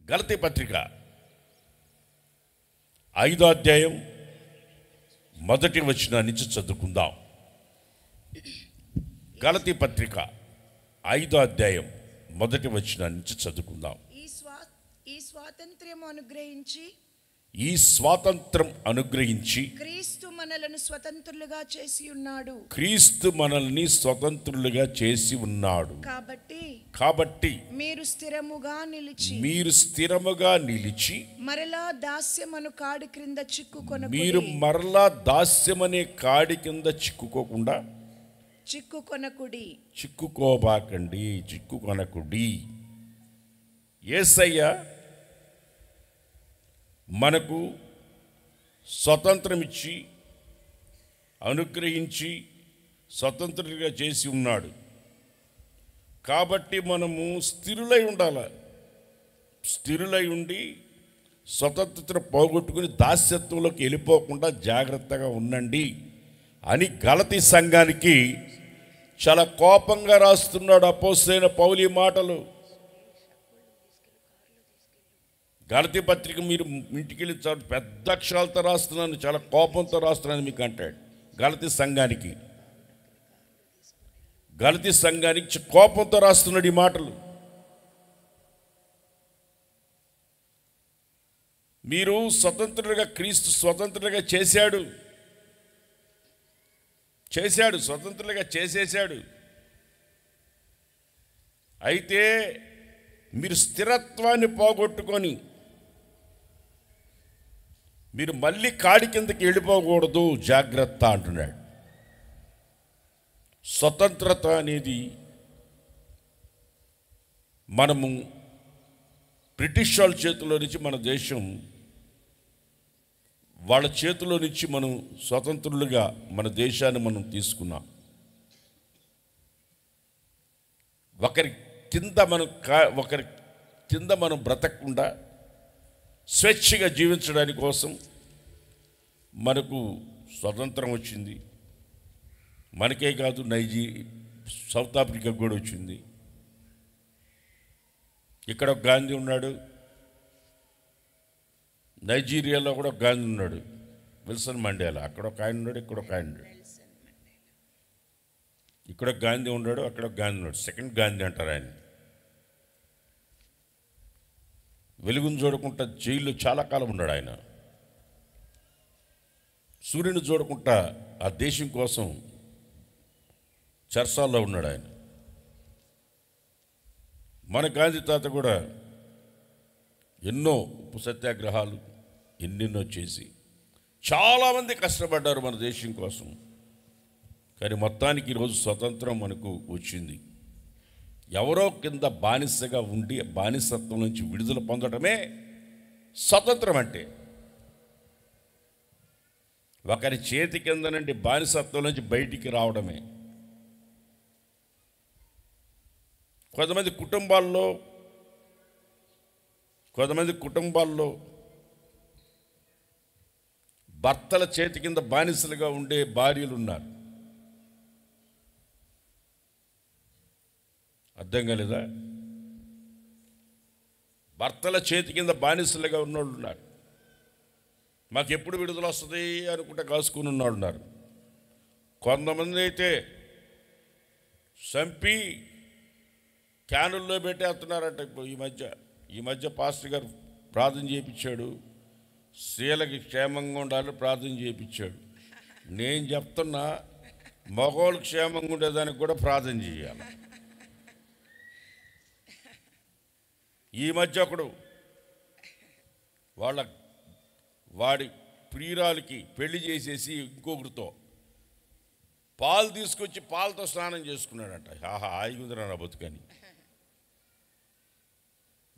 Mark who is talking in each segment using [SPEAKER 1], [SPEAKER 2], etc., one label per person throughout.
[SPEAKER 1] గలతీ పత్రిక 5వ అధ్యాయం 1వ వచనం నుంచి చదువుకుందాం. గలతీ పత్రిక 5వ అధ్యాయం 1వ వచనం నుంచి చదువుకుందాం. ఈ స్వాతంత్రం అనుగ్రహించి
[SPEAKER 2] క్రీస్తు మనలను స్వతంత్రులుగా చేసి ఉన్నాడు.
[SPEAKER 1] క్రీస్తు మనల్ని స్వతంత్రులుగా చేసి ఉన్నాడు. కాబట్టి
[SPEAKER 2] మీరు
[SPEAKER 1] స్థిరముగా నిలిచి
[SPEAKER 2] మరలా దాస్యమను కాడి క్రింద
[SPEAKER 1] మీరు మరలా దాస్యమనే కాడి కింద చిక్కుకోబాకండి. యేసయ్య మనకు స్వతంత్రం ఇచ్చి అనుగ్రహించి స్వతంత్రులుగా చేసి ఉన్నాడు. కాబట్టి మనము స్థిరులై ఉండాలి. స్థిరులై ఉండి స్వతంత్రత పోగొట్టుకుని దాస్యత్వంలోకి వెళ్ళిపోకుండా జాగ్రత్తగా ఉండండి అని గలతీ సంఘానికి చాలా కోపంగా రాస్తున్నాడు అపోస్తలుడైన పౌలు మాటలు. గలతీ పత్రిక మీరు ఇంటికి వెళ్ళి పెద్ద అక్షరాలతో రాస్తున్నాను, చాలా కోపంతో రాస్తున్నాను మీకు అంటాడు. గలతీ సంఘానికి కోపంతో రాస్తున్నాడు ఈ మాటలు. మీరు స్వతంత్రులుగా, క్రీస్తు స్వతంత్రులుగా స్వతంత్రులుగా చేసేసాడు. అయితే మీరు స్థిరత్వాన్ని పోగొట్టుకొని మీరు మళ్ళీ కాడి కిందకి వెళ్ళిపోకూడదు, జాగ్రత్త అంటున్నాడు. స్వతంత్రత అనేది మనము బ్రిటిష్ వాళ్ళ చేతిలో నుంచి మన దేశం వాళ్ళ చేతిలో నుంచి మనం స్వతంత్రులుగా మన దేశాన్ని మనం తీసుకున్నాం. ఒకరి కింద మనం బ్రతకకుండా స్వేచ్ఛగా జీవించడానికి కోసం మనకు స్వతంత్రం వచ్చింది. మనకే కాదు, సౌత్ ఆఫ్రికాకు కూడా వచ్చింది. ఇక్కడ ఒక గాంధీ ఉన్నాడు, నైజీరియాలో కూడా ఒక గాంధీ ఉన్నాడు, విల్సన్ మండేలా. అక్కడ ఒక ఆయన ఉన్నాడు, ఇక్కడ ఒక ఆయన ఉన్నాడు. ఇక్కడ ఒక గాంధీ ఉన్నాడు, అక్కడ ఒక గాంధీ ఉన్నాడు. సెకండ్ గాంధీ అంటారు ఆయన. వెలుగును చూడకుండా జైల్లో చాలా కాలం ఉన్నాడు ఆయన. సూర్యుని చూడకుండా ఆ దేశం కోసం చర్చాల్లో ఉన్నాడు ఆయన. మన గాంధీ తాత కూడా ఎన్నో ఉప్పు సత్యాగ్రహాలు ఎన్నెన్నో చేసి చాలామంది కష్టపడ్డారు మన దేశం కోసం. కానీ మొత్తానికి ఈరోజు స్వతంత్రం మనకు వచ్చింది. ఎవరో కింద బానిసగా ఉండి బానిసత్వం నుంచి విడుదల పొందడమే స్వతంత్రం అంటే. ఒకరి చేతి కింద నుండి బానిసత్వం నుంచి బయటికి రావడమే. కొంతమంది కుటుంబాల్లో భర్తల చేతి కింద బానిసలుగా ఉండే భార్యలు ఉన్నారు. అర్థం కాలేదా? భర్తల చేతి కింద బానిసలుగా ఉన్నోళ్ళు ఉన్నారు. మాకు ఎప్పుడు విడుదల వస్తుంది అనుకుంటే కాసుకుని ఉన్నవాళ్ళు ఉన్నారు. కొంతమంది అయితే చంపి క్యానుల్లో పెట్టేస్తున్నారంట. ఇప్పుడు ఈ మధ్య పాస్టర్ గారు ప్రార్థన చేయించాడు, స్త్రీలకి క్షేమంగా ఉండాలని ప్రార్థన చేయించాడు. నేను చెప్తున్నా, మగవాళ్ళు క్షేమంగా ఉండేదానికి కూడా ప్రార్థన చేయాలి. ఈ మధ్య ఒకడు వాడి ప్రియురాలికి పెళ్లి చేసేసి ఇంకొకరితో పాలు తీసుకొచ్చి పాలతో స్నానం చేసుకున్నాడంట. హాయిగుందిరా నా బతుకని.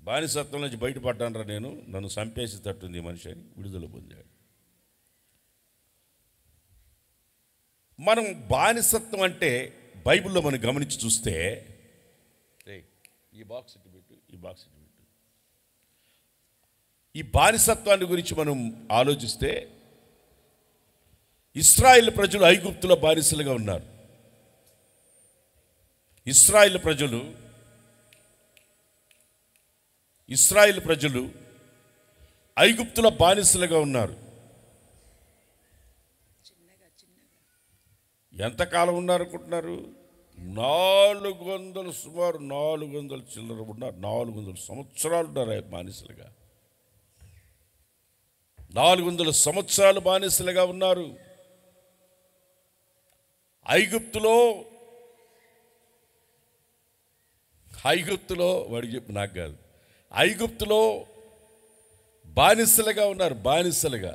[SPEAKER 1] బానిసత్వం నుంచి బయటపడ్డానరా నేను, నన్ను చంపేసి తట్టుంది మనిషి అని విడుదల పొందాడు. మనం బానిసత్వం అంటే బైబిల్లో మనం గమనించి చూస్తే, ఈ బాక్స్ ఇటు పెట్టు, ఈ బాక్స్ ఇటు పెట్టు. ఈ బానిసత్వాన్ని గురించి మనం ఆలోచిస్తే, ఇశ్రాయేలు ప్రజలు ఐగుప్తులో బానిసలుగా ఉన్నారు. ఇశ్రాయేలు ప్రజలు ఇశ్రాయేలు ప్రజలు ఐగుప్తుల బానిసలుగా ఉన్నారు. ఎంతకాలం ఉన్నారనుకుంటున్నారు? 400, సుమారు 400 చిల్లర ఉన్నారు. 400 సంవత్సరాలు ఉన్నారు బానిసలుగా. 400 సంవత్సరాలు బానిసలుగా ఉన్నారు. ఐగుప్తులో వాడికి చెప్పు, నాకు కాదు. ఐగుప్తులో బానిసలుగా ఉన్నారు. బానిసలుగా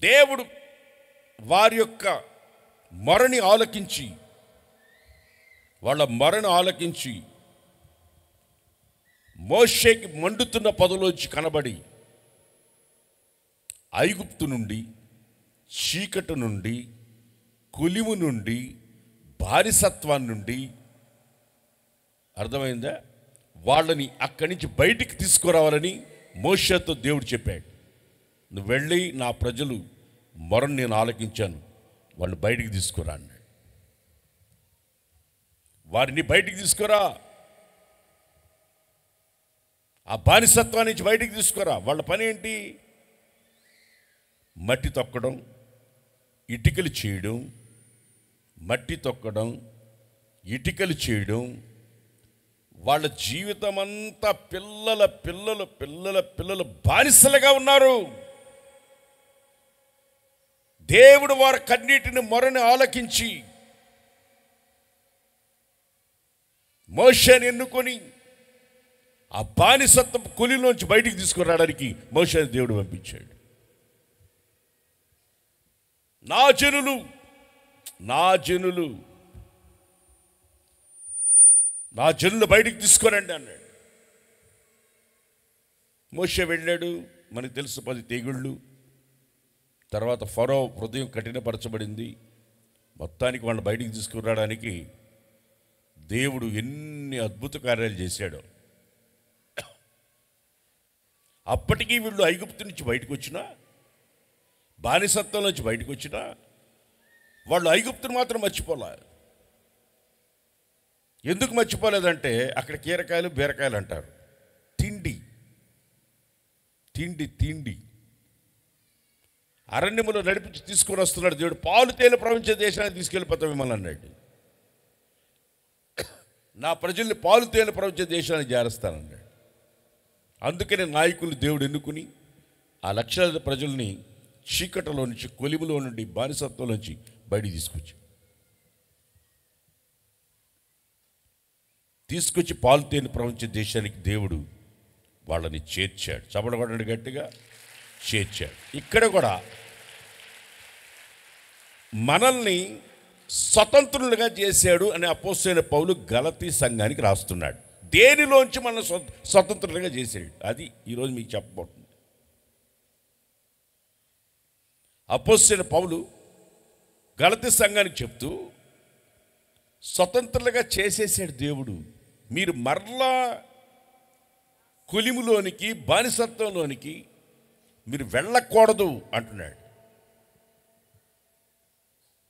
[SPEAKER 1] దేవుడు వారి యొక్క మొరని ఆలకించి, వాళ్ళ మొరను ఆలకించి మోషేకి మండుతున్న పొదలోంచి కనబడి ఐగుప్తు నుండి, చీకటి నుండి, కొలిము నుండి, బానిసత్వాన్ని నుండి, అర్థమైందా, వాళ్ళని అక్కడి నుంచి బయటికి తీసుకురావాలని మోషేతో దేవుడు చెప్పాడు. నువ్వు వెళ్ళి నా ప్రజలు మొరను నేను ఆలకించాను, వాళ్ళు బయటికి తీసుకురా అన్నాడు. వారిని బయటికి తీసుకురా, ఆ బానిసత్వాన్ని నుంచి బయటికి తీసుకురా. వాళ్ళ పని ఏంటి? మట్టి తొక్కడం, ఇటుకలు చేయడం, మట్టి తొక్కడం, ఇటుకలు చేయడం. వాళ్ళ జీవితం అంతా పిల్లలు బానిసలుగా ఉన్నారు. దేవుడు వారి కన్నీటిని మొరని ఆలకించి మోషేని ఎన్నుకొని ఆ బానిసత్వం కొలిలోంచి బయటికి తీసుకురావడానికి మోషేని దేవుడు పంపించాడు. నా జనులు బయటికి తీసుకురండి అన్నాడు. మోషే వెళ్ళాడు. మనకు తెలుసు 10 తెగుళ్ళు. తర్వాత ఫరో హృదయం కఠినపరచబడింది. మొత్తానికి వాళ్ళని బయటికి తీసుకురావడానికి దేవుడు ఎన్ని అద్భుత కార్యాలు చేశాడో. అప్పటికీ వీళ్ళు ఐగుప్తు నుంచి బయటకు వచ్చినా, బానిసత్వం నుంచి బయటకు వచ్చినా, వాళ్ళు ఐగుప్తును మాత్రం మర్చిపోలే. ఎందుకు మర్చిపోలేదంటే అక్కడ కీరకాయలు బీరకాయలు అంటారు. తిండి అరణ్యములో నడిపించి తీసుకొని వస్తున్నాడు దేవుడు. పాలు తేనె ప్రపంచ దేశానికి తీసుకెళ్ళిపోతాం మిమ్మల్ని అన్నాడు. నా ప్రజల్ని పాలు తేనె ప్రపంచ దేశానికి చేరుస్తానన్నాడు. అందుకనే నాయకులు దేవుడు ఎన్నుకుని ఆ లక్షల ప్రజల్ని చీకటిలో నుంచి, కొలిములో నుండి, బానిసత్వం నుంచి బయటికి తీసుకొచ్చి పాలు తేనె ప్రపంచ దేశానికి దేవుడు వాళ్ళని చేర్చాడు. చపడబడ్డాడు, గట్టిగా చేర్చాడు. ఇక్కడ కూడా మనల్ని స్వతంత్రులుగా చేశాడు అని అపోస్తలుడైన పౌలు గలతీ సంఘానికి రాస్తున్నాడు. దేనిలోంచి మనం స్వతంత్రులుగా చేశాడు, అది ఈరోజు మీకు చెప్పబోతుంది. అపోస్తలుడైన పౌలు గలతీ సంఘానికి చెప్తూ స్వతంత్రులుగా చేసేసాడు దేవుడు. మీరు మరలా కొలిములోనికి, బానిసత్వంలోనికి మీరు వెళ్ళకూడదు అంటున్నాడు.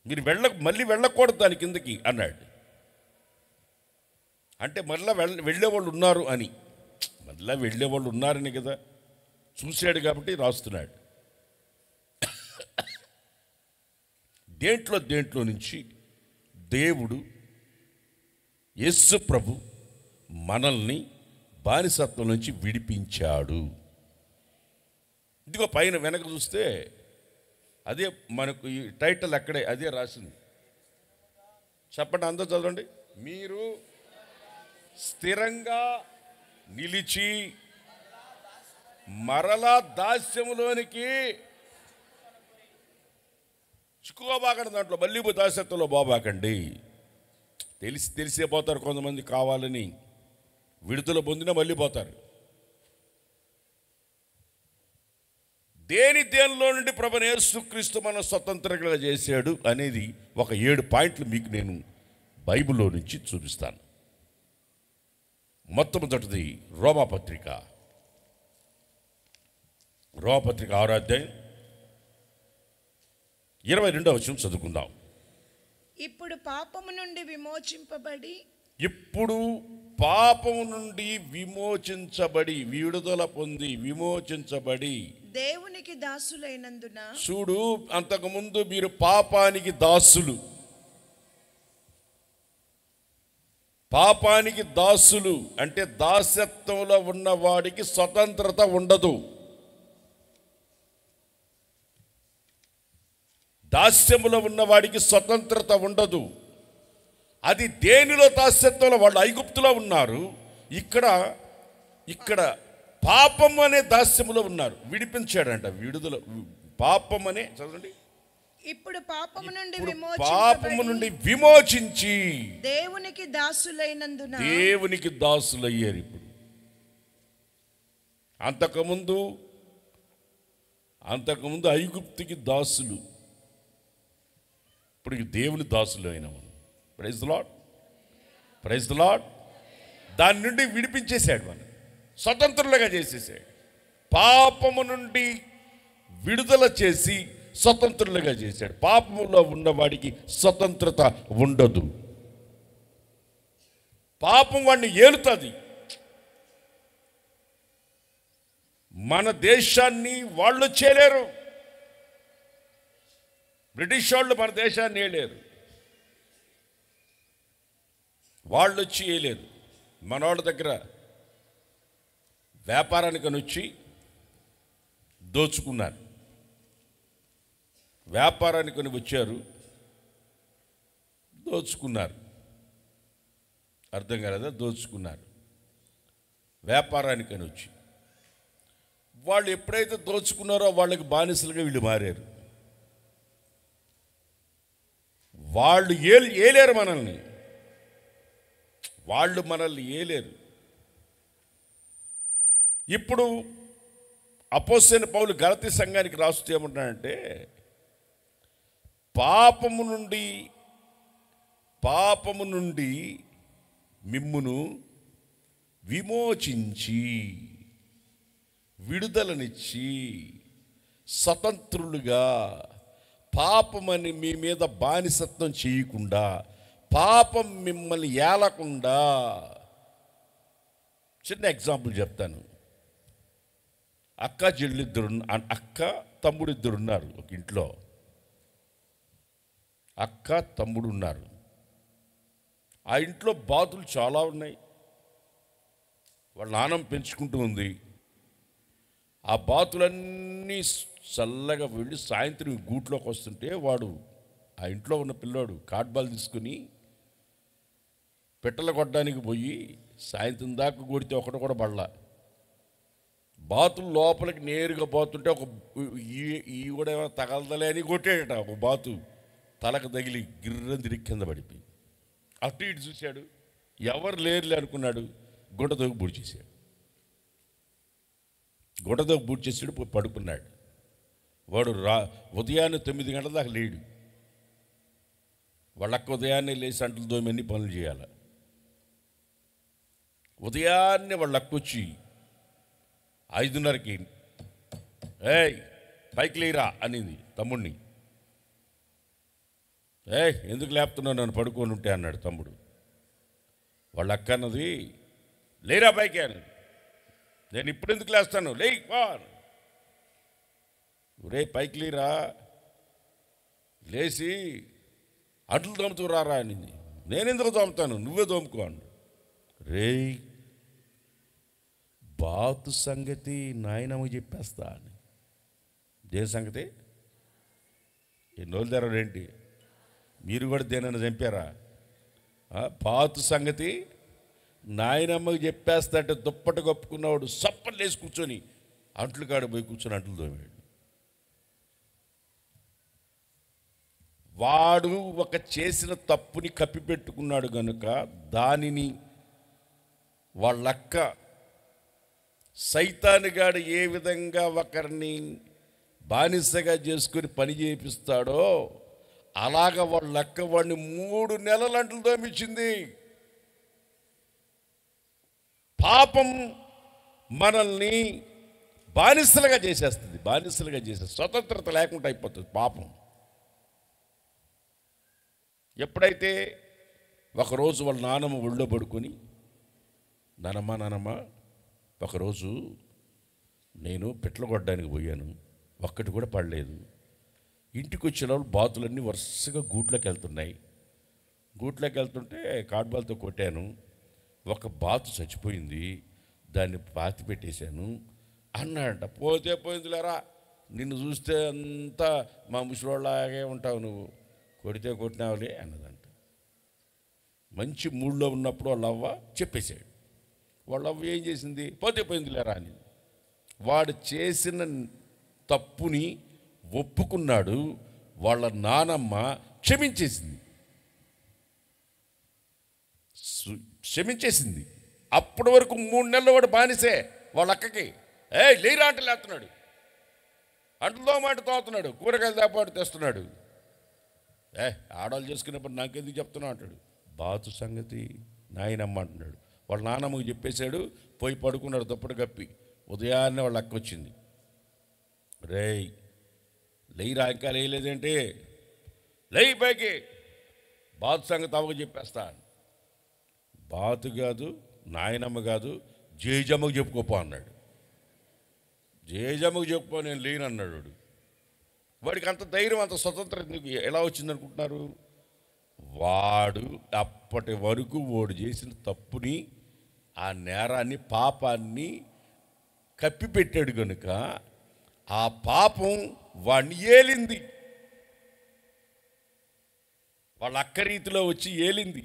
[SPEAKER 1] మీరు మళ్ళీ వెళ్ళకూడదు దాని కిందకి అన్నాడు. అంటే మళ్ళీ వెళ్ళేవాళ్ళు ఉన్నారు అని, మళ్ళీ వెళ్ళేవాళ్ళు ఉన్నారని కదా చూశాడు కాబట్టి రాస్తున్నాడు. దేంట్లో నుంచి దేవుడు యేసు ప్రభు మనల్ని బానిసత్వం నుంచి విడిపించాడు. ఇదిగో పైన వెనక చూస్తే అదే మనకు ఈ టైటిల్ అక్కడే అదే రాసింది. చెప్పండి, అందరూ చదవండి. మీరు స్థిరంగా నిలిచి మరలా దాస్యములోనికి చిక్కుకోబాకండి. దాంట్లో మళ్ళీ దాస్యత్వంలో బాబాకండి. తెలిసే పోతారు కొంతమంది, కావాలని విడుదల పొందినా మళ్ళీ పోతారు. దేనిలో నుండి ప్రభువైన యేసుక్రీస్తు మన స్వతంత్రంగా చేశాడు అనేది ఒక 7 పాయింట్లు మీకు నేను బైబిల్లో నుంచి చూపిస్తాను. మొట్టమొదటిది రోమాపత్రిక 6వ అధ్యాయం 22వ వచనం చదువుకుందాం.
[SPEAKER 2] ఇప్పుడు పాపము నుండి విమోచింపబడి,
[SPEAKER 1] ఇప్పుడు పాపము నుండి విమోచించబడి, విడుదల పొంది విమోచించబడి.
[SPEAKER 2] దేవునికి దాసులైనందున.
[SPEAKER 1] చూడు, అంతకుముందు మీరు పాపానికి దాసులు. పాపానికి దాసులు అంటే దాస్యత్వంలో ఉన్నవాడికి స్వతంత్రత ఉండదు. దాస్యములో ఉన్నవాడికి స్వతంత్రత ఉండదు. అది దేనిలో దాస్యత్వంలో? వాళ్ళు ఐగుప్తులో ఉన్నారు, ఇక్కడ పాపం అనే దాస్యములో ఉన్నారు. విడిపించాడంట, విడుదల. పాపం అనే, చదవండి.
[SPEAKER 2] ఇప్పుడు పాపము నుండి
[SPEAKER 1] విమోచించి
[SPEAKER 2] దేవునికి దాసులైనందున.
[SPEAKER 1] దేవునికి దాసులయ్యారు. ఇప్పుడు అంతకుముందు ఐగుప్తుకి దాసులు, ఇప్పుడు దేవుని దాసులు అయినాము. Praise the Lord, praise the Lord. దాని నుండి విడిపించేశాడు, మనం స్వతంత్రులుగా చేసేసాడు. పాపము నుండి విడుదల చేసి స్వతంత్రులుగా చేశాడు. పాపములో ఉన్నవాడికి స్వతంత్రత ఉండదు. పాపం వాడిని ఏలుతుంది. మన దేశాన్ని వాళ్ళు చేయలేరు. బ్రిటిష్ వాళ్ళు మన దేశాన్ని ఏలేరు, వాళ్ళు వచ్చి వేయలేరు. మన వాళ్ళ దగ్గర వ్యాపారానికి వచ్చి దోచుకున్నారు. వ్యాపారానికి వచ్చారు, దోచుకున్నారు. అర్థం కాలేదా? దోచుకున్నారు. వ్యాపారానికి వచ్చి వాళ్ళు ఎప్పుడైతే దోచుకున్నారో వాళ్ళకి బానిసలుగా వీళ్ళు మారారు. వాళ్ళు ఏలేరు మనల్ని, వాళ్ళు మనల్ని ఏలేరు. ఇప్పుడు అపోస్తలుడైన పౌలు గలతీ సంఘానికి రాస్తూ ఏమంటాడంటే, పాపము నుండి మిమ్మును విమోచించి విడుదలనిచ్చి స్వతంత్రులుగా, పాపమని మీ మీద బానిసత్వం చేయకుండా, పాపం మిమ్మల్ని ఏలకుండా. చిన్న ఎగ్జాంపుల్ చెప్తాను. అక్క తమ్ముడు ఇద్దరు ఉన్నారు ఒక ఇంట్లో. అక్క తమ్ముడు ఉన్నారు. ఆ ఇంట్లో బాతులు చాలా ఉన్నాయి. వాళ్ళ నాన్నమ్మ పెంచుకుంటూ ఉంది. ఆ బాతులన్నీ చల్లగా వెళ్ళి సాయంత్రం గూట్లోకి వస్తుంటే వాడు, ఆ ఇంట్లో ఉన్న పిల్లోడు కాట్బాల్ తీసుకుని పిట్టలు కొట్టడానికి పోయి సాయంత్రం దాకా కొడితే ఒకటి కూడా పడలా. బాతులు లోపలికి నేరుగా పోతుంటే ఈ కూడా ఏమైనా తగలదలే అని కొట్టాడట. ఒక బాతు తలకు తగిలి గిర్రం తిరిగి కింద పడిపోయి. అటు ఇటు చూశాడు, ఎవరు లేరులే అనుకున్నాడు. గుడ్డతోకి బూడి చేశాడు. గుడ్డతోకి బూడి చేసాడు, పోయి పడుకున్నాడు. వాడు ఉదయాన్నే 9 గంటల దాకా లేడు. వాళ్ళక్క ఉదయాన్నే లేచి అంటలు దోమన్ని పనులు చేయాలి. ఉదయాన్నే వాళ్ళక్క వచ్చి 5:30కి ఏయ్ పైకి లేరా అనింది తమ్ముడిని. ఎందుకు లేపుతున్నావు నన్ను పడుకొని ఉంటే అన్నాడు తమ్ముడు. వాళ్ళ అక్క అన్నది, లేరా పైకి అని. నేను ఇప్పుడు ఎందుకు లేస్తాను, లే రే పైకి లేరా, లేచి అట్లు తోముతూ రారా అనింది. నేనెందుకు తోముతాను, నువ్వే తోముకో అన్న. రే బాతు సంగతి నాయనమ్మకి చెప్పేస్తా అని. దేని సంగతి? ఎన్నోళ్ళు తెరవేంటి? మీరు కూడా దేనన్నా చంపారా? బాతు సంగతి నాయనమ్మకి చెప్పేస్తా అంటే దుప్పటి కప్పుకున్నవాడు సప్పలు లేచి కూర్చొని అంట్లు కాడ పోయి కూర్చొని అంట్లు తోమాడు. వాడు ఒక చేసిన తప్పుని కప్పిపెట్టుకున్నాడు కనుక దానిని వాళ్ళక్క సైతానుగాడు ఏ విధంగా ఒకరిని బానిసగా చేసుకుని పని చేపిస్తాడో అలాగ వాళ్ళక్క వాడిని 3 నెలలు అంట్లు తోమించింది. పాపం మనల్ని బానిసలుగా చేసేస్తుంది, స్వతంత్రత లేకుండా అయిపోతుంది పాపం. ఎప్పుడైతే ఒకరోజు వాళ్ళ నాన్నమ్మ ఒళ్ళో పడుకొని నానమ్మ ఒకరోజు నేను పిట్టలు కొట్టడానికి పోయాను, ఒక్కటి కూడా పడలేదు. ఇంటికి వచ్చేటప్పుడు బాతులన్నీ వరుసగా గూట్లోకి వెళ్తున్నాయి. గూట్లోకి వెళ్తుంటే కాడ్బాల్తో కొట్టాను, ఒక బాతు చచ్చిపోయింది, దాన్ని పాతి పెట్టేశాను అన్నాడంట. పోతే పోయిందిలేరా, నిన్ను చూస్తే అంతా మా ముసలోళ్ళలాగే ఉంటావు, నువ్వు కొడితే కొట్టినావులే అన్నదంట. మంచి మూడ్లో ఉన్నప్పుడు వాళ్ళ అవ్వ చెప్పేశాడు. వాళ్ళ అవ్వ ఏం చేసింది? పోతే పోయిందిలేరా అని. వాడు చేసిన తప్పుని ఒప్పుకున్నాడు. వాళ్ళ నానమ్మ క్షమించేసింది. అప్పటి వరకు 3 నెలలు వాడు బానిసే వాళ్ళ అక్కకి. లేరా అంటే లేస్తున్నాడు, అంటుతో మాట తోస్తున్నాడు, కూరగాయలు దాపాటు తెస్తున్నాడు. ఆడవాళ్ళు చేసుకున్నప్పుడు నాకెందుకు చెప్తున్నావు అంటాడు. బాతు సంగతి నాయనమ్మ అంటున్నాడు. వాళ్ళ నాన్నమ్మకి చెప్పేశాడు. పోయి పడుకున్నాడు దుప్పటి కప్పి. ఉదయాన్నే వాళ్ళ అక్క వచ్చింది. రేయ్ లేయిరా, ఇంకా లేయలేదేంటి, లేయి పైకి, బాతు సంగతి అవ్వకు చెప్పేస్తా. బాతు కాదు, నాయనమ్మ కాదు, జేజమ్మకు చెప్పుకోపో అన్నాడు. జేజమ్మకు చెప్పుకో, నేను లేనన్నాడు వాడు. వాడికి అంత ధైర్యం, అంత స్వతంత్రం ఎందుకు, ఎలా వచ్చిందనుకుంటున్నారు? వాడు అప్పటి వరకు వాడు చేసిన తప్పుని, ఆ నేరాన్ని, పాపాన్ని కప్పిపెట్టాడు కనుక ఆ పాపం వాడిని ఏలింది. వాళ్ళ అక్క రీతిలో వచ్చి ఏలింది.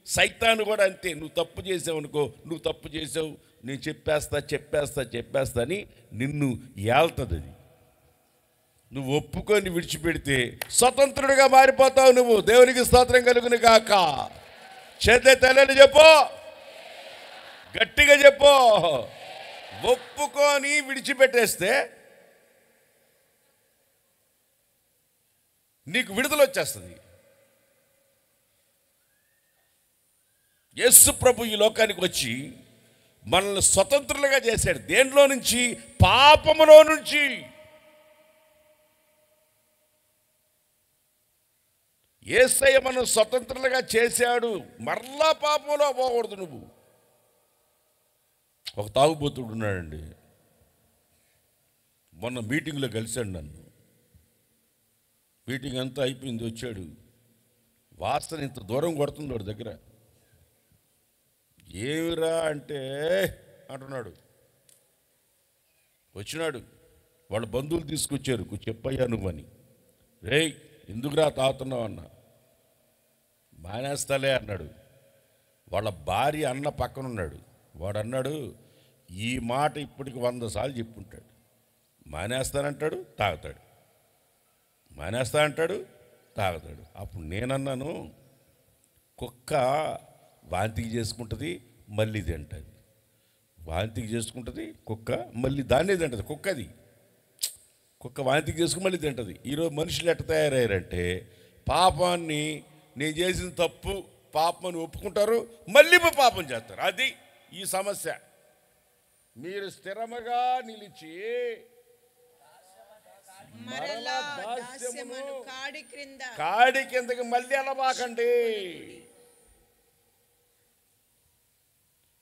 [SPEAKER 1] సైతాను కూడా అంతే. నువ్వు తప్పు చేసావు అనుకో, నువ్వు తప్పు చేసావు, నేను చెప్పేస్తా అని నిన్ను ఏళ్తుంది. అది నువ్వు ఒప్పుకొని విడిచిపెడితే స్వతంత్రుడిగా మారిపోతావు నువ్వు. దేవునికి స్తోత్రం కలుగును గాక. చేతే తల్లని చెప్పు, గట్టిగా చెప్పు. ఒప్పుకొని విడిచిపెట్టేస్తే నీకు విడుదల వచ్చేస్తుంది. యేసు ప్రభు ఈ లోకానికి వచ్చి మనల్ని స్వతంత్రులుగా చేశాడు. దేంట్లో నుంచి? పాపములో నుంచి. యేసయ్య మనం స్వతంత్రులుగా చేశాడు. మరలా పాపంలో పోకూడదు నువ్వు. ఒక తాగుబోతుడు ఉన్నాడండి, మొన్న మీటింగ్లో కలిశాడు నన్ను. మీటింగ్ అంతా అయిపోయింది, వచ్చాడు. వాసన ఇంత దూరం కొడుతుంది వాడి దగ్గర. ఏమిరా అంటే అంటున్నాడు. వచ్చినాడు, వాళ్ళ బంధువులు తీసుకొచ్చారు. చెప్పయ్యా నువ్వని. రేయ్ ఎందుకురా తాగుతున్నావు అన్న. మానేస్తాలే అన్నాడు. వాళ్ళ భార్య అన్న పక్కనున్నాడు. వాడు అన్నాడు, ఈ మాట ఇప్పటికి 100 సార్లు చెప్పుంటాడు. మానేస్తానంటాడు, తాగుతాడు, మానేస్తా అంటాడు, తాగుతాడు. అప్పుడు నేనన్నాను, కుక్క వాంతికి చేసుకుంటుంది, మళ్ళీ తింటుంది. వాంతికి చేసుకుంటుంది కుక్క, మళ్ళీ దాన్నే తింటుంది. కుక్క వాంతికి చేసుకుని మళ్ళీ తింటుంది. ఈరోజు మనుషులు ఎట్ట తయారయ్యారంటే, పాపాన్ని, నేను చేసిన తప్పు పాపమని ఒప్పుకుంటారు, మళ్ళీ పాపం చేస్తారు. అది ఈ సమస్య. మీరు స్థిరముగా నిలిచి కాడి కిందకి మళ్ళీ వెళ్ళబాకండి.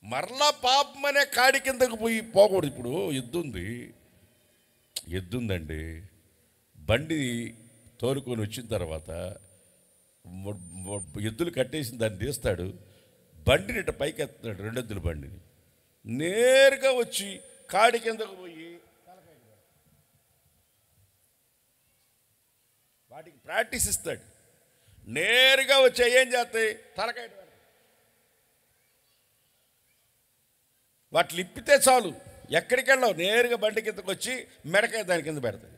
[SPEAKER 1] మరలా పాపం అనే కాడి కిందకు పోకూడదు. ఇప్పుడు ఎద్దుందండి, బండి తోలుకొని వచ్చిన తర్వాత ఎద్దులు కట్టేసి దాన్ని తీస్తాడు, బండిని ఇట్ట పైకి ఎత్తాడు, 2 ఎద్దుల బండిని. నేరుగా వచ్చి కాడి కిందకు పోయి వాటికి ప్రాక్టీస్ ఇస్తాడు. నేరుగా వచ్చి ఏం చేస్తాయి? తలకాయ వాటిని ఇప్పితే చాలు, ఎక్కడికి వెళ్ళావు, నేరుగా బండి కిందకు వచ్చి మెడకాయ దాని కింద పెడతాడు.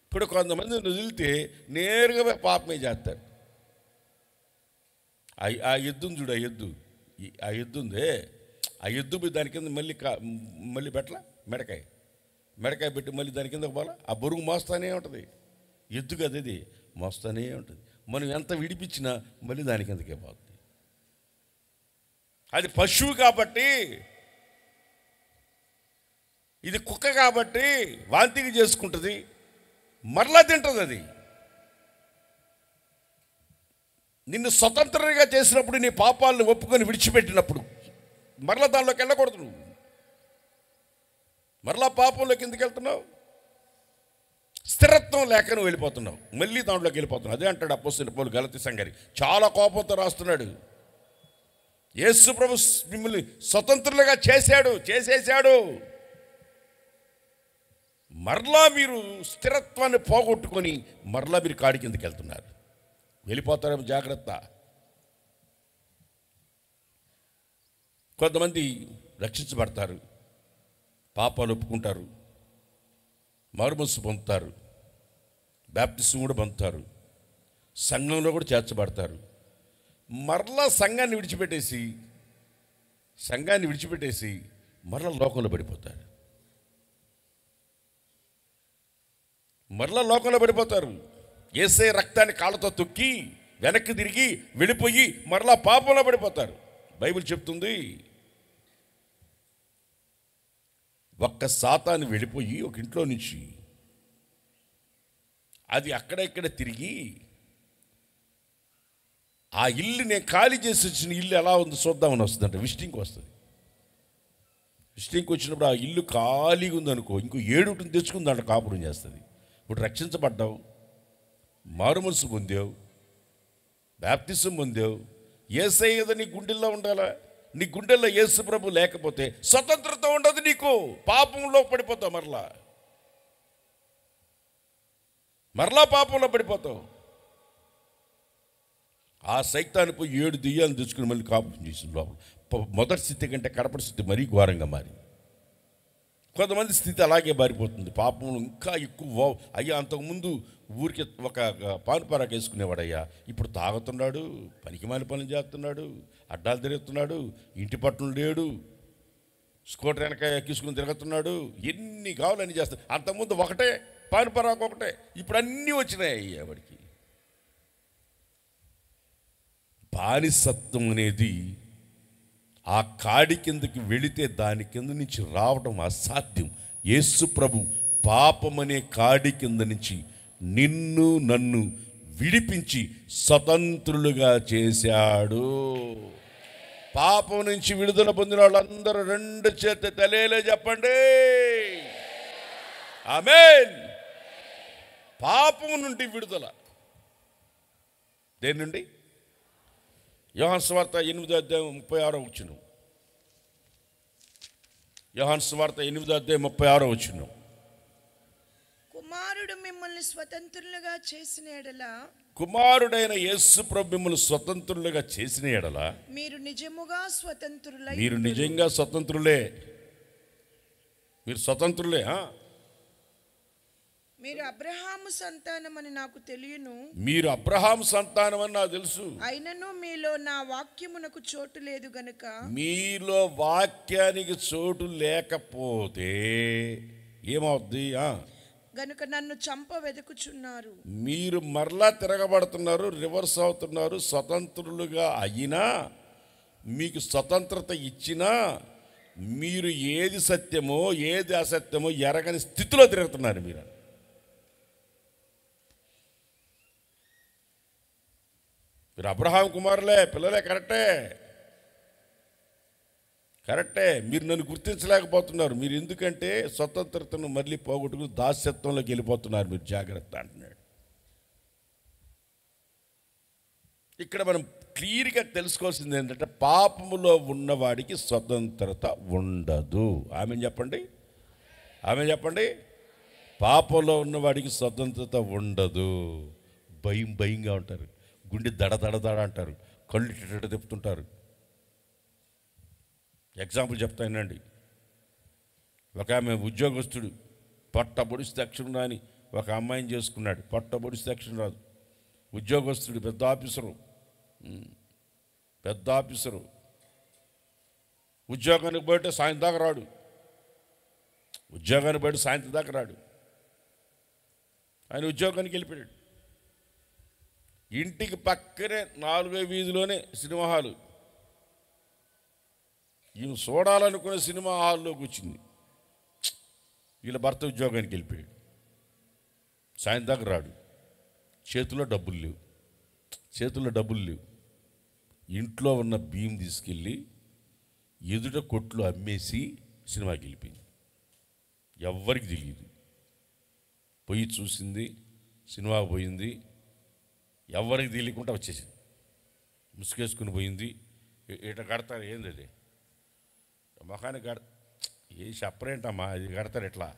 [SPEAKER 1] ఇప్పుడు కొంతమంది వదిలితే నేరుగా పాపమే చేస్తాడు. ఆ ఎద్దును చూడు, ఆ ఎద్దుందే, ఆ ఎద్దు దాని కింద మళ్ళీ పెట్టలా, మెడకాయ పెట్టి మళ్ళీ దాని కిందకు పోలా, ఆ బరువు మోస్తానే ఉంటుంది. ఎద్దు కదా ఇది, మోస్తానే ఉంటుంది. మనం ఎంత విడిపించినా మళ్ళీ దాని కిందకే పోతుంది. అది పశువు కాబట్టి, ఇది కుక్క కాబట్టి వాంతికి చేసుకుంటుంది, మరలా తింటుంది. అది నిన్ను స్వతంత్రంగా చేసినప్పుడు, నీ పాపాలను ఒప్పుకొని విడిచిపెట్టినప్పుడు మరలా దానిలోకి వెళ్ళకూడదు. నువ్వు మరలా పాపంలోకి ఎందుకు వెళ్తున్నావు? స్థిరత్వం లేక నువ్వు వెళ్ళిపోతున్నావు, మళ్ళీ దాంట్లోకి వెళ్ళిపోతున్నావు. అదే అంటాడు అపోస్తలుడైన పౌలు గలతీ సంఘానికి, చాలా కోపంతో రాస్తున్నాడు. యేసు ప్రభు మిమ్మల్ని స్వతంత్రులుగా చేసేసాడు. మరలా మీరు స్థిరత్వాన్ని పోగొట్టుకొని మరలా మీరు కాడి కిందకి వెళ్తున్నారు, వెళ్ళిపోతారేమో జాగ్రత్త. కొంతమంది రక్షించబడతారు, పాపాలు ఒప్పుకుంటారు, మారుమనస్సు పొందుతారు, బాప్టిజం కూడా పొందుతారు, సంఘంలో కూడా చేర్చబడతారు. మరలా సంఘాన్ని విడిచిపెట్టేసి మరలా లోకంలో పడిపోతారు. యేసయ్య రక్తాన్ని కాళ్ళతో తొక్కి వెనక్కి తిరిగి వెళ్ళిపోయి మరలా పాపంలో పడిపోతారు. బైబిల్ చెప్తుంది, ఒక్క సాతాను వెళ్ళిపోయి ఒక ఇంట్లో నుంచి అది అక్కడ ఇక్కడ తిరిగి ఆ ఇల్లు నేను ఖాళీ చేసి వచ్చిన ఇల్లు ఎలా ఉంది చూద్దామని వస్తుందంట. విజిటింగ్కి వస్తుంది. విజిటింగ్కి వచ్చినప్పుడు ఆ ఇల్లు ఖాళీగా ఉందనుకో, ఇంకో 7 తెచ్చుకుందంట, కాపురం చేస్తుంది. ఇప్పుడు రక్షించబడ్డావు, మారుమనసు పొందావు, బాప్తిజం పొందావు, యేసయ్య నీ గుండెల్లో ఉండాలా? నీ గుండెల్లో యేసు ప్రభు లేకపోతే స్వతంత్రత ఉండదు నీకు, పాపంలో పడిపోతావు. మరలా పాపంలో పడిపోతావు. ఆ సైతాన్ని పోయి 7 దెయ్యాలను తెచ్చుకుని మళ్ళీ కాపురం చేసిన లోపల మొదటి స్థితి కంటే కడపటి స్థితి మరీ ఘోరంగా మారింది. కొంతమంది స్థితి అలాగే మారిపోతుంది. పాపం ఇంకా ఎక్కువ. అయ్యా అంతకుముందు ఊరికి ఒక పానుపారాకు వేసుకునేవాడయ్యా, ఇప్పుడు తాగుతున్నాడు, పనికిమాలి పనులు చేస్తున్నాడు, అడ్డాలు తిరుగుతున్నాడు, ఇంటి పట్టును లేడు, స్కూటర్ వెనక ఎక్కించుకుని తిరుగుతున్నాడు, ఎన్ని కావాలని చేస్తాడు. అంతకుముందు ఒకటే పానుపారాకు ఒకటే, ఇప్పుడు అన్నీ వచ్చినాయి అయ్యా వాడికి. బానిసత్వం అనేది ఆ కాడి కిందకి వెళితే దాని కింద నుంచి రావడం అసాధ్యం. యేసు ప్రభు పాపమనే కాడి కింద నుంచి నిన్ను నన్ను విడిపించి స్వతంత్రులుగా చేశాడు. పాపం నుంచి విడుదల పొందిన వాళ్ళందరూ 2 చేతులు తలేలే చెప్పండి, ఆమేన్. పాపం నుండి విడుదల దేని నుండి? యోహాను సువార్త 8:36. యోహాను సువార్త 8:36.
[SPEAKER 2] కుమారుడు మిమ్మల్ని స్వతంత్రులుగా చేసిన ఎడల,
[SPEAKER 1] కుమారుడైన యేసు ప్రభు మిమ్మల్ని స్వతంత్రులుగా చేసిన ఎడల
[SPEAKER 2] మీరు నిజంగా స్వతంత్రులై,
[SPEAKER 1] మీరు నిజంగా స్వతంత్రులే. మీరు స్వతంత్రులే.
[SPEAKER 2] మీరు అబ్రహాము సంతానమని నాకు తెలియను.
[SPEAKER 1] మీరు అబ్రహాము సంతానం అని నాకు తెలుసు.
[SPEAKER 2] అయినను మీలో నా వాక్యమునకు చోటు లేదు గనుక,
[SPEAKER 1] మీలో వాక్యానికి చోటు లేకపోతే ఏమవుద్ది?
[SPEAKER 2] గనుక నన్ను చంప వెతుకుచున్నారు.
[SPEAKER 1] మీరు మరలా తిరగబడుతున్నారు, రివర్స్ అవుతున్నారు. స్వతంత్రులుగా అయినా, మీకు స్వతంత్రత ఇచ్చినా మీరు ఏది సత్యమో ఏది అసత్యమో ఎరగని స్థితిలో తిరుగుతున్నారు. మీరు అబ్రహాం కుమారులే, పిల్లలే, కరెక్టే. మీరు నన్ను గుర్తించలేకపోతున్నారు. మీరు ఎందుకంటే స్వతంత్రతను మళ్ళీ పోగొట్టుకుని దాస్యత్వంలోకి వెళ్ళిపోతున్నారు. మీరు జాగ్రత్త అంటున్నాడు. ఇక్కడ మనం క్లియర్గా తెలుసుకోవాల్సింది ఏంటంటే, పాపములో ఉన్నవాడికి స్వతంత్రత ఉండదు. ఆమె చెప్పండి. పాపంలో ఉన్నవాడికి స్వతంత్రత ఉండదు. భయంగా ఉంటారు, గుండె దడ అంటారు, కళ్ళు ఇట్ట తిప్పుతుంటారు. ఎగ్జాంపుల్ చెప్తానండి. ఒక ఆమె ఉద్యోగస్తుడు, పొట్టబొడిస్తే అక్షరం రాని ఒక అమ్మాయిని చేసుకున్నాడు. పొట్టబొడిస్తే అక్షరం రాదు. ఉద్యోగస్తుడు, పెద్ద ఆఫీసరు. ఉద్యోగానికి పోయితే సాయంత్రం దాకా రాడు. ఆయన ఉద్యోగానికి వెళ్ళిపోయాడు. ఇంటికి పక్కనే 4వ వీధిలోనే సినిమా హాలు. ఈమె చూడాలనుకునే సినిమా హాల్లోకి వచ్చింది. వీళ్ళ భర్త ఉద్యోగానికి వెళ్ళిపోయాడు. సాయంత్రం దాకా రాడు. చేతుల్లో డబ్బులు లేవు. ఇంట్లో ఉన్న బియ్యం తీసుకెళ్ళి ఎదుట కొట్లు అమ్మేసి సినిమాకి వెళ్ళిపోయింది. ఎవ్వరికి తెలియదు. పోయి చూసింది, సినిమా పోయింది, ఎవరికి తెలియకుండా వచ్చేసింది. ముసుగేసుకుని పోయింది. ఇట కడతారు, ఏంది అది మొఖానికి ఏ చెప్పరేంటమ్మా, ఇది కడతారు ఎట్లా?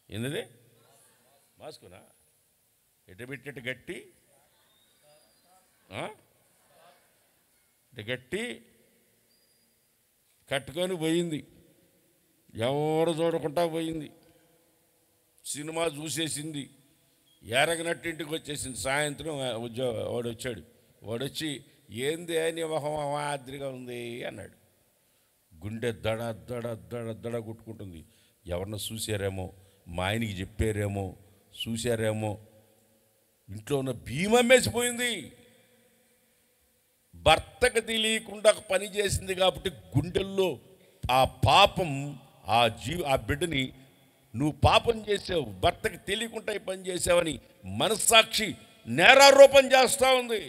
[SPEAKER 1] ఏంది మాస్కునా? ఎట పెట్టేట్టు గట్టి గట్టి కట్టుకొని పోయింది. ఎవరు చూడకుండా పోయింది. సినిమా చూసేసింది. ఎరగనట్టు ఇంటికి వచ్చేసింది. సాయంత్రం వాడు వచ్చాడు. వాడు వచ్చి ఏంది అని మొహం మాదిరిగా ఉంది అన్నాడు. గుండె దడ దడ దడ దడ కొట్టుకుంటుంది. ఎవరన్నా చూసారేమో, మా ఆయనకి చెప్పారేమో, చూశారేమో. ఇంట్లో ఉన్న భీమా మేసిపోయింది. భర్తకు తెలియకుండా పని చేసింది కాబట్టి గుండెల్లో ఆ పాపం, ఆ బిడ్డని నువ్వు పాపం చేసావు, భర్తకి తెలియకుండా ఈ పని చేసావని మనస్సాక్షి నేరారోపణ చేస్తూ ఉంది.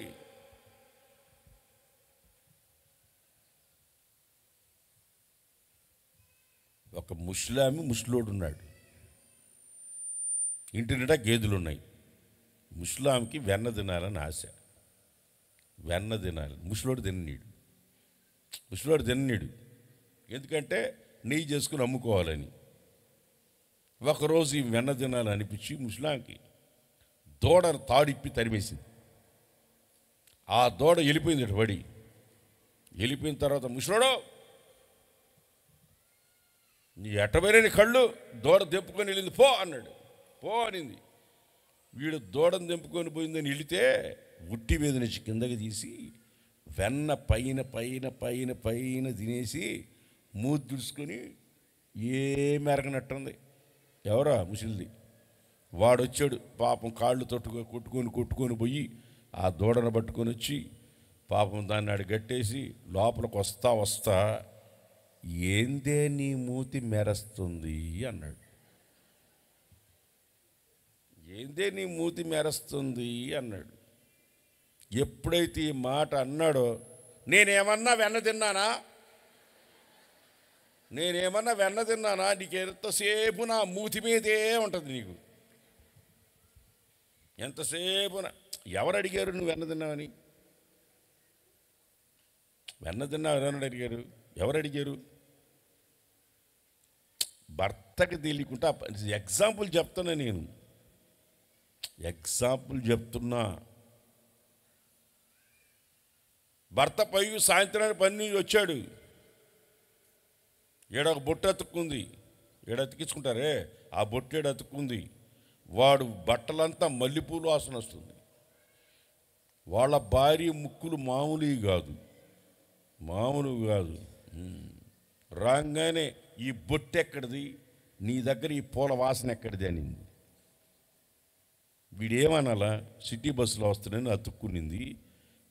[SPEAKER 1] ఒక ముసలోడు ఉన్నాడు. ఇంటి నిండా గేదెలు ఉన్నాయి. ముసలాంకి వెన్న తినాలని ఆశ. వెన్న తినాలి. ముసలోడు తిన్నీడు. ఎందుకంటే నెయ్యి చేసుకుని అమ్ముకోవాలని. ఒకరోజు ఈ వెన్న తినాలని అనిపించి ముసలాంకి దూడ తాడిప్పి తరిమేసింది. ఆ దూడ వెళ్ళిపోయింది. పడి వెళ్ళిపోయిన తర్వాత ముసలోడు నీ ఎట్టబోయిన కళ్ళు, దూడ తెంపుకొని వెళ్ళింది పో అన్నాడు. పో అనింది. వీడు దూడను తెంపుకొని పోయిందని వెళితే ఉట్టి మీద నుంచి కిందకి తీసి వెన్న పైన పైన పైన పైన తినేసి మూతి దుడుచుకొని ఏమి ఎరగనట్టుంది. ఎవరా ముసిలిది. వాడొచ్చాడు. పాపం కాళ్ళు కొట్టుకొని పోయి ఆ దూడను పట్టుకొని వచ్చి పాపం దాన్ని ఆడు గట్టేసి లోపలికి వస్తా ఏందే నీ మూతి మెరస్తుంది అన్నాడు. ఏందే నీ మూతి మెరస్తుంది అన్నాడు. ఎప్పుడైతే ఈ మాట అన్నాడో, నేనేమన్నా వెన్న తిన్నానా? నీకు ఎంతసేపు నా మూతి మీదే ఉంటుంది. నీకు ఎంతసేపు ఎవరు అడిగారు నువ్వు వెన్న తిన్నావని? వెన్న తిన్నావు ఎవరన్నా అడిగారు? ఎవరు అడిగారు? భర్తకి తెలియకుండా. ఎగ్జాంపుల్ చెప్తున్నా, నేను ఎగ్జాంపుల్ చెప్తున్నా. భర్త పై సాయంత్రానికి పని నుంచి వచ్చాడు. ఏడొక బొట్టు అతుక్కుంది. అతికించుకుంటారే, ఆ బొట్టేడు అతుక్కుంది. వాడు బట్టలంతా మల్లెపూలు వాసన వస్తుంది. వాళ్ళ భార్య ముక్కులు మామూలువి కాదు. రాగానే ఈ బొట్టు ఎక్కడిది, నీ దగ్గర ఈ పూల వాసన ఎక్కడిది అనింది. వీడేమనాలా? సిటీ బస్సులో వస్తున్నాను అతుక్కునింది,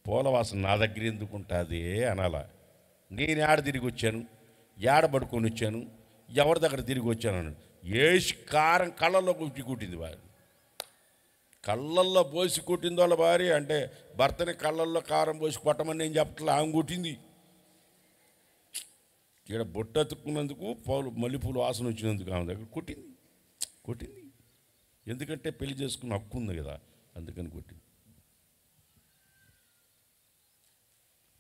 [SPEAKER 1] పూల వాసన నా దగ్గర ఎందుకుంటుంది అనాలా? నేను ఏడ తిరిగి వచ్చాను, ఏడ పడుకొని వచ్చాను, ఎవరి దగ్గర తిరిగి వచ్చాను అన్నాడు. ఏసి కారం కళ్ళల్లో కుట్టింది భార్య. కళ్ళల్లో పోసి కొట్టింది వాళ్ళ భార్య. అంటే భర్తని కళ్ళల్లో కారం పోసి కొట్టమని నేను చెప్పట్లే, ఆమె కొట్టింది. ఇక్కడ బొట్టు అతుక్కున్నందుకు, మల్లెపూలు వాసన వచ్చినందుకు ఆమె దగ్గర కొట్టింది. ఎందుకంటే పెళ్లి చేసుకున్న హక్కు ఉంది కదా, అందుకని కొట్టింది.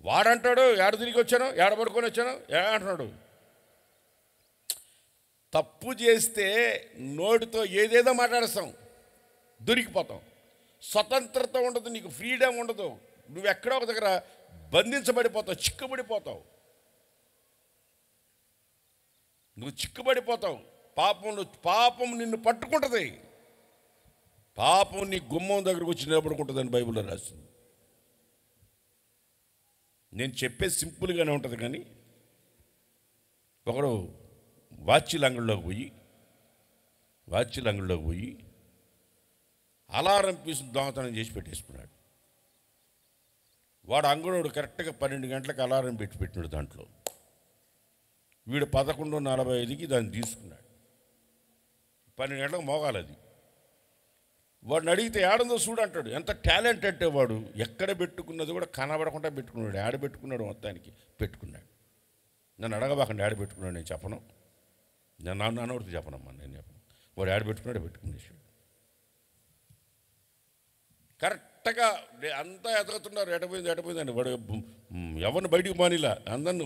[SPEAKER 1] వాడంటాడు ఏడ తిరిగి వచ్చాను, ఏడ పడుకొని వచ్చాను అంటున్నాడు. తప్పు చేస్తే నోటితో ఏదేదో మాట్లాడేస్తాం, దొరికిపోతాం. స్వతంత్రత ఉండదు, నీకు ఫ్రీడమ్ ఉండదు. నువ్వు ఎక్కడో ఒక దగ్గర బంధించబడిపోతావు, చిక్కుబడిపోతావు. పాపం నిన్ను పట్టుకుంటుంది. పాపం నీ గుమ్మం దగ్గరకు వచ్చి నిలబడుకుంటుందని బైబిల్లో రాస్తుంది. నేను చెప్పేది సింపుల్గానే ఉంటుంది, కానీ ఒకడు వాచీల అంగడిలోకి పోయి అలారం పీసుని దొంగతనం చేసి పెట్టేసుకున్నాడు. వాడు అంగడోడు కరెక్ట్గా 12 గంటలకు అలారం పెట్టినాడు. దాంట్లో వీడు 11:45కి దాన్ని తీసుకున్నాడు. 12 గంటలకు మోగాలి అది. వాడిని అడిగితే ఏడందో చూడు అంటాడు. ఎంత టాలెంట్ అంటే వాడు ఎక్కడ పెట్టుకున్నది కూడా కనబడకుండా పెట్టుకున్నాడు. ఆడ పెట్టుకున్నాడు, మొత్తానికి పెట్టుకున్నాడు. నన్ను అడగబాకండి ఆడ పెట్టుకున్నాడు, నేను చెప్పను. నేను నాన్నోడితో చెప్పనమ్మా, నేను చెప్పను. వాడు ఆడ పెట్టుకున్నాడు, పెట్టుకునేసాడు. కరెక్ట్గా అంతా ఎతగుతున్నారు, ఎటపోయిందని. వాడు ఎవరిని బయటికి మానిలా, అందరిని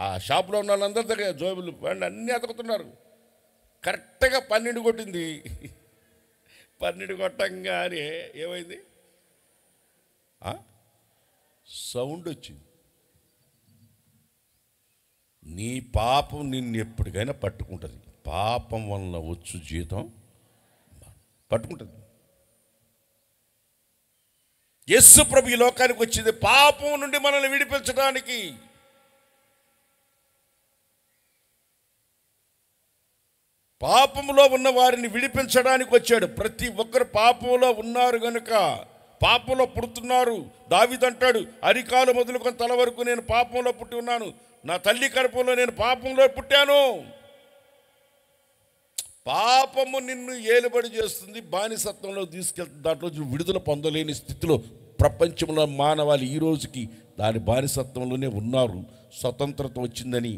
[SPEAKER 1] ఆ షాప్లో ఉన్న వాళ్ళందరి దగ్గర జోబులు వాళ్ళు అన్నీ ఎతగుతున్నారు. కరెక్ట్గా 12 కొట్టింది. 12 కొట్టంగానే ఏమైంది? సౌండ్ వచ్చింది. నీ పాపం నిన్ను ఎప్పటికైనా పట్టుకుంటుంది. పాపం వలన వచ్చు జీతం పట్టుకుంటుంది. యేసు ప్రభు ఈ లోకానికి వచ్చింది పాపం నుండి మనల్ని విడిపించడానికి. పాపంలో ఉన్న వారిని విడిపించడానికి వచ్చాడు. ప్రతి ఒక్కరు పాపంలో ఉన్నారు గనుక పాపంలో పుడుతున్నారు. దావీదంటాడు, అరికాలు మొదలుకొని తల వరకు నేను పాపంలో పుట్టి ఉన్నాను, నా తల్లి కడుపులో నేను పాపంలో పుట్టాను. పాపము నిన్ను ఏలుబడి చేస్తుంది, బానిసత్వంలో తీసుకెళ్తుంది. దాంట్లో విడుదల పొందలేని స్థితిలో ప్రపంచంలో మానవాళి ఈ రోజుకి దాని బానిసత్వంలోనే ఉన్నారు. స్వతంత్రత వచ్చిందని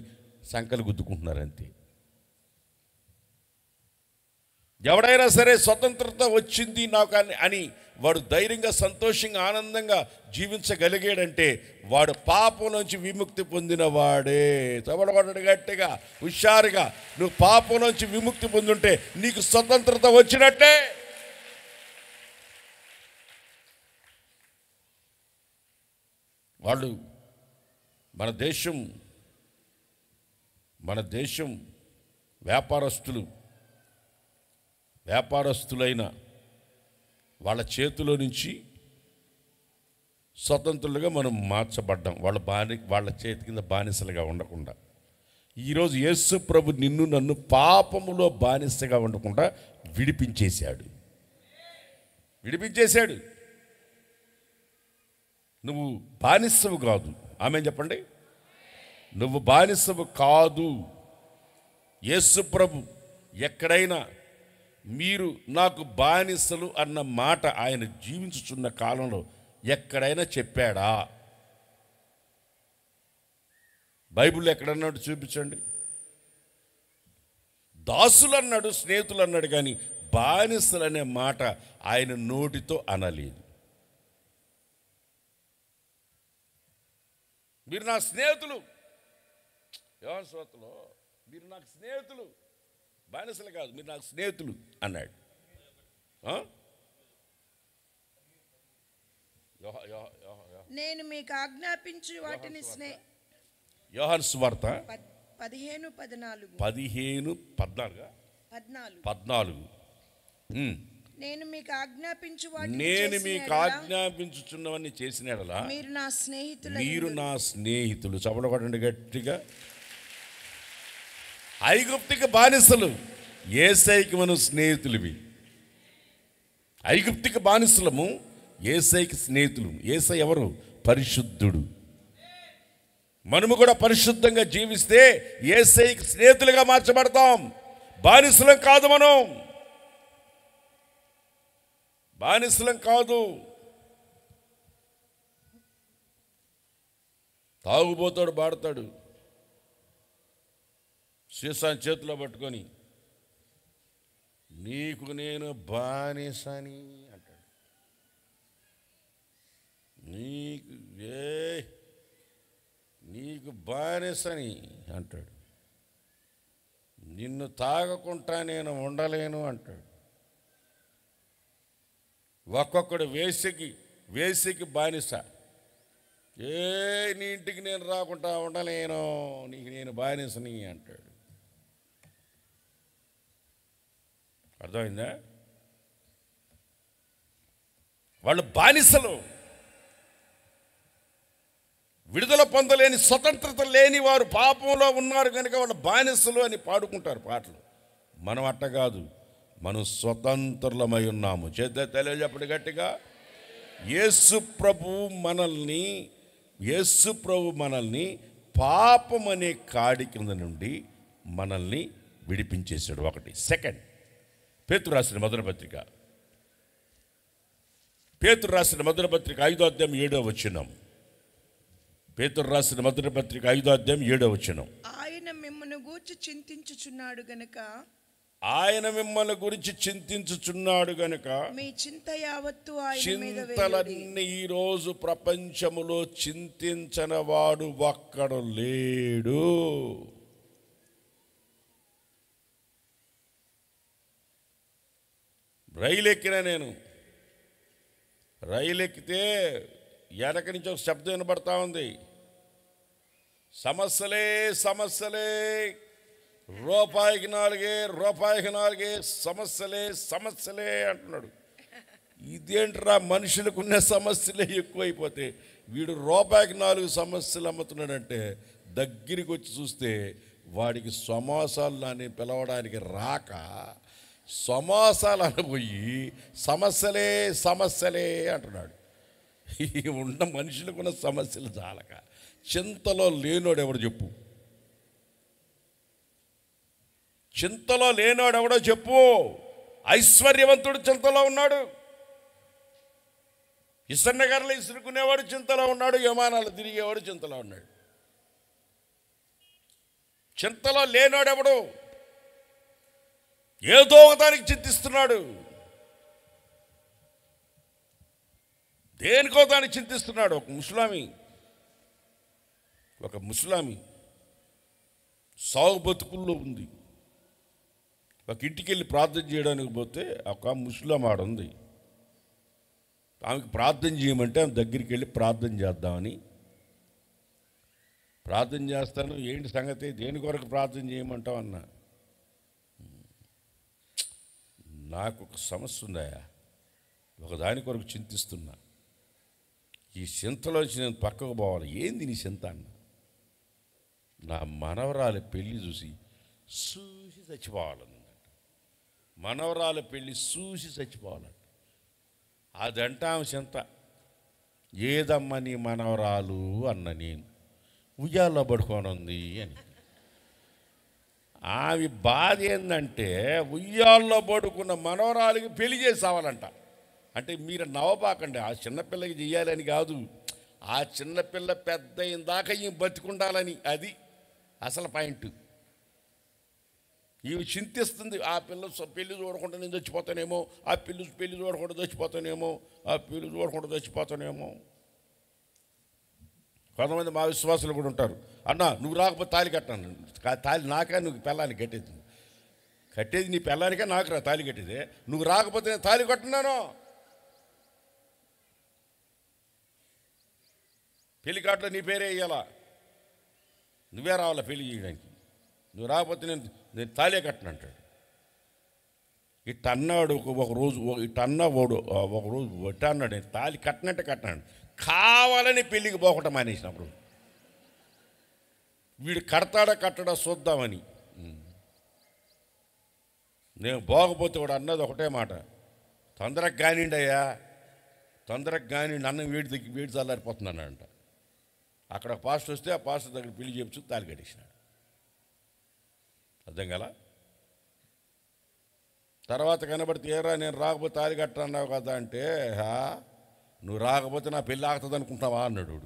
[SPEAKER 1] సంకలు గుద్దుకుంటున్నారు అంతే. ఎవడైనా సరే స్వతంత్రత వచ్చింది నాకు అని వాడు ధైర్యంగా, సంతోషంగా, ఆనందంగా జీవించగలిగాడంటే వాడు పాపం నుంచి విముక్తి పొందిన వాడే. తబడబడ్డాడు గట్టిగా, హుషారుగా. నువ్వు పాపం నుంచి విముక్తి పొందుంటే నీకు స్వతంత్రత వచ్చినట్టే. వాళ్ళు మన దేశం వ్యాపారస్తులైన వాళ్ళ చేతిలో నుంచి స్వతంత్రులుగా మనం మార్చబడ్డాం. వాళ్ళ చేతి కింద బానిసలుగా ఉండకుండా. ఈరోజు యేసు ప్రభు నిన్ను నన్ను పాపములో బానిసగా ఉండకుండా విడిపించేశాడు. నువ్వు బానిసవు కాదు. ఆమె చెప్పండి, నువ్వు బానిసవు కాదు. యేసు ప్రభు ఎక్కడైనా మీరు నాకు బానిసలు అన్న మాట ఆయన జీవించుచున్న కాలంలో ఎక్కడైనా చెప్పాడా? బైబిల్లో ఎక్కడన్నాడు చూపించండి. దాసులు అన్నాడు, స్నేహితులు అన్నాడు, కానీ బానిసలు అనే మాట ఆయన నోటితో అనలేదు. మీరు నా స్నేహితులు, యోహాను సువార్తలో మీరు నాకు స్నేహితులు, బానిసలు కాదు, మీరు నాకు స్నేహితులు అన్నాడు.
[SPEAKER 2] నేను మీకు ఆజ్ఞాపించు వాటిని
[SPEAKER 1] యోహాను సువార్త
[SPEAKER 2] 15:14 నేను మీకు
[SPEAKER 1] ఆజ్ఞాపించుచున్నవన్నీ చేసినడలా మీరు నా స్నేహితులు. చపడగొట్టండి గట్టిగా. ఐగుప్తికి బానిసలు, యేసయ్యకి మనం స్నేహితులవి. ఐగుప్తికి బానిసలము, యేసయ్యకి స్నేహితులు. యేసయ్య ఎవరు? పరిశుద్ధుడు. మనము కూడా పరిశుద్ధంగా జీవిస్తే యేసయ్యకి స్నేహితులుగా మార్చబడతాం. బానిసలం కాదు, మనం బానిసలం కాదు. తాగుబోతాడు, బాడతాడు, సీసాన్ని చేతిలో పట్టుకొని నీకు నేను బానిసని అంటాడు. నీకు బానిసని అంటాడు. నిన్ను తాగకుండా నేను ఉండలేను అంటాడు. ఒక్కొక్కడు వేసికి బానిస. నీ ఇంటికి నేను రాకుండా ఉండలేను, నీకు నేను బానిసని అంటాడు. అర్థమైందా? వాళ్ళు బానిసలు, విడుదల పొందలేని, స్వతంత్రత లేని వారు, పాపంలో ఉన్నారు కనుక వాళ్ళు బానిసలు అని పాడుకుంటారు పాటలు. మనం అట్ట కాదు, మనం స్వతంత్రులమై ఉన్నాము. తెలియజెప్పటి గట్టిగా. యేసు ప్రభు మనల్ని పాపం అనే కాడి కింద నుండి మనల్ని విడిపించేశాడు. ఒకటి. సెకండ్, పేతురు రాసిన మొదటి పత్రిక పేతురు రాసిన మొదటి పత్రిక 5వ అధ్యాయం 7వ వచనం. పేతురు రాసిన మొదటి పత్రిక 5వ అధ్యాయం 7వ వచనం.
[SPEAKER 2] ఆయన మిమ్మల్ని గూర్చి చింతించుచున్నాడు గనుక,
[SPEAKER 1] ఆయన మిమ్మల్ని గురించి చింతించుచున్నాడు గనుక
[SPEAKER 2] మీ చింత యావత్తు ఆయన మీద వేయుడి.
[SPEAKER 1] చింతలన్నీ ఈరోజు ప్రపంచములో చింతించని వాడు ఒక్కడు లేడు. రైలు ఎక్కినా నేను, రైలు ఎక్కితే వెనక నుంచి ఒక శబ్దం వినబడతా ఉంది. సమస్యలే సమస్యలే, రూపాయికి నాలుగే, రూపాయికి నాలుగే, సమస్యలే సమస్యలే అంటున్నాడు. ఇదేంట్రా, మనుషులకు ఉన్న సమస్యలే ఎక్కువైపోతే వీడు రూపాయికి 4 సమస్యలు అమ్ముతున్నాడంటే దగ్గరికి వచ్చి చూస్తే వాడికి సమోసాలు అని పిలవడానికి రాక సమోసాలు అనబోయి సమస్యలే సమస్యలే అంటున్నాడు. ఉన్న మనుషులకున్న సమస్యలు చాలక చింతలో లేనోడు ఎవడు చెప్పు? చింతలో లేనోడు ఎవడో చెప్పు? ఐశ్వర్యవంతుడు చింతలో ఉన్నాడు, ఇసన్నగర్లు ఇసురుకునేవాడు చింతలో ఉన్నాడు, విమానాలు తిరిగేవాడు చింతలో ఉన్నాడు. చింతలో లేనోడెవడు? ఏదో ఒకదానికి చింతిస్తున్నాడు, దేనికో దానికి చింతిస్తున్నాడు. ఒక ముస్లామి సాగు బతుకుల్లో ఉంది. ఒక ఇంటికి వెళ్ళి ప్రార్థన చేయడానికి పోతే ఒక ముస్లాం ఆడుంది. ఆమెకు ప్రార్థన చేయమంటే ఆమె దగ్గరికి వెళ్ళి ప్రార్థన చేద్దామని, ప్రార్థన చేస్తాను, ఏంటి సంగతి, దేని కొరకు ప్రార్థన చేయమంటావు అన్నా. నాకు ఒక సమస్య ఉందాయా, ఒకదాని కొరకు చింతిస్తున్నా, ఈ చింతలో వచ్చి నేను పక్కకు పోవాలి. ఏంది నీ చింత అన్న? నా మనవరాలి పెళ్ళి చూసి చచ్చిపోవాలన్నమాట. మనవరాలి పెళ్ళి చూసి చచ్చిపోవాలంట. అదంట ఆమె చింత. ఏదమ్మా నీ మనవరాలు అన్న నేను, ఉయ్యాల్లో పడుకోనుంది అని. ఆమె బాధ ఏంటంటే ఉయ్యాల్లో పడుకున్న మనవరాలికి పెళ్లి చేసి రావాలంట. అంటే మీరు నవ్వబాకండి, ఆ చిన్నపిల్లకి చెయ్యాలని కాదు, ఆ చిన్నపిల్ల పెద్ద ఇందాక ఈమె బతికుండాలని, అది అసలు పాయింట్. ఈమె చింతిస్తుంది, ఆ పిల్ల పెళ్లి చూడకుండా నేను చచ్చిపోతానేమో, ఆ పెళ్లి చూడకుండా చచ్చిపోతానేమో, ఆ పెళ్లి చూడకుండా చచ్చిపోతానేమో. కొంతమంది మా విశ్వాసులు కూడా ఉంటారు, అన్న నువ్వు రాకపోతే తాళి కట్టాను. తాళి నాకా నువ్వు పెళ్ళానికి కట్టేది నీ పెళ్ళానికే, నాకు రా తాళి కట్టేదే. నువ్వు రాకపోతే నేను తాళి కట్టున్నాను. పెళ్లి కార్డులో నీ పేరే వేయాలా, నువ్వే రావాలా పెళ్లి చేయడానికి. నువ్వు రాకపోతే నేను తాళే కట్టను అంటాడు. ఇట్ట అన్నాడు ఒకరోజు, ఒకరోజు ఇట్ట అన్నాడు, నేను తాళి కట్టనంటే కట్టినాడు. కావాలని పెళ్ళికి పోకుండా మానేసినప్పుడు వీడు కడతాడా కట్టడా చూద్దామని. నేను పోకపోతే వాడు అన్నది ఒకటే మాట, తొందరగా కానివ్వండి అయ్యా, తొందరగా కానివ్వండి, అన్నం వేడి చల్లారిపోతున్నానంట. అక్కడ పాస్టర్ వస్తే ఆ పాస్టర్ దగ్గర పెళ్లి చేయించు తాళి కట్టేసినాడు. అర్థం కదా? తర్వాత కనబడితే ఏరా నేను రాకపోతే తాళి కట్టన్నావు కదా అంటే, నువ్వు రాకపోతే నా పెళ్ళి ఆగుతుంది అనుకుంటావా అన్నాడు.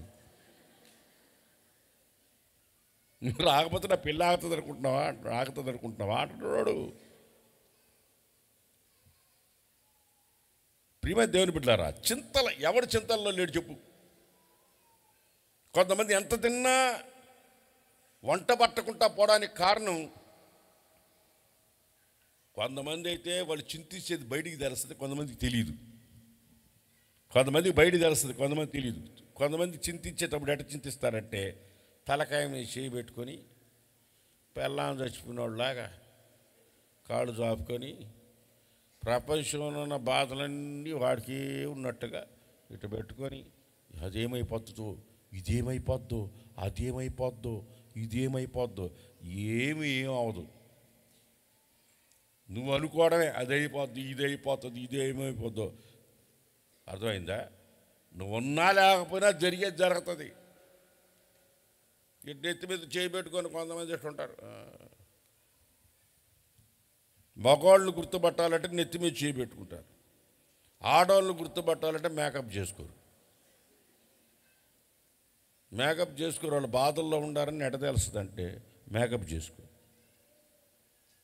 [SPEAKER 1] నువ్వు రాకపోతే నా పెళ్ళి ఆగుతుంది అనుకుంటున్నావా అంటున్నాడు. ప్రియమైన దేవుని బిడ్డలారా, ఎవడు చింతల్లో లేడు చెప్పు? కొంతమంది ఎంత తిన్నా వంట పట్టకుండా పోవడానికి కారణం, కొంతమంది అయితే వాళ్ళు చింతించేది బయటికి తెలుస్తుంది, కొంతమందికి తెలియదు. కొంతమందికి బయటికి తెలుస్తుంది, కొంతమంది తెలియదు. కొంతమంది చింతించేటప్పుడు ఎట్లా చింతిస్తారంటే తలకాయ మీద చేయి పెట్టుకొని పెళ్ళాం చచ్చిపోయినోళ్ళలాగా కాళ్ళు చాపుకొని ప్రపంచంలో ఉన్న బాధలన్నీ వాడికి ఉన్నట్టుగా ఇటు పెట్టుకొని అదేమైపోతుందో, ఇదేమైపోద్దో, అదేమైపోద్దో, ఇదేమైపోద్దో, ఏం అవదు. నువ్వు అనుకోవడమే అదైపోద్ది, ఇదైపోతుంది, ఇదేమైపోద్దో. అర్థమైందా? నువ్వు ఉన్నా లేకపోయినా జరిగేది జరుగుతుంది. నెత్తి మీద చేయబెట్టుకొని కొంతమంది ఉంటారు. మగవాళ్ళు గుర్తుపట్టాలంటే నెత్తి మీద చేయబెట్టుకుంటారు. ఆడవాళ్ళు గుర్తుపట్టాలంటే మేకప్ చేసుకోరు. మేకప్ చేసుకోరు. వాళ్ళు బాధల్లో ఉండారని ఎట తెలుస్తుందంటే మేకప్ చేసుకోరు.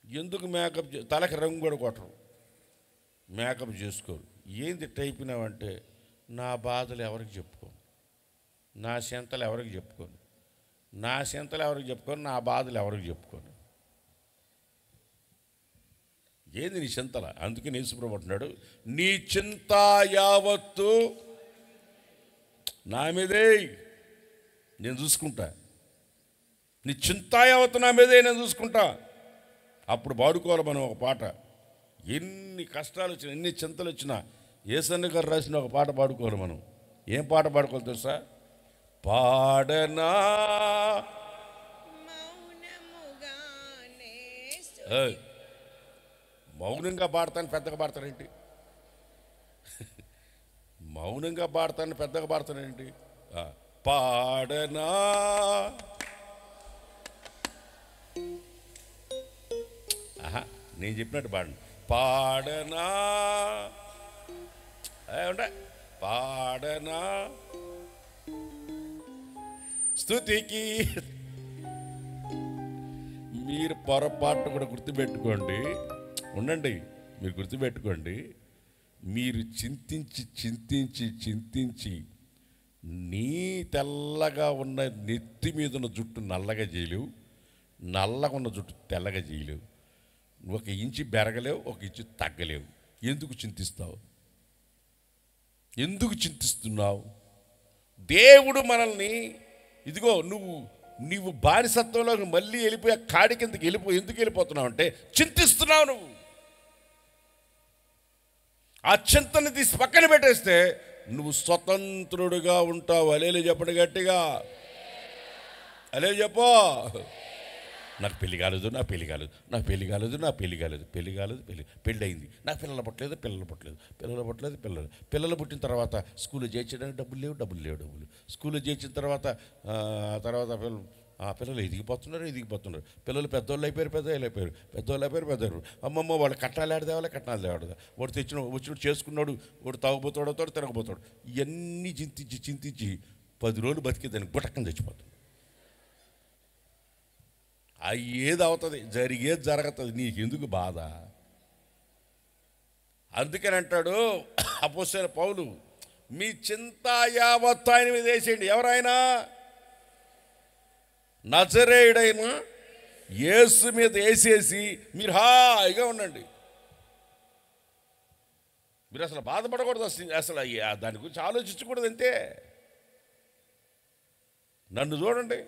[SPEAKER 1] ఎందుకు మేకప్ తలకి రంగు కూడా కొట్టరు, మేకప్ చేసుకోరు. ఏంది టైపినావంటే నా బాధలు ఎవరికి చెప్పుకోను, నా చింతలు ఎవరికి చెప్పుకోను, నా చింతలు ఎవరికి చెప్పుకోను, నా బాధలు ఎవరికి చెప్పుకోను. ఏంది నీ చింతల? అందుకే యేసుప్రభువు అంటున్నాడు, నీ చింత యావత్తు నా మీదే, నేను చూసుకుంటా. నీ చింత యావత్తు నా మీదే, నేను చూసుకుంటా. అప్పుడు పాడుకోవాలి మనం ఒక పాట. ఎన్ని కష్టాలు వచ్చినా, ఎన్ని చింతలు వచ్చినా యేసన్న గారు రాసిన ఒక పాట పాడుకోవాలి మనం. ఏం పాట పాడుకోవాలి తెలుసా? పాడనా మౌనంగా పాడతాను పెద్దగా పాడతానేంటి? మౌనంగా పాడతాను పెద్దగా పాడతానేంటి? పాడనా ఆహా, నేను చెప్పినట్టు పాడండి. పాడనా ఉండ పాడనా స్తుతికి. మీరు పొరపాటు కూడా గుర్తుపెట్టుకోండి, ఉండండి, మీరు గుర్తుపెట్టుకోండి. మీరు చింతించి చింతించి చింతించి నీ తెల్లగా ఉన్న నెత్తి మీద ఉన్న జుట్టు నల్లగా చేయలేవు, నల్లగా ఉన్న జుట్టు తెల్లగా చేయలేవు. ఒక ఇంచు బెరగలేవు, ఒక ఇంచు తగ్గలేవు. ఎందుకు చింతిస్తావు? ఎందుకు చింతిస్తున్నావు? దేవుడు మనల్ని ఇదిగో నువ్వు బానిసత్వంలో మళ్ళీ వెళ్ళిపోయే కాడి కిందకి ఎందుకు వెళ్ళిపోతున్నావు అంటే చింతిస్తున్నావు. నువ్వు ఆ చింతని తీసి పక్కన పెట్టేస్తే నువ్వు స్వతంత్రుడుగా ఉంటావు. అలేలు చెప్పండి గట్టిగా, అలే చెప్పు. నాకు పెళ్లి కాలేదు, నా పెళ్లి కాలేదు, నాకు పెళ్లి కాలేదు, నా పెళ్లి కాలేదు, పెళ్లి కాలేదు, పెళ్ళి అయింది, నాకు పిల్లలు పుట్టలేదు, పిల్లలు పుట్టిన తర్వాత స్కూల్లో చేర్చడానికి డబ్బులు లేవు. స్కూల్లో చేర్చిన తర్వాత పిల్లలు ఎదిగిపోతున్నారు. పిల్లలు పెద్దోళ్ళు అయిపోయారు. అమ్మమ్మ వాళ్ళు కట్నాలు తేవాలి. వాడు వచ్చినోడు చేసుకున్నాడు, వాడు తాగుపోతాడు, తిరగబోతాడు. ఇవన్నీ చింతించి 10 రోజులు బతికేదానికి గుటక్కని చచ్చిపోతాడు. ఏది అవుతుంది, జరిగేది జరుగుతుంది, నీకెందుకు బాధ? అందుకని అంటాడు అపోస్తలుడైన పౌలు, మీ చింత యావత్తు ఆయన మీద వేసేయండి. ఎవరైనా నజరేయుడైన యేసు మీద వేసేసి మీరు హాయిగా ఉండండి. మీరు అసలు బాధపడకూడదు, అసలు దాని గురించి ఆలోచించకూడదు. అంతే. నన్ను చూడండి.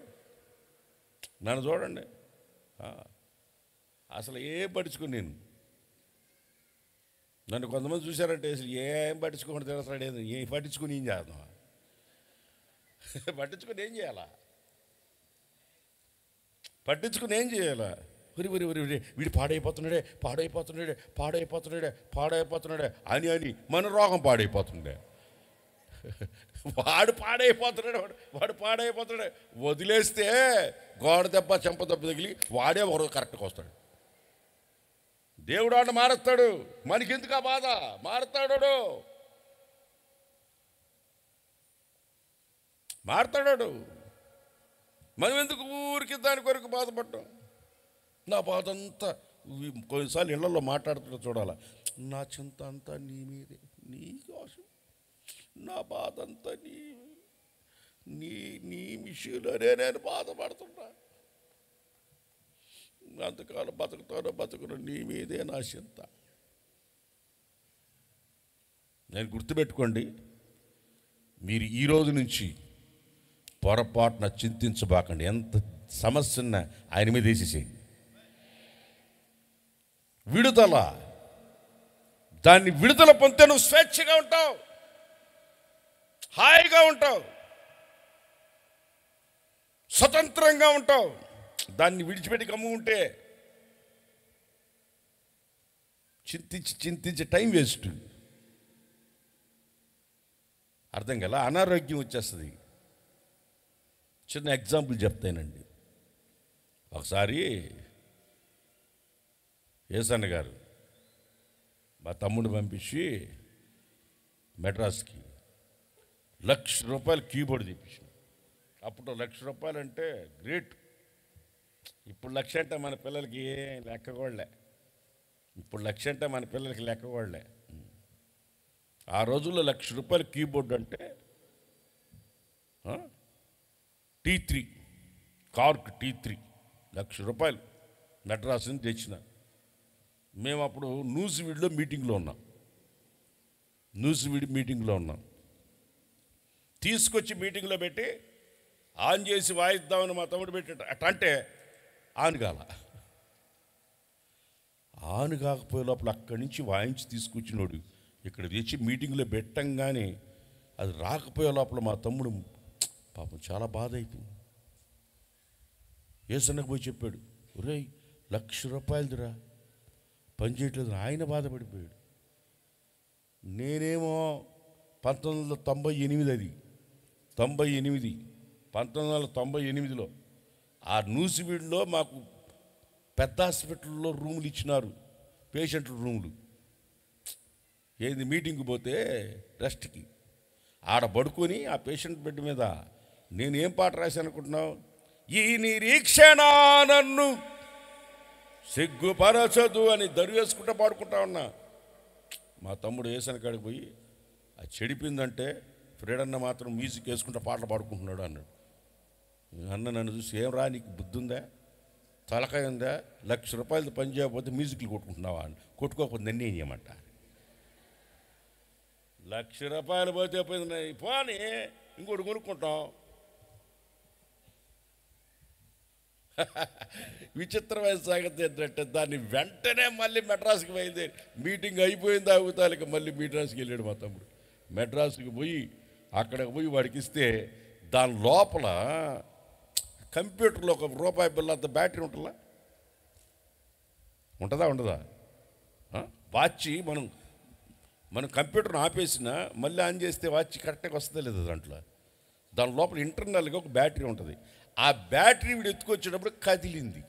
[SPEAKER 1] అసలు ఏం పట్టించుకుని నన్ను కొంతమంది చూశారంటే అసలు ఏం పట్టించుకోకుండా తెలుస్తాడు. ఏం పట్టించుకుని ఏం చేద్దాం? పట్టించుకుని ఏం చేయాలా? వీడు పాడైపోతున్నాడే అని మన రోగం పాడైపోతుండే. వాడు పాడైపోతున్నాడు. వదిలేస్తే గోడ దెబ్బ చెంప దెబ్బ తగిలి వాడే ఒకరు కరెక్ట్గా వస్తాడు. దేవుడు ఆడ మారుస్తాడు. మనకెందుకు ఆ బాధ? మారుతాడు. మనం ఎందుకు ఊరికి దాని కొరకు బాధపడ్డాం? నా బాధ అంతా కొన్నిసార్లు ఇళ్లలో మాట్లాడుతూ చూడాలా, నా చింత అంతా నీ మీదే, నీ కోసం, నా బాధ అంతా నీ విషయంలోనే నేను బాధపడుతున్నా. అంతకాలం బతుకును నీ మీదే నా చింత. నేను గుర్తుపెట్టుకోండి, మీరు ఈ రోజు నుంచి పొరపాటున చింతించబాకండి. ఎంత సమస్యన్న ఆయన మీద వేసేసేయండి. దాన్ని విడుదల పొందితే నువ్వు స్వేచ్ఛగా ఉంటావు, హాయిగా ఉంటావు, స్వతంత్రంగా ఉంటావు. దాన్ని విడిచిపెట్టి కమ్ము ఉంటే చింతించి టైం వేస్ట్. అర్థం కదా? అనారోగ్యం వచ్చేస్తుంది. చిన్న ఎగ్జాంపుల్ చెప్తానండి. ఒకసారి యేసన్న గారు మా తమ్ముడు పంపించి మెడ్రాస్కి. ₹1,00,000 కీబోర్డ్ తెప్పించిన. అప్పుడు ₹1,00,000 అంటే గ్రేట్. ఇప్పుడు 1,00,000 అంటే మన పిల్లలకి లెక్క కూడా. ఇప్పుడు 1,00,000 అంటే మన పిల్లలకి లెక్క కూడా. ఆ రోజుల్లో ₹1,00,000 కీబోర్డ్ అంటే T3 కార్క్ T3 ₹1,00,000 మెడ్రాస్ నుంచి తెచ్చిన. మేము అప్పుడు న్యూజివీడ్లో మీటింగ్లో ఉన్నాం. తీసుకొచ్చి మీటింగ్లో పెట్టి ఆన్ చేసి వాయిద్దామని మా తమ్ముడు పెట్టాడు. అంటే ఆన్ కాకపోయే లోపల అక్కడి నుంచి వాయించి తీసుకొచ్చినోడు ఇక్కడ తెచ్చి మీటింగ్లో పెట్టంగానే అది రాకపోయే లోపల మా తమ్ముడు పాపం చాలా బాధ అయిపోయింది. ఏసన్నకు పోయి చెప్పాడు, ఒరేయ్ ₹1,00,000 పని చేయట్లేదు. ఆయన బాధపడిపోయాడు. నేనేమో 1998 అది 1998లో ఆ న్యూజివీడ్లో మాకు పెద్ద హాస్పిటల్లో రూములు ఇచ్చినారు, పేషెంట్ల రూములు. ఏంది మీటింగ్కి పోతే రెస్ట్కి ఆడ పడుకొని ఆ పేషెంట్ బెడ్ మీద నేనేం పాట రాశాను అనుకుంటున్నావు? ఈ నిరీక్షణ నన్ను సిగ్గుపరచదు అని దరివేసుకుంటా పాడుకుంటా ఉన్నా. మా తమ్ముడు ఏసన కాడికి పోయి అది చెడిపోయిందంటే ఫ్రీడన్న మాత్రం మ్యూజిక్ వేసుకుంటా పాటలు పాడుకుంటున్నాడు అన్నాడు. అన్న నన్ను చూసి, ఏం రా నీకు బుద్ధి ఉందా, తలకాయ ఉందా, ₹1,00,000 పని చేయకపోతే మ్యూజిక్లు కొట్టుకుంటున్నావా అని. కొట్టుకోకపోతే నన్ను ఏం చేయమంట. ₹1,00,000 పోతే పోయింది, పోనీ ఇంకోటి కొనుక్కుంటాం. విచిత్రమైన సంగతి ఏంటంటే దాన్ని వెంటనే మళ్ళీ మెడ్రాస్కి బయలుదేరి మీటింగ్ అయిపోయింది ఆగుతాలిక మళ్ళీ మెడ్రాస్కి వెళ్ళాడు మా తమ్ముడు. మెడ్రాస్కి పోయి అక్కడికి పోయి వాడికి ఇస్తే దాని లోపల కంప్యూటర్లో ₹1 బిల్ల అంత బ్యాటరీ ఉండదా? వాచ్ మనం కంప్యూటర్ని ఆపేసినా మళ్ళీ ఆన్ చేస్తే వాచ్ కరెక్ట్గా వస్తుందా లేదా దాని లోపల ఇంటర్నల్గా ఒక బ్యాటరీ ఉంటుంది. ఆ బ్యాటరీ వీడు ఎత్తుకొచ్చేటప్పుడు కదిలింది.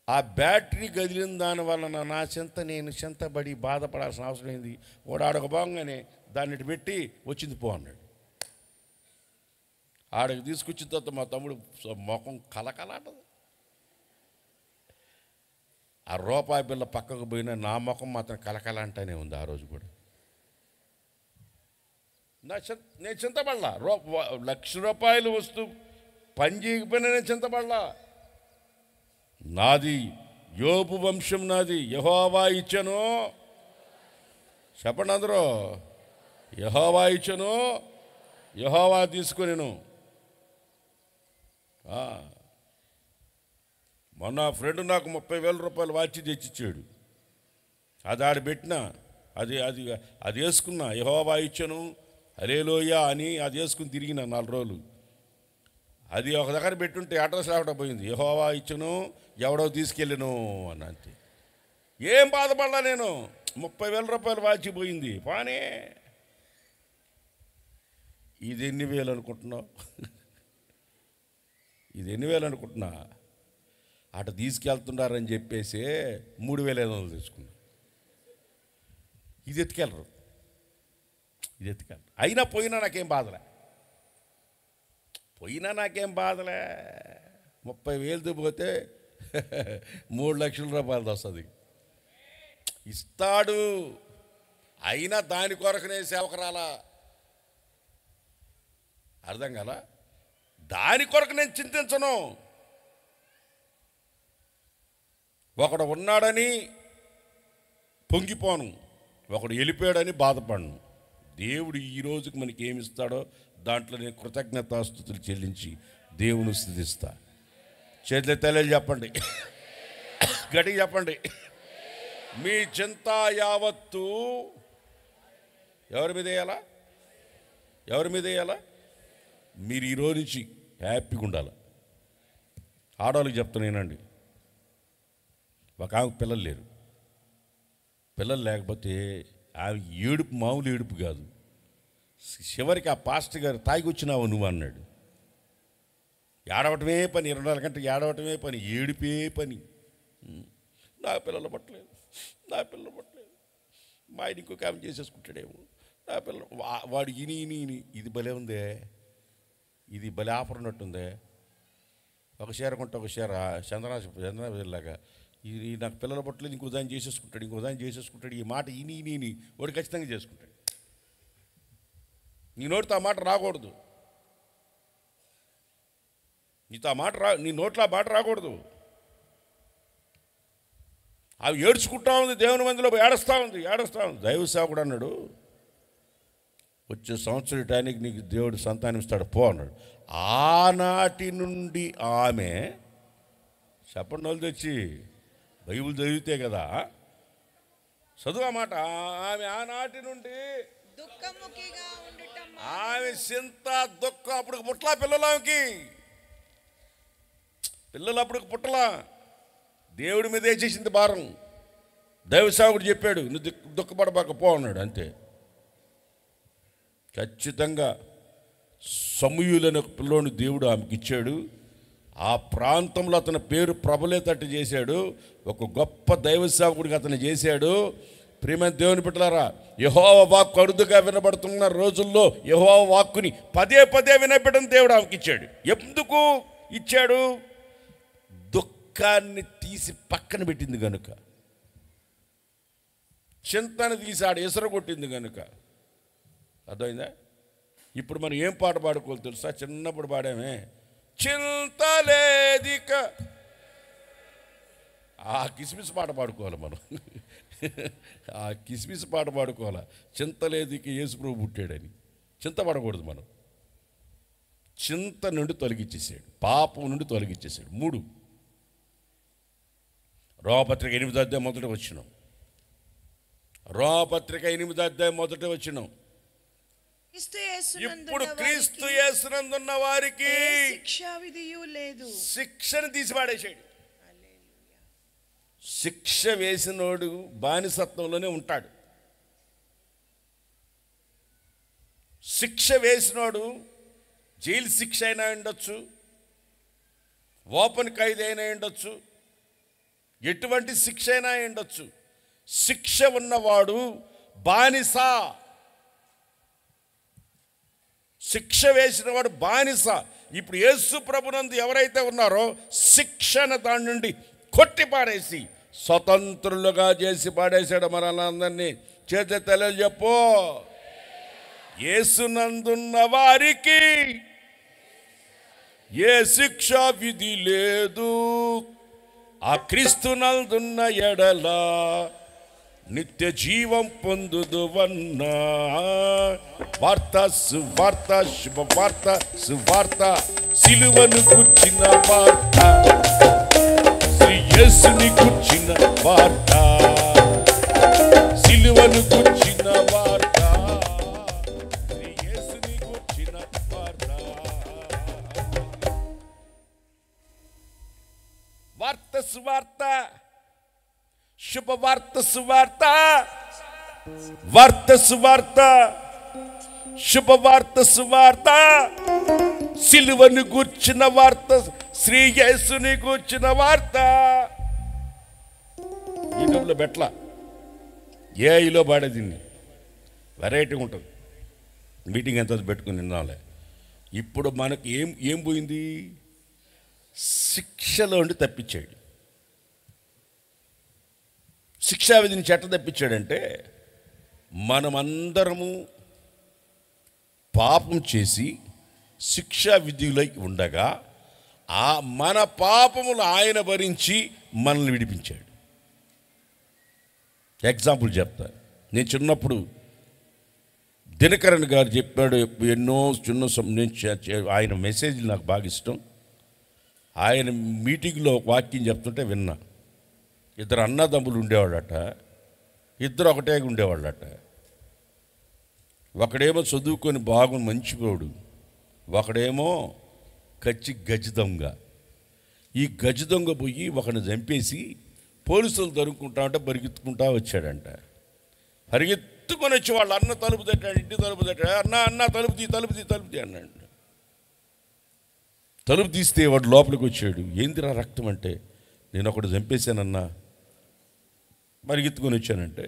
[SPEAKER 1] ఆ బ్యాటరీ కదిలిన దానివల్ల నా నేను చింతబడి బాధపడాల్సిన అవసరం ఏంది? వాడు ఆడొక భాగంగానే దాన్ని పెట్టి వచ్చింది పో అన్నాడు. ఆడకి తీసుకొచ్చిన తర్వాత మా తమ్ముడు ముఖం కలకలాటది. ఆ ₹1 బిల్ల పక్కకు పోయినా నా ముఖం మాత్రం కలకల అంటానే ఉంది. ఆ రోజు కూడా నేను చింతపడలా. ₹1,00,000 వస్తువు పని చేయకపోయినా నేను చింతపడలా. నాది యోబు వంశం, నాది యెహోవా ఇచ్చెను. చెప్పండి అందరూ, యెహోవా ఇచ్చెను, యెహోవా తీసుకొనెను. మొన్న ఫ్రెండ్ నాకు ₹30,000 వాచి తెచ్చిచ్చాడు. అది ఆడ పెట్టినా అది వేసుకున్నా, యెహోవా ఇచ్చెను హల్లెలూయా అని అది వేసుకుని తిరిగిన 4 రోజులు. అది ఒక దగ్గర పెట్టుంటే అడ్రస్ రావడం పోయింది, యెహోవా ఇచ్చెను ఎవడో తీసుకెళ్ళను అని. అంతే, ఏం బాధపడలా నేను. ₹30,000 వాచి పోయింది. పానే ఇది ఎన్ని వేలు అనుకుంటున్నావు? ఇది ఎన్ని వేలు అనుకుంటున్నా? అటు తీసుకెళ్తున్నారని చెప్పేసి 3,500 తీసుకున్నా. ఇది ఎత్తుకెళ్ళరు. అయినా పోయినా నాకేం బాధలే. 30,000 పోతే ₹3,00,000 వస్తుంది. ఇస్తాడు. అయినా దాని కొరకునే సేవకు రాలా. అర్థం కాలా? దాని కొరకు నేను చింతించను. ఒకడు ఉన్నాడని పొంగిపోను, ఒకడు వెళ్ళిపోయాడని బాధపడను. దేవుడు ఈ రోజుకి మనకి ఏమిస్తాడో దాంట్లో నేను కృతజ్ఞతాస్తుతులు చెల్లించి దేవుని స్తుతిస్తా. చేతులు తల్లి చెప్పండి, గట్టిగా చెప్పండి. మీ చింత యావత్తు ఎవరి మీద వేయాలా? మీరు ఈరోజు నుంచి హ్యాపీగా ఉండాలి. ఆడవాళ్ళకి చెప్తున్నానండి, ఒక ఆమెకు పిల్లలు లేరు. పిల్లలు లేకపోతే ఆమె ఏడుపు మామూలు ఏడుపు కాదు. చివరికి ఆ పాస్టర్ గారు తాగి వచ్చినావు నువ్వు అన్నాడు. ఏడవటమే పని, 24 గంటలు ఏడవటమే పని, ఏడిపే పని. నా పిల్లలు పట్టలేదు. మా ఆయన ఇంకొక ఆమె చేసేసుకుంటాడేమో. ఆ పిల్ల వాడు ఇని ఇది భలే ఉందే, ఇది భలే ఆఫర్ ఉన్నట్టుందే, ఒక షేర కొంటే ఒక షేర చంద్రలాగా ఇది నాకు పిల్లల పట్టలేదు, ఇంకో దాన్ని చేసేసుకుంటాడు. ఈ మాట ఇని వాడు ఖచ్చితంగా చేసుకుంటాడు. నీ నోటితో ఆ మాట రాకూడదు, నీ నోట్లో ఆ మాట రాకూడదు. అవి ఏడ్చుకుంటా ఉంది, దేవుని మందిలో ఏడుస్తూ ఉంది. దైవ సేవకుడు అన్నాడు, వచ్చే సంవత్సరం టైంకి నీకు దేవుడు సంతానం ఇస్తాడు పో అన్నాడు. ఆనాటి నుండి ఆమె చెప్పండి వాళ్ళు తెచ్చి బైబిల్ చదివితే కదా చదువు ఆ మాట. ఆమె ఆనాటి నుండి
[SPEAKER 2] దుఃఖముఖిగా ఉండటం
[SPEAKER 1] ఆమె చింత దుఃఖం అప్పుడు పుట్టలా పిల్లలకి, పిల్లలు అప్పుడు పుట్టలా. దేవుడి మీద వేసేసింది భారం. దైవ సేవకుడు చెప్పాడు, నువ్వు దుఃఖపడబాక పో అన్నాడు. అంతే. ఖచ్చితంగా సమూయేలు ఒక పిల్లోని దేవుడు ఆమెకి ఇచ్చాడు. ఆ ప్రాంతంలో అతని పేరు ప్రబలేతట్టు చేశాడు. ఒక గొప్ప దైవ సేవకుడిగా అతను చేశాడు. ప్రియమైన దేవుని బిడ్డలారా, యెహోవా వాక్కు అరుదుగా వినబడుతున్న రోజుల్లో యెహోవా వాక్కుని పదే పదే వినబెట్టడం దేవుడు ఆమెకి ఇచ్చాడు. ఎందుకు ఇచ్చాడు? దుఃఖాన్ని తీసి పక్కన పెట్టింది కనుక, చింతను తీసి ఆడ ఎసరు కొట్టింది కనుక. అర్థమైందా? ఇప్పుడు మనం ఏం పాట పాడుకోవాలి తెలుసా? చిన్నప్పుడు పాడామే, చింతలేదిక. ఆ కిస్మిస్ పాట పాడుకోవాలి మనం. ఆ కిస్మిస్ పాట పాడుకోవాలా, చింతలేదిక యేసుప్రభు పుట్టాడని. చింత పడకూడదు మనం. చింత నుండి తొలగించేసాడు, పాపం నుండి తొలగించేసాడు. 3 రోమపత్రిక 8వ అధ్యాయం మొదటి వచనం. రోమపత్రిక 8వ అధ్యాయం మొదటి వచనం. ఇప్పుడు క్రీస్తు యేసునందున్న వారికి
[SPEAKER 2] శిక్షా విధియు లేదు.
[SPEAKER 1] శిక్షను తీసిపాడేసాడు. శిక్ష వేసినోడు బానిసత్వంలోనే ఉంటాడు. శిక్ష వేసినోడు జైలు శిక్ష అయినా ఉండొచ్చు, ఓపెన్ ఖైదు అయినా ఉండొచ్చు, ఎటువంటి శిక్ష అయినా ఉండొచ్చు. శిక్ష ఉన్నవాడు బానిస. శిక్ష వేసిన వాడు బానిస. ఇప్పుడు యేసు ప్రభునందు ఎవరైతే ఉన్నారో శిక్షను దాని నుండి కొట్టి పాడేసి స్వతంత్రులుగా చేసి పాడేశాడు మనందరినీ. చేత తెలియజెప్పు, యేసునందున్న వారికి ఏ శిక్షా విధి లేదు. ఆ క్రీస్తునందున్న ఎడల నిత్య జీవం పొందుదువన్నా. వార్త సువార్త, శుభవార్త సువార్త, సిలువను గుర్చిన వార్త, శ్రీ యేసుని గుర్చిన వార్త, సిలువను గుర్చిన వార్త, శ్రీ యేసుని గుర్చిన వార్త. వార్త సువార్త, శుభవార్త సువార్త, వార్త సువార్త, శుభవార్త సువార్త, సిలువను గూర్చిన వార్త, శ్రీ యేసుని గూర్చిన వార్త. యూట్యూబ్లో బెట్ల ఏఐలో పాడేదిన్ని వెరైటీ ఉంటుంది. మీటింగ్ ఎంత పెట్టుకుని నిన్నాలే. ఇప్పుడు మనకు ఏం పోయింది? శిక్షలో ఉండి తప్పించాడు. శిక్షా విధిని చెట్ట తప్పించాడంటే మనమందరము పాపం చేసి శిక్షా విధిలో ఉండగా ఆ మన పాపములు ఆయన భరించి మనల్ని విడిపించాడు. ఎగ్జాంపుల్ చెప్తా. నేను చిన్నప్పుడు దినకరణ్ గారు చెప్పాడు ఎన్నో ఆయన మెసేజ్లు నాకు బాగా ఇష్టం. ఆయన మీటింగ్లో వాక్యం చెప్తుంటే విన్నా. 2 అన్నదమ్ములు ఉండేవాళ్ళట, 2 ఒకటే ఉండేవాళ్ళట. ఒకడేమో చదువుకొని మంచివాడు, ఒకడేమో గజ దొంగ. ఈ గజ దొంగ పోయి ఒకడిని చంపేసి పోలీసులు దొరుకుంటా ఉంటే పరిగెత్తుకుంటా వచ్చాడంట. పరిగెత్తుకొని వచ్చి వాళ్ళ అన్న తలుపు తట్టాడు, ఇంటి తలుపు తట్టాడు. అన్న తలుపు తీ అన్నాడు. తలుపు తీస్తే వాడు లోపలికి వచ్చాడు. ఏందిరా రక్తం అంటే, నేను ఒకటి చంపేశానన్నా, పరిగెత్తుకొని వచ్చానంటే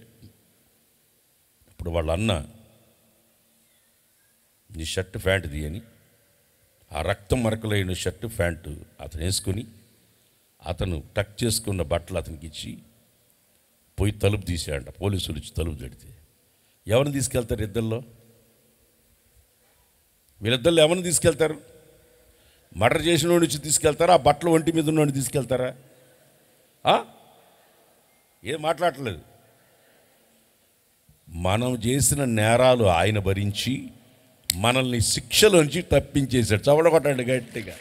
[SPEAKER 1] అప్పుడు వాళ్ళ అన్న నీ షర్ట్ ప్యాంటు తీయని ఆ రక్తం మరకలైన షర్టు ప్యాంటు అతను వేసుకొని అతను టక్ చేసుకున్న బట్టలు అతనికి ఇచ్చి పోయి తలుపు తీసాడంట. పోలీసులు ఇచ్చి తలుపు తడితే ఎవరిని తీసుకెళ్తారు ఇద్దరిలో? వీళ్ళిద్దరిలో ఎవరిని తీసుకెళ్తారు? మర్డర్ చేసిన వాడి నుంచి తీసుకెళ్తారా? ఆ బట్టలు ఒంటి మీద ఉన్నవాడిని తీసుకెళ్తారా? ఏం మాట్లాడలేదు. మనం చేసిన నేరాలు ఆయన భరించి మనల్ని శిక్షలోంచి తప్పించేశాడు. చవడగొట్టండి గట్టిగా.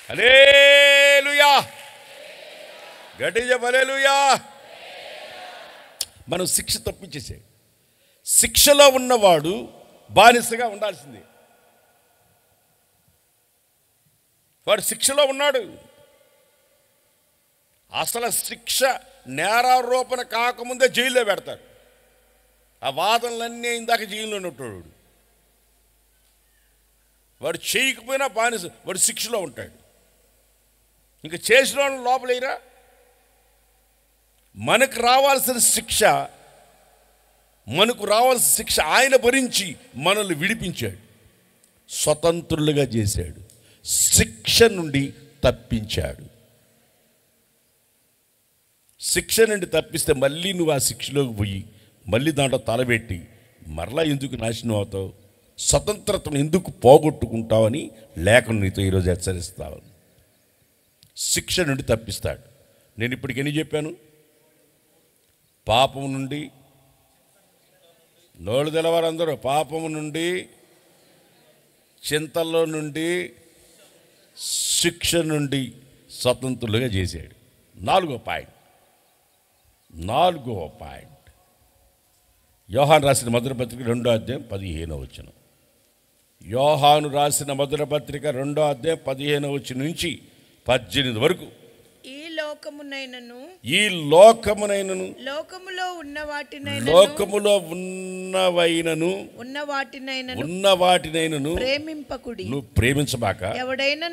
[SPEAKER 1] హల్లెలూయా, గట్టిగా చెప్పు హల్లెలూయా. మనం శిక్ష తప్పించేసాడు. శిక్షలో ఉన్నవాడు బానిసగా ఉండాల్సిందే. వాడు శిక్షలో ఉన్నాడు. అసలు శిక్ష నేరారోపణ కాకముందే జైల్లో పెడతారు. ఆ వాదనలన్నీ ఇందాక జైల్లోనే ఉంటాడు. వాడు చేయకపోయినా బానిస, వాడు శిక్షలో ఉంటాడు. ఇంకా చేసిన వాళ్ళు లోపలేరా? మనకు రావాల్సిన శిక్ష ఆయన భరించి మనల్ని విడిపించాడు, స్వతంత్రులుగా చేశాడు, శిక్ష నుండి తప్పించాడు. శిక్ష నుండి తప్పిస్తే మళ్ళీ నువ్వు ఆ శిక్షలోకి పోయి మళ్ళీ దాంట్లో తలబెట్టి మరలా ఎందుకు నాశనం అవుతావు? స్వతంత్రతను ఎందుకు పోగొట్టుకుంటావని లేఖను నీతో ఈరోజు హెచ్చరిస్తావు. శిక్ష నుండి తప్పిస్తాడు. నేను ఇప్పటికి ఎన్ని చెప్పాను? పాపం నుండి, నోళ్ళు తెలవారందరూ, పాపము నుండి, చింతల్లో నుండి, శిక్ష నుండి స్వతంత్రులుగా చేశాడు. నాలుగో పాయింట్. యోహాను రాసిన మొదటి పత్రిక 2వ అధ్యాయం 15వ వచనం. యోహాను రాసిన మొదటి పత్రిక 2వ అధ్యాయం 15వ వచనం నుంచి 18 వరకు.
[SPEAKER 2] ఈ లోకమునైనను
[SPEAKER 1] లోకములో ఉన్న వాటినైనను
[SPEAKER 2] ప్రేమింపకుడి.
[SPEAKER 1] నువ్వు ప్రేమించబాక.
[SPEAKER 2] ఎవడైనా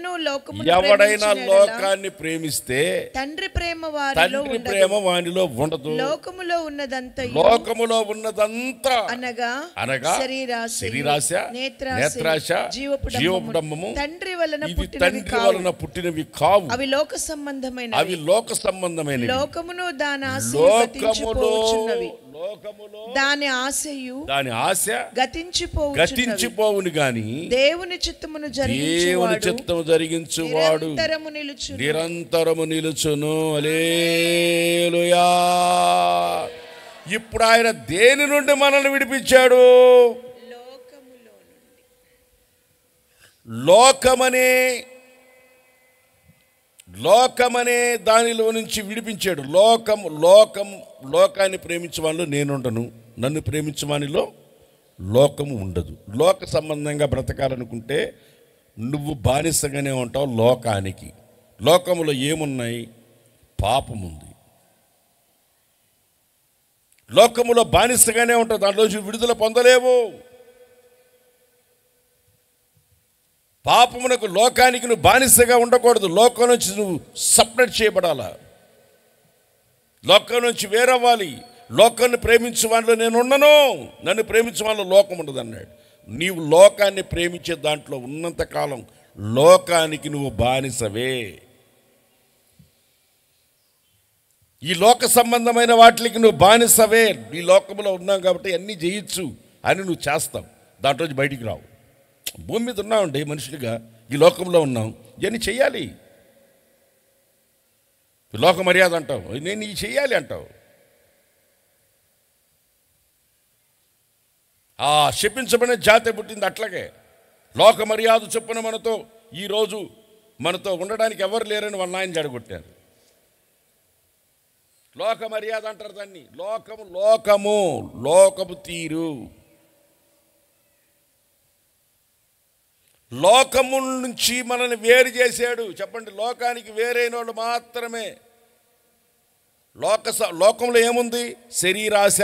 [SPEAKER 1] లోకాన్ని ప్రేమిస్తే
[SPEAKER 2] తండ్రి ప్రేమ
[SPEAKER 1] వానిలో ఉండదు.
[SPEAKER 2] లోకములో ఉన్నదంతా
[SPEAKER 1] అనగా శరీరాశ, నేత్రాశ, జీవపుడంబము
[SPEAKER 2] తండ్రి వలన
[SPEAKER 1] పుట్టినవి కావు.
[SPEAKER 2] అవి లోక సంబంధమైనవి. లోకమును దాని ఆశ
[SPEAKER 1] గతించిపోవును గాని
[SPEAKER 2] దేవుని చిత్తమును
[SPEAKER 1] జరిగించువాడు నిరంతరము నిలుచును. హల్లెలూయా. ఇప్పుడు ఆయన దేని నుండి మనల్ని విడిపించాడు? లోకమనే దానిలో నుంచి విడిపించాడు. లోకాన్ని ప్రేమించే వాళ్ళు నేనుండను, నన్ను ప్రేమించే వానిలో లోకము ఉండదు. లోక సంబంధంగా బ్రతకాలనుకుంటే నువ్వు బానిసగానే ఉంటావు లోకానికి. లోకములో ఏమున్నాయి? పాపముంది. లోకములో బానిసగానే ఉంటావు, దాంట్లోంచి విడుదల పొందలేవు. పాపమునకు, లోకానికి నువ్వు బానిసగా ఉండకూడదు. లోకం నుంచి నువ్వు సపరేట్ చేయబడాలా, లోకం నుంచి వేరవ్వాలి. లోకాన్ని ప్రేమించే వాళ్ళలో నేను ఉండను, నన్ను ప్రేమించే వాళ్ళలో లోకం ఉండదు అన్నాడు. నీవు లోకాన్ని ప్రేమించే దాంట్లో ఉన్నంతకాలం లోకానికి నువ్వు బానిసవే. ఈ లోక సంబంధమైన వాటికి నువ్వు బానిసవే. ఈ లోకంలో ఉన్నావు కాబట్టి అన్నీ చేయొచ్చు అని నువ్వు చేస్తావు, దాంట్లో బయటికి రావు. భూమి మీద ఉన్నామండి మనుషులుగా, ఈ లోకంలో ఉన్నాం, ఇవన్నీ చెయ్యాలి. లోక మర్యాద అంటావు, నేను ఇవి చెయ్యాలి అంటావు. ఆ శపించబడిన జాతి పుట్టింది అట్లాగే. లోక మర్యాద చొప్పున ఈరోజు మనతో ఉండడానికి ఎవరు లేరని వాళ్ళ ఆయన జడగొట్టారు. లోక మర్యాద అంటారు దాన్ని. లోకము తీరు. లోకము నుంచి మనల్ని వేరు చేశాడు. చెప్పండి, లోకానికి వేరైన వాళ్ళు మాత్రమే. లోకంలో ఏముంది? శరీరాశ.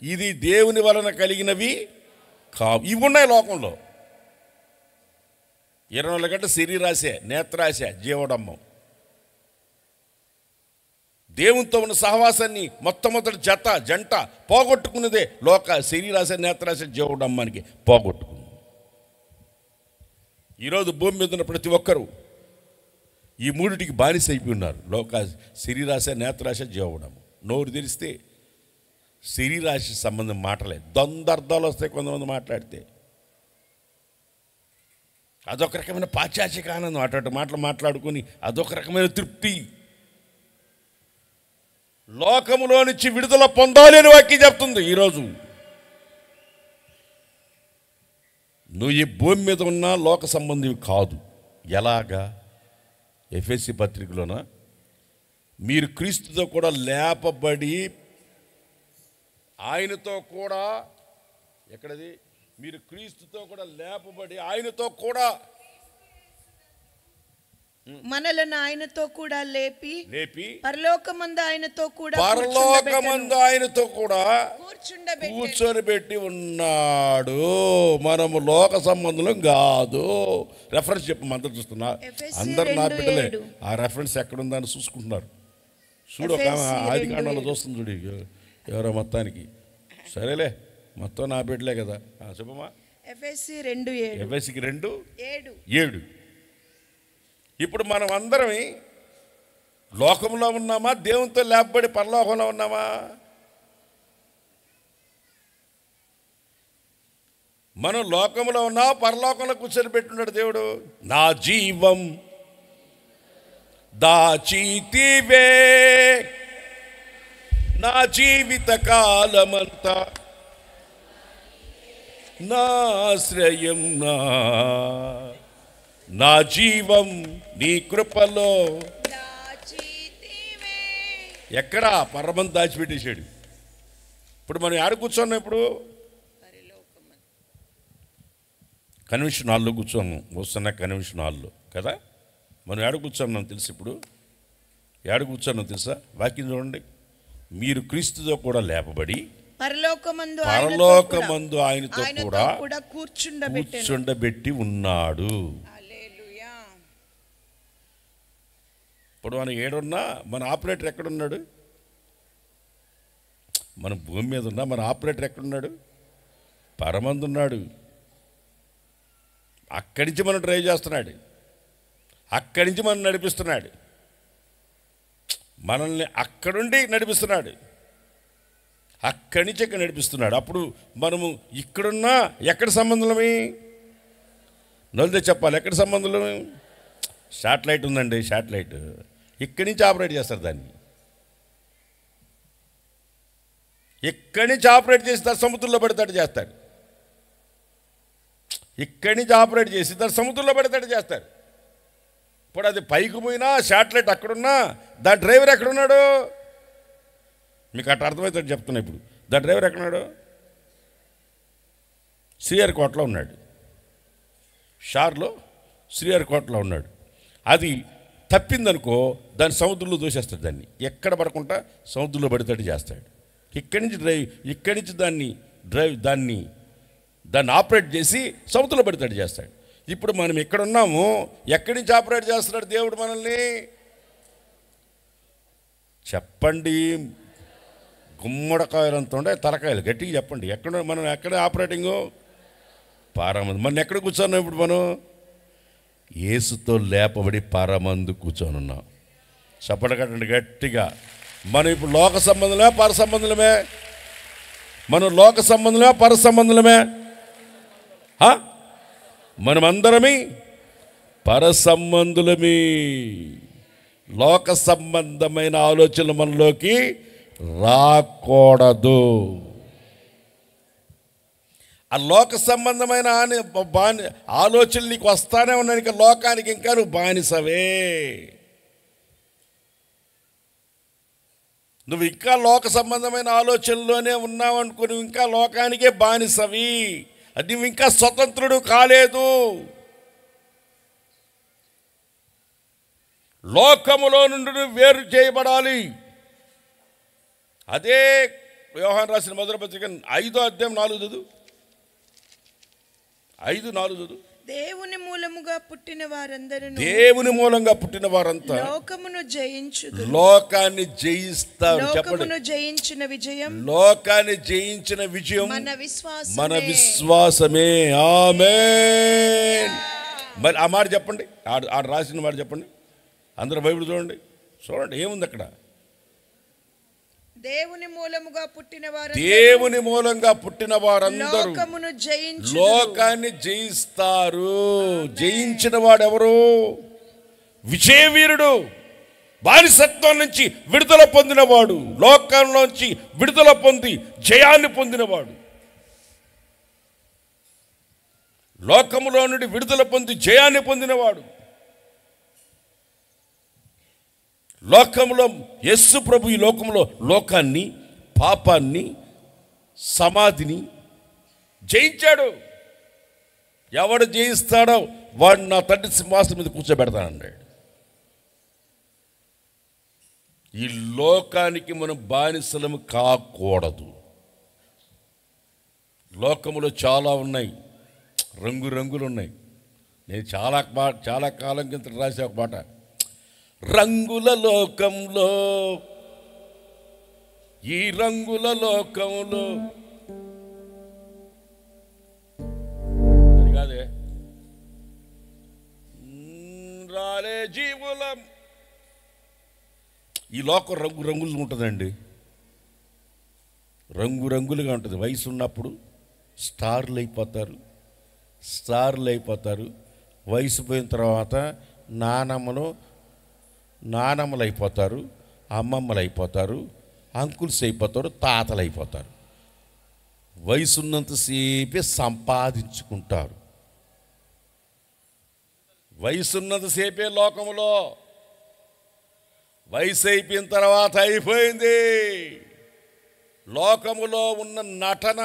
[SPEAKER 1] ఇది దేవుని వలన కలిగినవి కావు. ఇవి ఉన్నాయి లోకంలో. 24 గంటల శరీరాశ, నేత్రాశ, జీవడమ్మం. దేవునితో ఉన్న సహవాసాన్ని మొట్టమొదటి జంట పోగొట్టుకున్నదే శరీరాశ నేత్రాశ జీవడమ్మానికి పోగొట్టుకుంది. ఈరోజు భూమి మీద ఉన్న ప్రతి ఒక్కరూ ఈ మూడిటికి బానిస అయిపోయి ఉన్నారు. శరీరాశ నేత్రాశ జీవడము. నోరు తెరిస్తే శరీరాశ సంబంధం మాటలే, ద్వంద్వార్థాలు వస్తాయి కొంతమంది మాట్లాడితే. అదొక రకమైన పాశ్చాత్యక ఆనందం, అటు మాటలు మాట్లాడుకొని అదొక రకమైన తృప్తి. లోకములో నుంచి విడుదల పొందాలి అని వాక్యం చెప్తుంది. ఈరోజు నువ్వు ఈ భూమి మీద ఉన్న లోక సంబంధి కాదు. ఎలాగా? ఎఫెసీ పత్రికలోన మీరు క్రీస్తుతో కూడా లేపబడి ఆయనతో కూడా, ఎక్కడది? మీరు క్రీస్తుతో కూడా లేపబడి ఆయనతో కూడా,
[SPEAKER 2] మనలను ఆయనతో కూడా లేపి పరలోకమందు ఆయనతో కూడా
[SPEAKER 1] కూర్చొనిబెట్టి ఉన్నాడు. మనము లోక సంబంధులం కాదు. రెఫరెన్స్ చెప్పు, అంతా చూస్తున్నా, అందరు నా బిడ్డలే. ఆ రెఫరెన్స్ ఎక్కడుందని చూసుకుంటున్నారు. చూడు, ఒక ఆది కాండంలో చూస్తుంది చూడు, ఎవరో మొత్తానికి. సరేలే, మొత్తం నా బిడ్డలే కదా. చెప్పమ్మా.
[SPEAKER 2] ఎఫెసీ 2:7.
[SPEAKER 1] ఎఫెసీకి 2:7. ఇప్పుడు మనం అందరం లోకంలో ఉన్నామా, దేవునితో లేపబడి పరలోకంలో ఉన్నామా? మనం లోకంలో ఉన్నా, పరలోకంలో కూర్చొని పెట్టున్నాడు దేవుడు. నా జీవం దాచితివే నా జీవిత కాలమంతా, నా ఆశ్రయం నా జీవం నీ కృపలో. ఎక్కడా? పరమం దాచిపెట్టేశాడు. ఇప్పుడు మనం ఆడ కూర్చున్నాం. ఇప్పుడు కన్వెన్షన్ హాల్లో కూర్చోము, వస్తున్న కన్వెన్షన్ హాల్లో కదా. మనం ఏడ కూర్చున్నాం తెలుసు? ఇప్పుడు ఏడ కూర్చున్నాం తెలుసా? వాక్యం చూడండి. మీరు క్రీస్తుతో కూడా లేపబడి పరలోకమందు ఆయనతో కూడా కూర్చుండబెట్టి ఉన్నాడు. ఇప్పుడు మనం ఏడున్నా, మన ఆపరేటర్ ఎక్కడున్నాడు? మనం భూమి మీద ఉన్నా, మన ఆపరేటర్ ఎక్కడున్నాడు? పరమందు ఉన్నాడు. అక్కడి నుంచి మనం డ్రైవ్ చేస్తున్నాడు, అక్కడి నుంచి మనం నడిపిస్తున్నాడు, మనల్ని అక్కడుండి నడిపిస్తున్నాడు, అక్కడి నుంచి ఇక్కడ నడిపిస్తున్నాడు. అప్పుడు మనము ఇక్కడున్నా ఎక్కడ సంబంధమే? నొలితే చెప్పాలి, ఎక్కడ సంబంధమే? శాటిలైట్ ఉందండి, శాటిలైట్ ఇక్కడి నుంచి ఆపరేట్ చేస్తారు దాన్ని. ఇక్కడి నుంచి ఆపరేట్ చేసి దాని సముద్రంలో పడేటట్టు చేస్తాడు. ఇక్కడి నుంచి ఆపరేట్ చేసి దాని సముద్రంలో పడేటట్టు చేస్తాడు. ఇప్పుడు అది పైకి పోయినా, శాటిలైట్ అక్కడున్నా, దాని డ్రైవర్ ఎక్కడున్నాడు? మీకు అట్లా అర్థమవుతుంది చెప్తున్నా. ఇప్పుడు దాని డ్రైవర్ ఎక్కడున్నాడు? శ్రీహరికోటలో ఉన్నాడు, షార్లో శ్రీహరికోటలో ఉన్నాడు. అది తప్పిందనుకో, దాన్ని సముద్రంలో దూసేస్తాడు. దాన్ని ఎక్కడ పడకుండా సముద్రంలో పడేటట్టు చేస్తాడు. ఇక్కడి నుంచి దాన్ని ఆపరేట్ చేసి సముద్రంలో పడేటట్టు చేస్తాడు. ఇప్పుడు మనం ఎక్కడున్నాము, ఎక్కడి నుంచి ఆపరేట్ చేస్తున్నాడు దేవుడు మనల్ని? చెప్పండి. గుమ్మడికాయలంత ఉండే తలకాయలు, గట్టిగా చెప్పండి. ఎక్కడ ఆపరేటింగు? పారమందు. మనం ఎక్కడ కూర్చున్నాం? ఇప్పుడు మనం యేసుతో లేపబడి పరమందు కూర్చొని ఉన్నాం. చప్పట్లు కట్టండి గట్టిగా. మనం ఇప్పుడు లోక సంబంధులమే, పర సంబంధులమే? మనం లోక సంబంధులమే, పర సంబంధులమే? మనమందరమే పర సంబంధులమే. లోక సంబంధమైన ఆలోచనలు మనలోకి రాకూడదు. ఆ లోక సంబంధమైన ఆలోచనలు నీకు వస్తానే ఉన్నాయి. ఇంకా లోకానికి ఇంకా నువ్వు బానిసవే. నువ్వు ఇంకా లోక సంబంధమైన ఆలోచనలోనే ఉన్నావు అనుకో, నువ్వు ఇంకా లోకానికే బానిసవి. అది నువ్వు ఇంకా స్వతంత్రుడు కాలేదు. లోకములో నుండి నువ్వు వేరు చేయబడాలి. అదే యోహాను రాసిన మొదటి పత్రిక 5వ అధ్యాయం 4 చదువు. 5:4 చదువు.
[SPEAKER 2] దేవుని మూలముగా పుట్టిన వారందరూ
[SPEAKER 1] దేవుని మూలంగా పుట్టిన వారంతా
[SPEAKER 2] లోకమును జయించుదురు.
[SPEAKER 1] లోకాన్ని జయిస్తారు. చెప్పండి,
[SPEAKER 2] లోకమును జయించిన విజయం
[SPEAKER 1] లోకాన్ని జయించిన విజయం
[SPEAKER 2] మన విశ్వాసమే.
[SPEAKER 1] మన విశ్వాసమే. ఆమేన్. మరి ఆ మాట చెప్పండి, ఆడు రాసిన మాట చెప్పండి. అందరూ బైబిల్ చూడండి, చూడండి ఏముంది అక్కడ.
[SPEAKER 2] దేవుని మూలముగా పుట్టిన వారు
[SPEAKER 1] దేవుని మూలంగా పుట్టిన వారందరూ
[SPEAKER 2] లోకమును జయించుదురు.
[SPEAKER 1] లోకాన్ని జయిస్తారు. జయించిన వాడెవరు? విజయవీరుడు, బానిసత్వం నుంచి విడుదల పొందినవాడు, లోకంలోంచి విడుదల పొంది జయాన్ని పొందినవాడు. లోకములో నుండి విడుదల పొంది జయాన్ని పొందినవాడు. లోకంలో యేసు ప్రభు ఈ లోకంలో లోకాన్ని, పాపాన్ని, సమాధిని జయించాడు. ఎవడు జయిస్తాడో వాడు నా తండ్రి సింహాసనం మీద కూర్చోబెడతానన్నాడు. ఈ లోకానికి మనం బానిసలము కాకూడదు. లోకములో చాలా ఉన్నాయి, రంగురంగులు ఉన్నాయి. నేను చాలా కాలం కింద రాసే ఒక మాట, రంగుల లోకంలో, ఈ రంగుల లోకంలో, అది కాదే, రాలే జీవులం. ఈ లోకం రంగురంగులుగా ఉంటుందండి, రంగురంగులుగా ఉంటుంది. వయసు ఉన్నప్పుడు స్టార్లు అయిపోతారు. వయసు పోయిన తర్వాత నానమ్మలు అయిపోతారు, అమ్మమ్మలు అయిపోతారు, అంకుల్స్ అయిపోతారు, తాతలు అయిపోతారు. వయసు ఉన్నంతసేపే సంపాదించుకుంటారు. వయసున్నంతసేపే లోకంలో, వయసు అయిపోయిన తర్వాత అయిపోయింది. లోకములో ఉన్న నటన,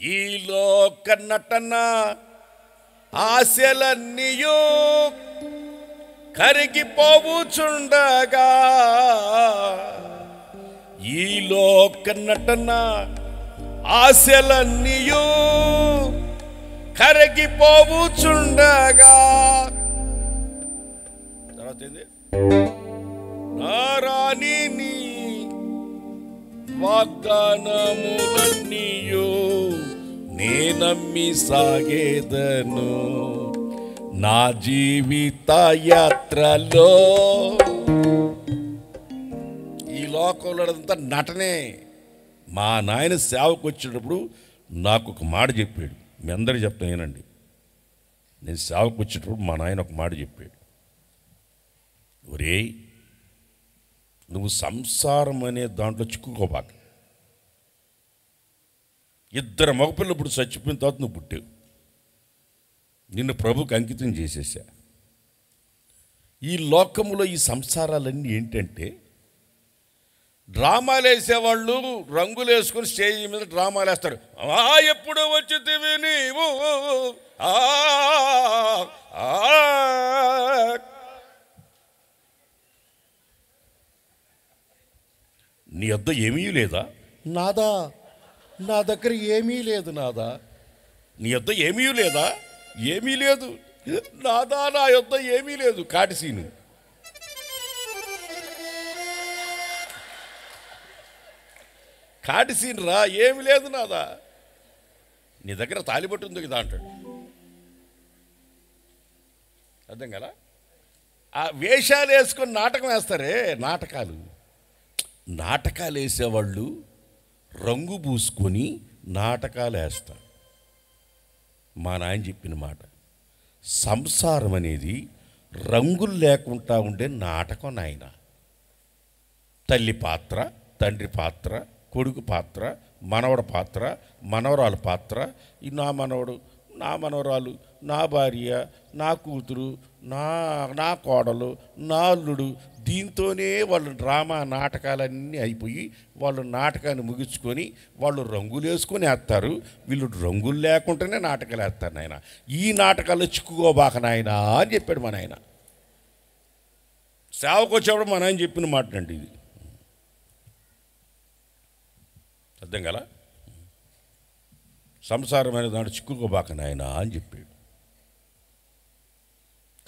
[SPEAKER 1] ఈ లోక నటన ఆశలన్నీయూ కరిగిపోవుచుండగా, ఈ లోక నటన ఆశలన్నీయూ కరిగిపోవుచుండగా, తర్వాత ఏంది, నారాణి వాగ్దానములన్నీయు నే నమ్మి సాగేదను నా జీవిత యాత్రలో. ఈ లోకంలో అంతా నటనే. మా నాయన సేవకు వచ్చేటప్పుడు నాకు ఒక మాట చెప్పాడు, మీ అందరూ చెప్తాను ఏనండి. నేను సేవకు వచ్చేటప్పుడు మా నాయన ఒక మాట చెప్పాడు, ఒరేయ్ నువ్వు సంసారం అనే దాంట్లో చిక్కుకోబాక. 2 మగపిల్లలు ఇప్పుడు చచ్చిపోయిన తర్వాత నువ్వు పుట్టావు, నిన్ను ప్రభుకి అంకితం చేసేసా. ఈ లోకంలో ఈ సంసారాలన్నీ ఏంటంటే, డ్రామాలు వేసేవాళ్ళు రంగులు వేసుకొని స్టేజ్ మీద డ్రామాలు వేస్తారు. ఎప్పుడు వచ్చితివి నీవు, నీ వద్ద ఏమీ లేదా నాదా, నా దగ్గర ఏమీ లేదు నాదా. నీ వద్ద ఏమీ లేదా, ఏమీ లేదు నాదా, నా వద్ద ఏమీ లేదు. కాటిసీను రా, ఏమి లేదు నాదా. నీ దగ్గర తాలిబొట్టు ఉంది కదా అంటాడు. అర్థం కదా? ఆ వేషాలు వేసుకొని నాటకం వేస్తారే, నాటకాలు వేసేవాళ్ళు రంగు పూసుకొని నాటకాలు వేస్తారు. మా నాయన చెప్పిన మాట, సంసారం అనేది రంగులు లేకుండా ఉండే నాటకం నాయన. తల్లి పాత్ర, తండ్రి పాత్ర, కొడుకు పాత్ర, మనవడ పాత్ర, మనవరాల పాత్ర, ఈ నా మనవడు, నా మనవరాలు, నా భార్య, నా కూతురు, నా కోడలు, నా అల్లుడు, దీంతోనే వాళ్ళు డ్రామా నాటకాలన్నీ అయిపోయి వాళ్ళు నాటకాన్ని ముగించుకొని వాళ్ళు రంగులు వేసుకొని వేస్తారు. వీళ్ళు రంగులు లేకుండానే నాటకాలు వేస్తారు నాయన. ఈ నాటకాల్లో చిక్కుకోబాక నాయన అని చెప్పాడు మా నాయన. సేవకు వచ్చేప్పుడు మా నాయన చెప్పిన మాట అండి ఇది. అర్థం కదా? సంసారమైన దాంట్లో చిక్కుకోబాక నాయన అని చెప్పాడు.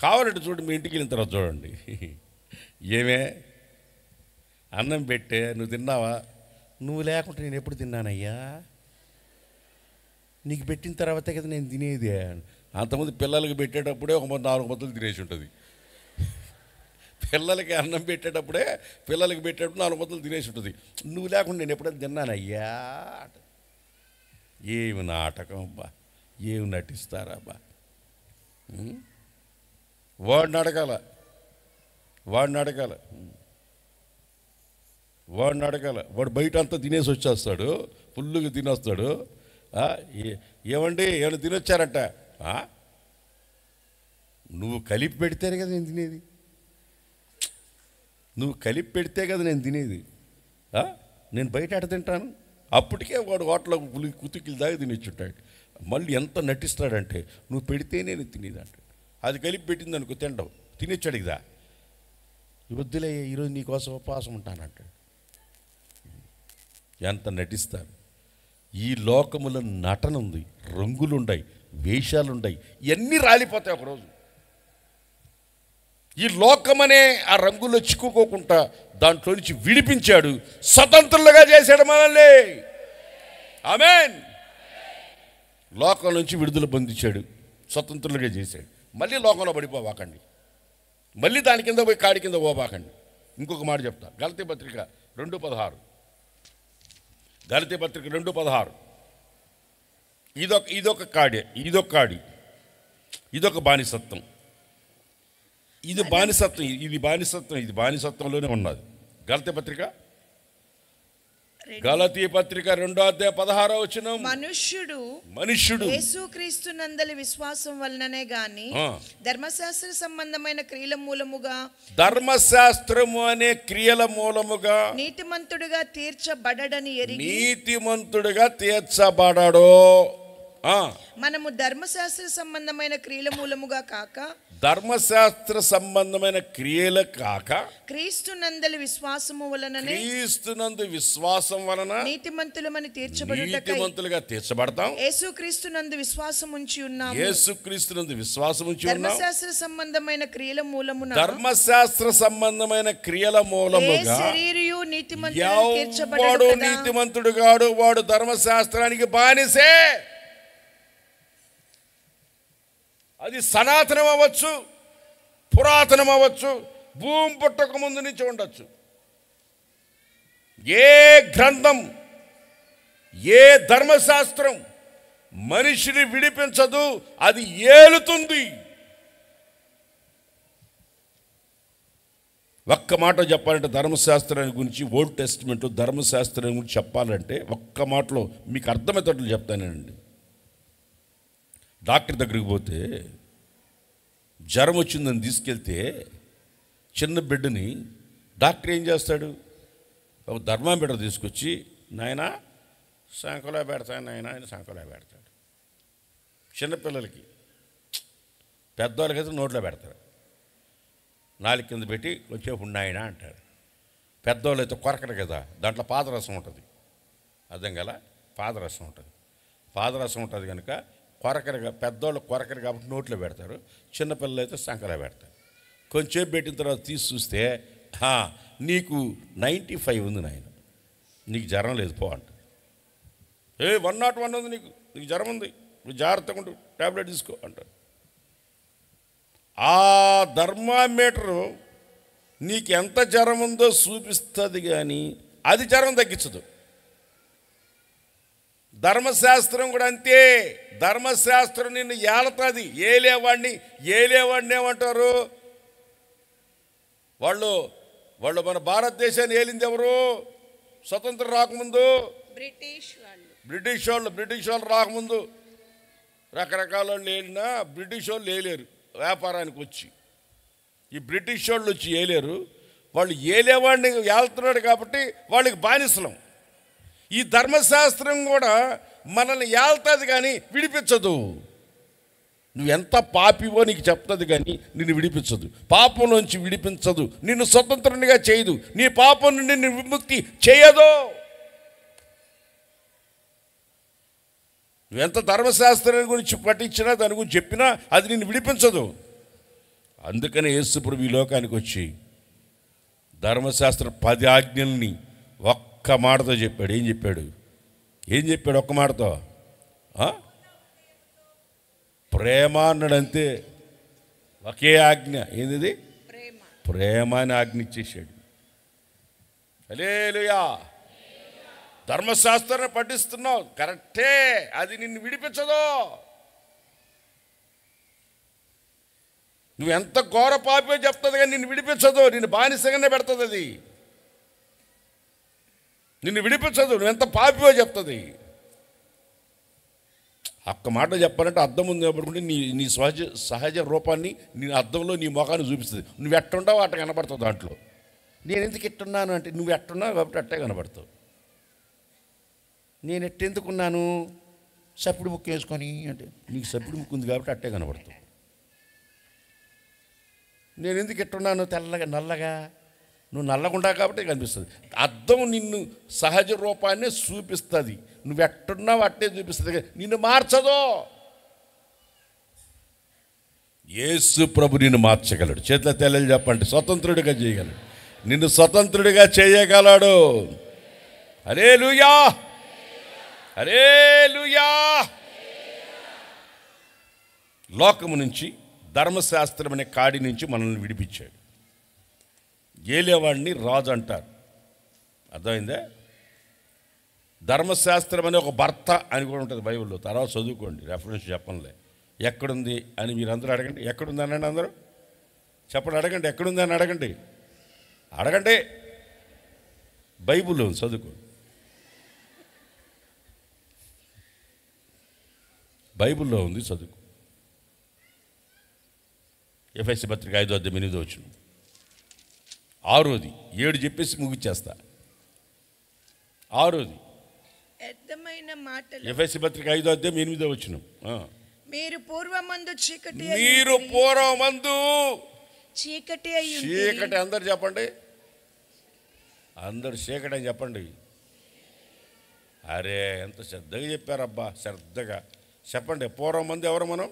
[SPEAKER 1] కావాలంటే చూడండి, మీ ఇంటికి వెళ్ళిన తర్వాత చూడండి. ఏమే అన్నం పెట్టే, నువ్వు తిన్నావా? నువ్వు లేకుంటే నేను ఎప్పుడు తిన్నానయ్యా? నీకు పెట్టిన తర్వాతే కదా నేను తినేది. అంతమంది పిల్లలకి పెట్టేటప్పుడే ఒక 4 ముద్దలు తినేసి ఉంటుంది. పిల్లలకి అన్నం పెట్టేటప్పుడే, పిల్లలకి పెట్టేటప్పుడు 4 ముద్దలు తినేసి ఉంటుంది. నువ్వు లేకుండా నేను ఎప్పుడైనా తిన్నానయ్యా? ఏమి నాటకం అబ్బా, ఏమి నటిస్తారా అబ్బా. వాడిని అడగాల, వాడు బయట అంతా తినేసి వచ్చేస్తాడు, ఫుల్లుగా తినేస్తాడు. ఏమండి ఏమైనా తినొచ్చారంట? నువ్వు కలిపి పెడితేనే కదా నేను తినేది, నేను బయట ఆడ తింటాను. అప్పటికే వాడు హోటల్లో కుతుకిలు దాకా తినిచ్చుంటాడు. మళ్ళీ ఎంత నటిస్తాడంటే నువ్వు పెడితేనే నేను తినేదంట. అది కలిపి పెట్టింది అనుకో, తింటావు, తినిచ్చాడు కదా, వద్దులే ఈరోజు నీకోసం ఉపవాసం ఉంటానంట. ఎంత నటిస్తారు. ఈ లోకములో నటన ఉంది, రంగులుంటాయి, వేషాలుంటాయి, ఇవన్నీ రాలిపోతాయి ఒకరోజు. ఈ లోకమనే ఆ రంగుల్లో చిక్కుకోకుండా దాంట్లో నుంచి విడిపించాడు, స్వతంత్రులుగా చేశాడు మనల్ని. ఆమేన్. లోకం నుంచి విడుదల పొందించాడు, స్వతంత్రులుగా చేశాడు. మళ్ళీ లోకంలో పడిపోవాకండి, మళ్ళీ దాని కింద పోయి కాడి కింద పోవాకండి. ఇంకొక మాట చెప్తా, గలతీ పత్రిక 2:16. గలతీ పత్రిక 2:16. ఇదొక కాడి, ఇదొక బానిసత్వం. ఇది బానిసత్వంలోనే ఉన్నది. గలతీ పత్రిక 2:16 మనుష్యుడు
[SPEAKER 2] యేసుక్రీస్తు నందలి విశ్వాసం వలననే గాని ధర్మశాస్త్ర సంబంధమైన క్రియల మూలముగా,
[SPEAKER 1] ధర్మశాస్త్రము అనే క్రియల మూలముగా
[SPEAKER 2] నీతిమంతుడిగా తీర్చబడడని ఎరిగి,
[SPEAKER 1] నీతిమంతుడిగా తీర్చబడడో.
[SPEAKER 2] మనము ధర్మశాస్త్ర సంబంధమైన క్రియల మూలముగా కాక,
[SPEAKER 1] ధర్మశాస్త్ర సంబంధమైన క్రియలు కాక,
[SPEAKER 2] క్రీస్తునందలి విశ్వాసము వలననే,
[SPEAKER 1] క్రీస్తునందు విశ్వాసం వలన
[SPEAKER 2] నీతిమంతులమని
[SPEAKER 1] నీతిమంతులుగా తీర్చబడతాం.
[SPEAKER 2] యేసుక్రీస్తునందు విశ్వాసం ఉంచి ఉన్నాము. ధర్మశాస్త్ర సంబంధమైన క్రియల మూలమున, శరీరియు నీతిమంతులను తీర్చబడడు కదా.
[SPEAKER 1] నీతిమంతుడు గాడు వాడు ధర్మశాస్త్రానికి బానిసే. అది సనాతనం అవ్వచ్చు, పురాతనం అవ్వచ్చు, భూమి పుట్టక ముందు నుంచి ఉండొచ్చు. ఏ గ్రంథం, ఏ ధర్మశాస్త్రం మనిషిని విడిపించదు, అది ఏలుతుంది. ఒక్క మాట చెప్పాలంటే ధర్మశాస్త్రాన్ని గురించి, ఓల్డ్ టెస్టిమెంట్ ధర్మశాస్త్రం గురించి చెప్పాలంటే ఒక్క మాటలో మీకు అర్థమయ్యేటట్లు చెప్తానండి. డాక్టర్ దగ్గరికి పోతే జ్వరం వచ్చిందని తీసుకెళ్తే చిన్న బిడ్డని డాక్టర్ ఏం చేస్తాడు? ఒక థర్మామీటర్ తీసుకొచ్చి, నాయన సంకలో పెడతాను నాయన ఆయన సంకలో పెడతాడు. చిన్నపిల్లలకి, పెద్దవాళ్ళకైతే నోట్లో పెడతారు, నాలుగు కింద పెట్టి కొంచెం ఉన్నాయన అంటారు. పెద్దవాళ్ళు అయితే కొరకరు కదా, దాంట్లో పాదరసం ఉంటుంది. అర్థం కదా, పాదరసం ఉంటుంది కనుక కొరకరగా, పెద్దవాళ్ళు కొరకరు కాబట్టి నోట్లో పెడతారు, చిన్నపిల్లలు అయితే సంకలో పెడతారు. కొంచెం పెట్టిన తర్వాత తీసి చూస్తే, నీకు 95 ఉంది నాయన, నీకు జ్వరం లేదు పో అంట. 101 ఉంది, నీకు జ్వరం ఉంది, నువ్వు జాగ్రత్తగా ఉండు, ట్యాబ్లెట్ తీసుకో అంటారు. ఆ థర్మామీటరు నీకు ఎంత జ్వరం ఉందో చూపిస్తుంది, కానీ అది జ్వరం తగ్గించదు. ధర్మశాస్త్రం కూడా అంతే. ధర్మశాస్త్రం నిన్ను ఏలతుంది. ఏలేవాడిని ఏమంటారు? వాళ్ళు మన భారతదేశాన్ని ఏలింది ఎవరు? స్వతంత్రం రాకముందు బ్రిటిష్ వాళ్ళు రాకముందు రకరకాల వాళ్ళు ఏలినా బ్రిటిష్ వాళ్ళు ఏలేరు. వ్యాపారానికి వచ్చి ఈ బ్రిటిష్ వాళ్ళు వచ్చి ఏలేరు. వాళ్ళు ఏలేవాడిని ఏలుతున్నాడు కాబట్టి వాళ్ళకి బానిసలం. ఈ ధర్మశాస్త్రం కూడా మనల్ని ఏల్తుంది కానీ విడిపించదు. నువ్వెంత పాపివో నీకు చెప్తుంది కానీ నిన్ను విడిపించదు. పాపం నుంచి విడిపించదు, నిన్ను స్వతంత్రునిగా చేయదు, నీ పాపం నుండి నిన్ను విముక్తి చేయదు. నువ్వెంత ధర్మశాస్త్రం గురించి పఠించినా, దాని గురించి చెప్పినా అది నిన్ను విడిపించదు. అందుకనే యేసుప్రభు ఈ లోకానికి వచ్చి ధర్మశాస్త్ర 10 ఆజ్ఞల్ని ఒక్క మాటతో చెప్పాడు. ఏం చెప్పాడు ఒక్క మాటతో? ప్రేమ అన్నాడు అంతే. ఒకే ఆజ్ఞ. ఏంది? ప్రేమ అని ఆజ్ఞ ఇచ్చేసాడు. హల్లెలూయా. ధర్మశాస్త్రాన్ని పఠిస్తున్నావు కరెక్టే, అది నిన్ను విడిపించదు. నువ్వెంత ఘోర పాపో చెప్తుంది కానీ నిన్ను విడిపించదు. నిన్ను బానిసగానే పెడుతుంది. అది నిన్ను విడిపించదు. నువ్వెంత పాపివో చెప్తుంది. ఒక్క మాట చెప్పాలంటే అద్దం ఉంది కాబట్టి నీ సహజ రూపాన్ని నీ అద్దంలో నీ ముఖాన్ని చూపిస్తుంది. నువ్వు ఎట్టుంటావు అట్ట కనబడతావు. దాంట్లో నేను ఎందుకు ఎట్టున్నాను అంటే నువ్వు ఎట్టున్నావు కాబట్టి అట్టే కనబడతావు. నేను ఎట్టెందుకున్నాను సప్పుడు ముక్కు వేసుకొని అంటే నీకు సప్పుడు ముక్కు ఉంది కాబట్టి అట్టే కనబడతావు. నేను ఎందుకు ఎట్టున్నాను తెల్లగా నల్లగా, నువ్వు నల్లగుండా కాబట్టి కనిపిస్తుంది. అద్దం నిన్ను సహజ రూపాన్నే చూపిస్తుంది. నువ్వు ఎట్టున్నావు అట్టే చూపిస్తుంది, నిన్ను మార్చదు. యేసు ప్రభు నిన్ను మార్చగలడు. చేతుల తెల్లలు చెప్పండి. స్వతంత్రుడిగా చేయగలడు. నిన్ను స్వతంత్రుడిగా చేయగలడు. హల్లెలూయా, హల్లెలూయా. లోకము నుంచి ధర్మశాస్త్రం అనే కాడి నుంచి మనల్ని విడిపించాడు. ఏలేవాడిని రాజు అంటారు. అర్థమైందా? ధర్మశాస్త్రం అనే ఒక భర్త అని కూడా ఉంటుంది బైబిల్లో. తర్వాత చదువుకోండి, రెఫరెన్స్ చెప్పనులే. ఎక్కడుంది అని మీరు అందరూ అడగండి. ఎక్కడుంది అనండి అందరూ చెప్పండి. అడగండి ఎక్కడుంది అని అడగండి. బైబిల్లో చదువుకో. బైబిల్లో ఉంది, చదువుకో. ఎఫెసీ పత్రిక 5:8 6ది 7 చెప్పేసి ముగిచ్చేస్తా. 6ది ఎఫెసీ పత్రిక 5:8
[SPEAKER 2] మీరు పూర్వమందు చీకటి
[SPEAKER 1] అందరు చెప్పండి. అందరు చీకటి అని చెప్పండి. అరే ఎంత శ్రద్ధగా చెప్పారబ్బా. శ్రద్ధగా చెప్పండి. పూర్వం మంది ఎవరు మనం?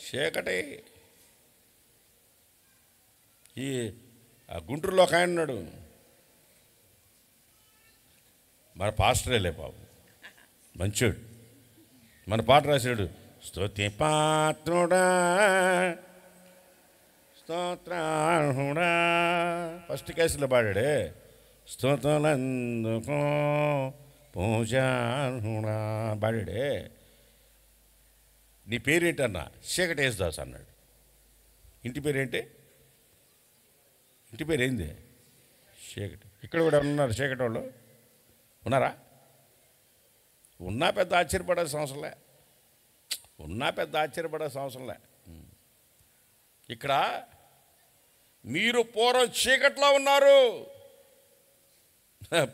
[SPEAKER 1] చీకటి. ఈ గుంటూరులో ఒక ఆయన ఉన్నాడు, మన పాస్టరేలే పాపం, మంచోడు. మన పాట రాశాడు. స్తుతి పాత్రుడా స్తోత్రార్హుడా. ఫస్ట్ కేసులో పాడాడే. స్తోత్రులందుకో పూజార్హుడా పాడాడే. నీ పేరేంటన్నా? చీకటి యేసుదాస్ అన్నాడు. ఇంటి పేరేంటి? ఇంటి పేరు ఏంది? చీకటి. ఇక్కడ కూడా ఉన్నారు చీకటి వాళ్ళు. ఉన్నారా? ఉన్నా పెద్ద ఆశ్చర్యపడాల్సిన అవసరంలే. ఇక్కడ మీరు పూర్వం చీకట్లో ఉన్నారు.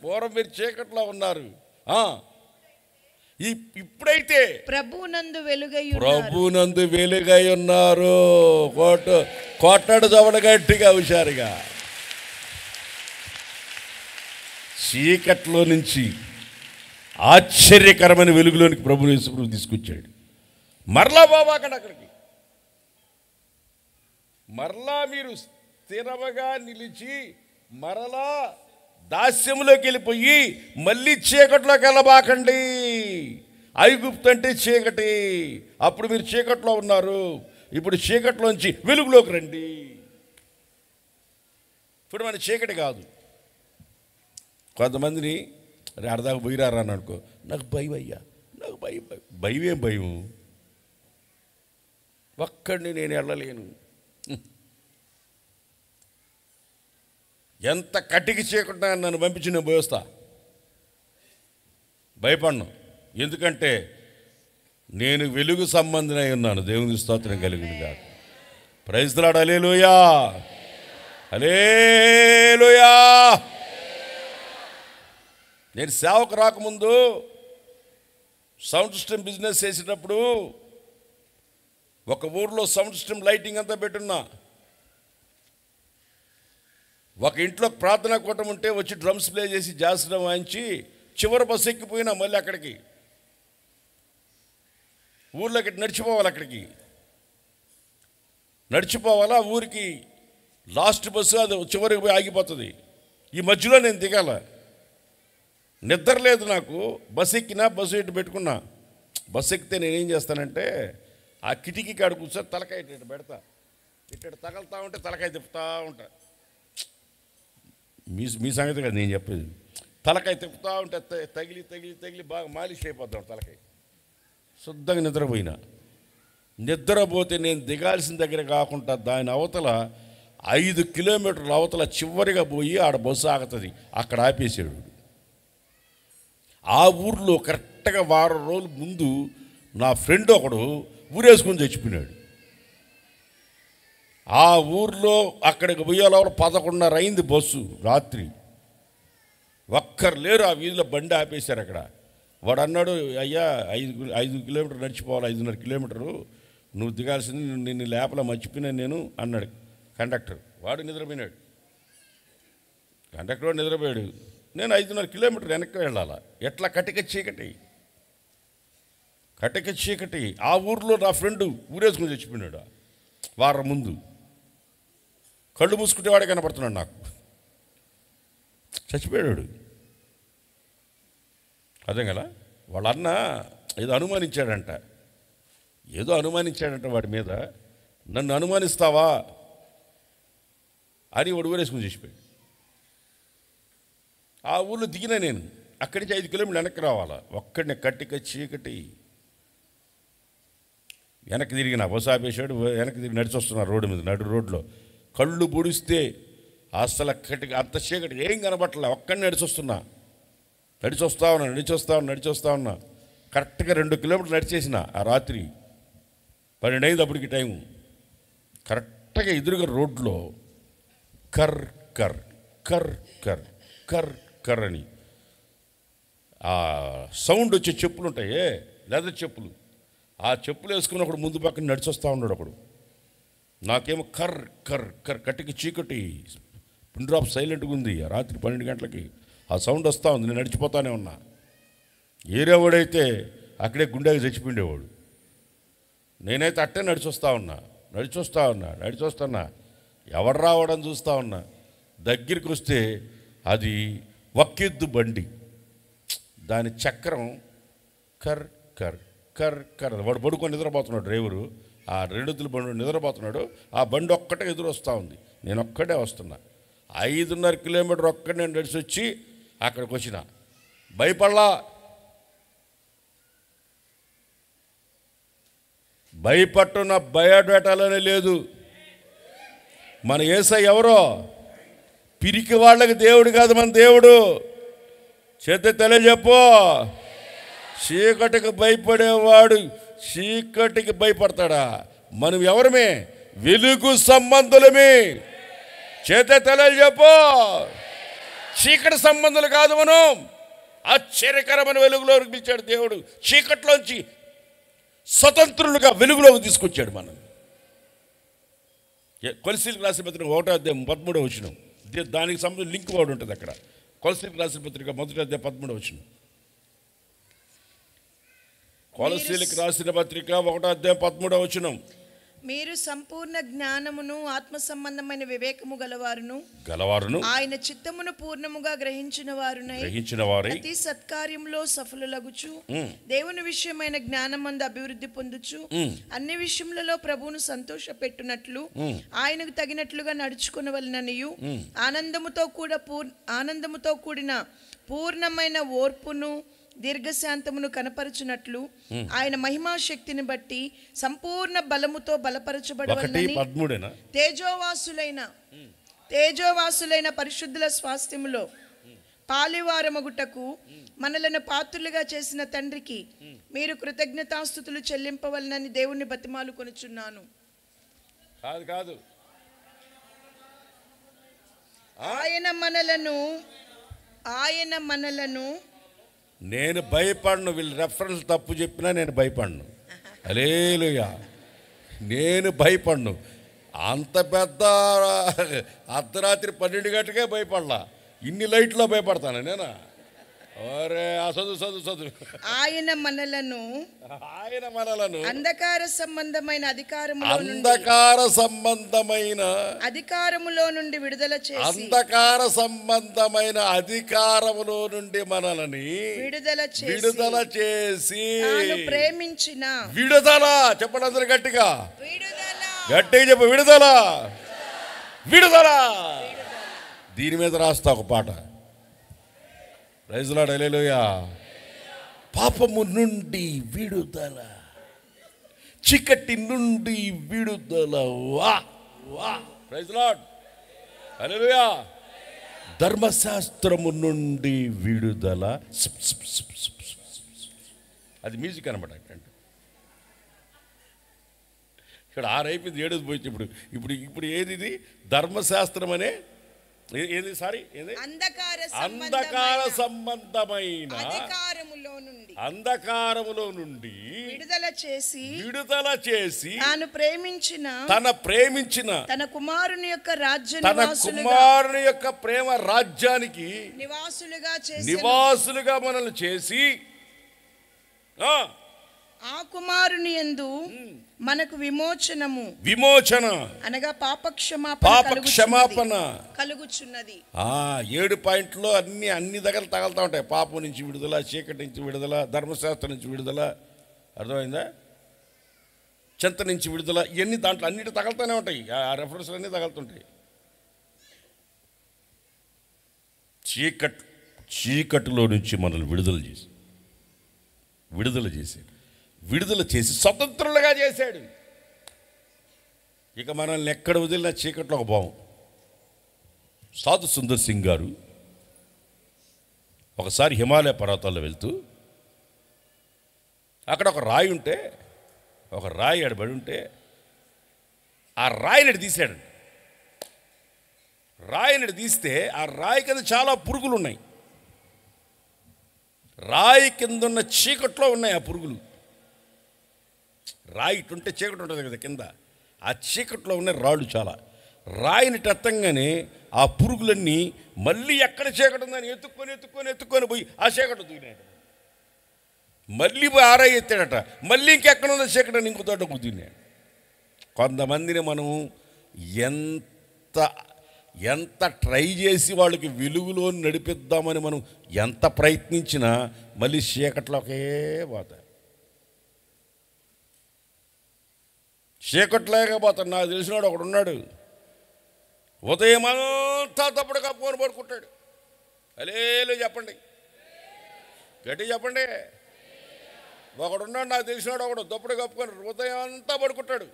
[SPEAKER 1] పూర్వం మీరు చీకట్లో ఉన్నారు. ఇప్పుడైతే ప్రభునందు వెలుగై ఉన్నారు. కొట్టడు చవడ గట్టిగా హుషారుగా. చీకట్లో నుంచి ఆశ్చర్యకరమైన వెలుగులోనికి ప్రభు యేసు తీసుకొచ్చాడు. మరలా అక్కడికి మరలా మీరు స్థిరముగా నిలిచి మరలా దాస్యంలోకి వెళ్ళిపోయి మళ్ళీ చీకట్లోకి వెళ్ళబాకండి. ఐగుప్తు అంటే చీకటి, అప్పుడు మీరు చీకట్లో ఉన్నారు. ఇప్పుడు చీకట్లోంచి వెలుగులోకి రండి. ఇప్పుడు మన చీకటి కాదు. కొంతమందిని అర్ధాకు పోయిరారా అని అనుకో, నాకు భయం అయ్యా, నాకు భయం. ఒక్కడిని నేను వెళ్ళలేను. ఎంత కటికి చీకటి నన్ను పంపించి నేను పోయేస్తా. భయపడను. ఎందుకంటే నేను వెలుగు సంబంధమై ఉన్నాను. దేవుని స్తోత్రం కలిగింది కాదు. Praise the Lord. Hallelujah, hallelujah. నేను సేవకు రాకముందు సౌండ్ సిస్టమ్ బిజినెస్ చేసేటప్పుడు ఒక ఊర్లో సౌండ్ సిస్టమ్ లైటింగ్ అంతా పెట్టున్నా. ఒక ఇంట్లో ప్రార్థనా కూటం ఉంటే వచ్చి డ్రమ్స్ ప్లే చేసి జాస్రం వాయించి చివరి బస్సు ఎక్కిపోయినా మళ్ళీ అక్కడికి ఊర్లోకి నడిచిపోవాలి. అక్కడికి నడిచిపోవాలా ఊరికి. లాస్ట్ బస్సు అది చివరికి పోయి ఆగిపోతుంది. ఈ మధ్యలో నేను దిగాల. నిద్ర లేదు నాకు. బస్సు ఎక్కినా, బస్సు ఇటు పెట్టుకున్నా. బస్సు ఎక్కితే నేనేం చేస్తానంటే ఆ కిటికీ కాడ కూర్చొని తలకాయ ఇటు పెడతా. ఇటు తగలుతూ ఉంటే తలకాయ తిప్పుతూ ఉంటా. మీ సంగతి కదా నేను చెప్పేది. తలకాయ తిప్పుతూ ఉంటే తగిలి తగిలి తగిలి బాగా మాలిష్ అయిపోతాడు తలకాయ. శుద్ధంగా నిద్రపోయినా. నిద్రపోతే నేను దిగాల్సిన దగ్గర కాకుండా దాని అవతల 5 కిలోమీటర్ల అవతల చివరిగా పోయి ఆడ బస్సు ఆగుతుంది. అక్కడ ఆపేసాడు. ఆ ఊర్లో కరెక్ట్గా వారం రోజుల ముందు నా ఫ్రెండ్ ఒకడు ఊరేసుకొని చచ్చిపోయినాడు. ఆ ఊర్లో అక్కడికి పోయేలోపల 11:30 అయింది బస్సు రాత్రి. ఒక్కరు లేరు. ఆ వీధిలో బండి ఆపేశారు అక్కడ. వాడు అన్నాడు, అయ్యా 5 కిలోమీటర్లు నడిచిపోవాలి, 5.5 కిలోమీటరు, నువ్వు దిగాల్సింది, నిన్ను లేపలా మర్చిపోయినాను నేను అన్నాడు కండక్టర్. వాడు నిద్రపోయినాడు. కండక్టర్ వాడు నిద్రపోయాడు. నేను 5.5 కిలోమీటర్ వెనక్కి వెళ్ళాలా. ఎట్లా కటిక చీకటి. ఆ ఊర్లో నా ఫ్రెండు ఊరేసుకుని చచ్చిపోయినాడు వారం ముందు. కళ్ళు మూసుకుంటేవాడే కనపడుతున్నాడు నాకు. చచ్చిపోయాడు. అదే కదా. వాళ్ళ అన్న ఏదో అనుమానించాడంట వాడి మీద. నన్ను అనుమానిస్తావా అని వాడు ఊరేసుకుని చచ్చిపోయాడు. ఆ ఊళ్ళో దిగినా నేను. అక్కడి నుంచి 5 కిలోమీటర్లు వెనక్కి రావాలా. ఒక్కడిని కట్టిక చీకటి. వెనక్కి తిరిగిన బస్సు ఆపేశాడు. వెనక్కి తిరిగి నడిచి వస్తున్నా రోడ్డు మీద, నడు రోడ్లో. కళ్ళు పొడిస్తే అసలు అంత చీకటి ఏం కనబట్టలే. ఒక్కడిని నడిచొస్తా ఉన్నా. కరెక్ట్గా 2 కిలోమీటర్లు నడిచేసిన. ఆ రాత్రి 12 అయింది అప్పటికి టైము. కరెక్ట్గా ఎదురుగా రోడ్లో కర్ కర్ కర్ కర్ కర్ కర్ అని ఆ సౌండ్ వచ్చే చెప్పులు ఉంటాయే, లెదర్ చెప్పులు. ఆ చెప్పులు వేసుకుని ఒకడు ముందు పక్కన నడిచొస్తూ ఉన్నాడు ఒకడు. నాకేమో కర్ కర్ కర్ కట్టికి చీకటి, పిన్ డ్రాప్ సైలెంట్గా ఉంది. రాత్రి 12 గంటలకి ఆ సౌండ్ వస్తూ ఉంది. నేను నడిచిపోతానే ఉన్నా. ఏరేవాడైతే అక్కడే గుండెకి చచ్చిపోయిండేవాడు. నేనైతే అట్టే నడిచొస్తున్నా. ఎవరు రావడం చూస్తూ ఉన్నా. దగ్గరికి వస్తే అది ఒక్కెద్దు బండి. దాని చక్రం కర్ కర్ కర్ కర్. వాడు పడుకొని నిద్రపోతున్నాడు డ్రైవరు. ఆ 2 ఎద్దుల బండి నిద్రపోతున్నాడు. ఆ బండి ఒక్కటే ఎదురు వస్తూ ఉంది. నేను ఒక్కడే వస్తున్నా. 5.5 కిలోమీటర్ ఒక్కడే నేను నడిచి వచ్చి అక్కడికి వచ్చిన. భయపట్టున్న బయోడేటాలోనే లేదు. మన యేసయ్య ఎవరో పిరికి వాళ్ళకి దేవుడు కాదు, మన దేవుడు. చేత తెలియజెప్పు. చీకటికి భయపడేవాడు చీకటికి భయపడతాడా? మనం ఎవరమే? వెలుగు సంబంధులమే. చేత తెలియజెప్పు. చీకటి సంబంధులు కాదు మనం. ఆశ్చర్యకరమైన వెలుగులోకి పిలిచాడు దేవుడు. చీకట్లోంచి స్వతంత్రులుగా వెలుగులోకి తీసుకొచ్చాడు మనం. కొలసీలకు రాసిన పత్రిక 1:13 దానికి సంబంధించిన లింక్ వాడు ఉంటుంది అక్కడ. కొలసీలకు రాసిన పత్రిక 1:13. కొలసీలకు రాసిన పత్రిక 1:13.
[SPEAKER 2] మీరు సంపూర్ణ జ్ఞానమును ఆత్మ సంబంధమైన వివేకము గలవారును ఆయన చిత్తమును పూర్ణముగా గ్రహించిన వారునై ప్రతి సత్కార్యంలో సఫలులగుచు దేవుని విషయమైన జ్ఞానమందు అభివృద్ధి పొందుచు అన్ని విషయములలో ప్రభువును సంతోష పెట్టునట్లు ఆయనకు తగినట్లుగా నడుచుకునవలెననియు ఆనందముతో కూడిన పూర్ణమైన ఓర్పును దీర్ఘశాంతమును కనపరచునట్లు ఆయన మహిమా శక్తిని బట్టి సంపూర్ణ బలముతో బలపరచబడవలెనని తేజోవాసులైన పరిశుద్ధుల స్వాస్థ్యములో పాలివారమగుటకు మనలను పాత్రులుగా చేసిన తండ్రికి మీరు కృతజ్ఞతాస్తుతులు చెల్లింపవలనని దేవుణ్ణి బతిమాలు కొనుచున్నాను.
[SPEAKER 1] కాదు
[SPEAKER 2] ఆయన మనలను
[SPEAKER 1] నేను భయపడను. వీళ్ళు రెఫరెన్స్ తప్పు చెప్పినా నేను భయపడను. హల్లెలూయా. నేను భయపడను. అంత పెద్ద అర్ధరాత్రి 12 గంటలకే భయపడలా. ఇన్ని లైట్లో భయపడతాను నేను. ఒరే ఆ చదువు
[SPEAKER 2] ఆయన మనలను
[SPEAKER 1] ఆయన మనలను
[SPEAKER 2] అంధకార సంబంధమైన
[SPEAKER 1] అధికారములో నుండి విడుదల చేసి మనల్ని విడుదల చేసి
[SPEAKER 2] తాను ప్రేమించిన
[SPEAKER 1] విడుదల. చెప్పండి అందరు గట్టిగా చెప్పు, విడుదల. దీని మీద రాస్తా ఒక పాట. ప్రైజ్ లార్డ్, హల్లెలూయా. పాపము నుండి విడుదల, చీకటి నుండి విడుదల. వా వా, ప్రైజ్ లార్డ్, హల్లెలూయా. ధర్మశాస్త్రము నుండి విడుదల. అది మ్యూజిక్ అనమాట. ఇక్కడ 6 అయిపోయింది, 7 పోయింది. ఇప్పుడు ఏది ఇది? ధర్మశాస్త్రం అనే ఏది? సారీ, ఏది? అంధకార సంబంధమైన అంధకారములో నుండి విడుదల చేసి
[SPEAKER 2] తాను
[SPEAKER 1] ప్రేమించిన
[SPEAKER 2] తన కుమారుని యొక్క
[SPEAKER 1] ప్రేమ రాజ్యానికి నివాసులుగా మనల్ని చేసి
[SPEAKER 2] ఆ కుమారుని యందు మనకు
[SPEAKER 1] విమోచన
[SPEAKER 2] అనగా పాప క్షమాపణ కలుగుచున్నది.
[SPEAKER 1] 7 పాయింట్లో అన్ని దగ్గర తగలుతూ ఉంటాయి. పాపం నుంచి విడుదల, చీకటి నుంచి విడుదల, ధర్మశాస్త్రం నుంచి విడుదల, అర్థమైందా? చెంత నుంచి విడుదల, ఇవన్నీ దాంట్లో అన్నిటి తగలుతూనే ఉంటాయి. ఆ రెఫరెన్స్లు అన్నీ తగులుతుంటాయి. చీకటిలో నుంచి మనల్ని విడుదల చేసి స్వతంత్రులుగా చేశాడు. ఇక మనల్ని ఎక్కడ వదిలినా చీకట్లో ఒక భావం. సాధు సుందర్ సింగ్ గారు ఒకసారి హిమాలయ పర్వతాల్లో వెళ్తూ అక్కడ ఒక రాయి ఎడబడి ఉంటే ఆ రాయిని తీశాడు. రాయిని తీస్తే ఆ రాయి కింద చాలా పురుగులు ఉన్నాయి. రాయి కింద ఉన్న చీకట్లో ఉన్నాయి ఆ పురుగులు. రాయి ఇటుంటే చీకటి ఉంటుంది కదా కింద, ఆ చీకట్లో ఉన్న రాళ్ళు చాలా. రాయిని టెత్తంగానే ఆ పురుగులన్నీ మళ్ళీ ఎక్కడ చీకటి ఉందని ఎత్తుక్కొని పోయి ఆ చీకటి దూరినాడు. మళ్ళీ పోయి ఆ రాయి ఎత్తాడట, మళ్ళీ ఇంకెక్కడ ఉందో చీకటి అని ఇంకో తోట కుదిరినాడు. కొంతమందిని మనం ఎంత ట్రై చేసి వాళ్ళకి వెలుగులో నడిపిద్దామని మనం ఎంత ప్రయత్నించినా మళ్ళీ చీకట్లోకే పోతాయి. చీకట్లేక పోతాడు. నాకు తెలిసినాడు ఒకడు ఉన్నాడు, ఉదయం అంతా తప్పుడు కప్పుకొని పడుకుంటాడు. హల్లెలూయా చెప్పండి, గట్టి చెప్పండి. ఒకడున్నాడు, నాకు తెలిసినాడు ఒకడు, తప్పుడు కప్పుకొని ఉదయం అంతా పడుకుంటాడు.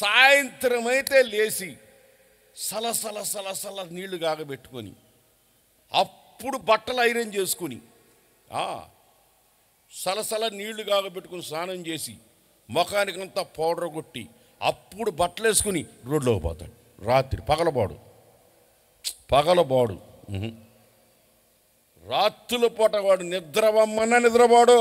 [SPEAKER 1] సాయంత్రం అయితే లేచి సలసల నీళ్లు కాగబెట్టుకొని అప్పుడు బట్టలు ఐరన్ చేసుకొని సలసల నీళ్లు కాగబెట్టుకుని స్నానం చేసి ముఖానికంతా పౌడర్ కొట్టి అప్పుడు బట్టలు వేసుకుని రోడ్లోకి పోతాడు. రాత్రి పగలబాడు రాత్రుల పూట వాడు నిద్రవమ్మన్నా నిద్రపోడు.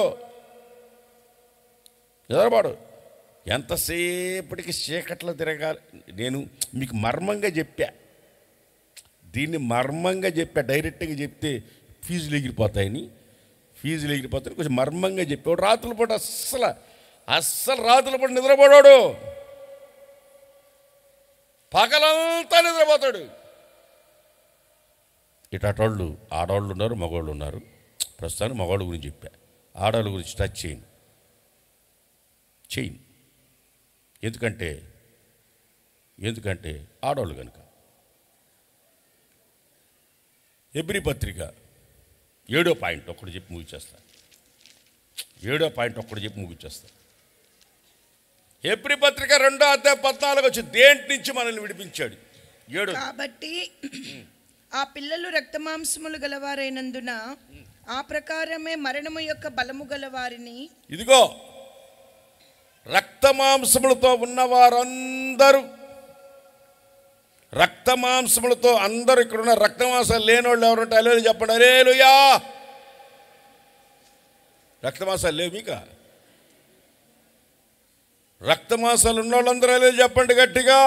[SPEAKER 1] ఎంతసేపటికి చీకట్లో తిరగాలి. నేను మీకు మర్మంగా చెప్పా, దీన్ని మర్మంగా చెప్పా. డైరెక్ట్గా చెప్తే ఫీజులు ఎగిరిపోతాయని కొంచెం మర్మంగా చెప్పాడు. రాత్రుల పూట అస్సలు రాత్రుల పూట నిద్రపోడాడు, పగలంతా నిద్రపోతాడు. ఇటాటోళ్ళు ఆడవాళ్ళు ఉన్నారు, మగవాళ్ళు ఉన్నారు. ప్రస్తుతానికి మగవాళ్ళ గురించి చెప్పా, ఆడవాళ్ళ గురించి టచ్ చేయను. ఎందుకంటే ఆడవాళ్ళు కనుక. హెబ్రీ పత్రిక 7వ పాయింట్ ఒక్కటి చెప్పి ముగిచేస్తా. హెబ్రీ పత్రిక 2వ అధ్యాయం 14 వచ్చి దేంటి నుంచి మనల్ని విడిపించాడు. 7
[SPEAKER 2] కాబట్టి ఆ పిల్లలు రక్తమాంసములు గలవారైనందున ఆ ప్రకారమే మరణము యొక్క బలము గలవారిని.
[SPEAKER 1] ఇదిగో రక్తమాంసములతో ఉన్నవారందరూ, రక్తమాంసములతో అందరూ ఇక్కడున్న రక్తమాంసాలు లేనివాళ్ళు ఎవరంటే హల్లెలూయా చెప్పండి. హల్లెలూయా. రక్తమాంసాలు లేవు మీక? రక్తమాంసాలు ఉన్న వాళ్ళందరూ హల్లెలూయా చెప్పండి గట్టిగా.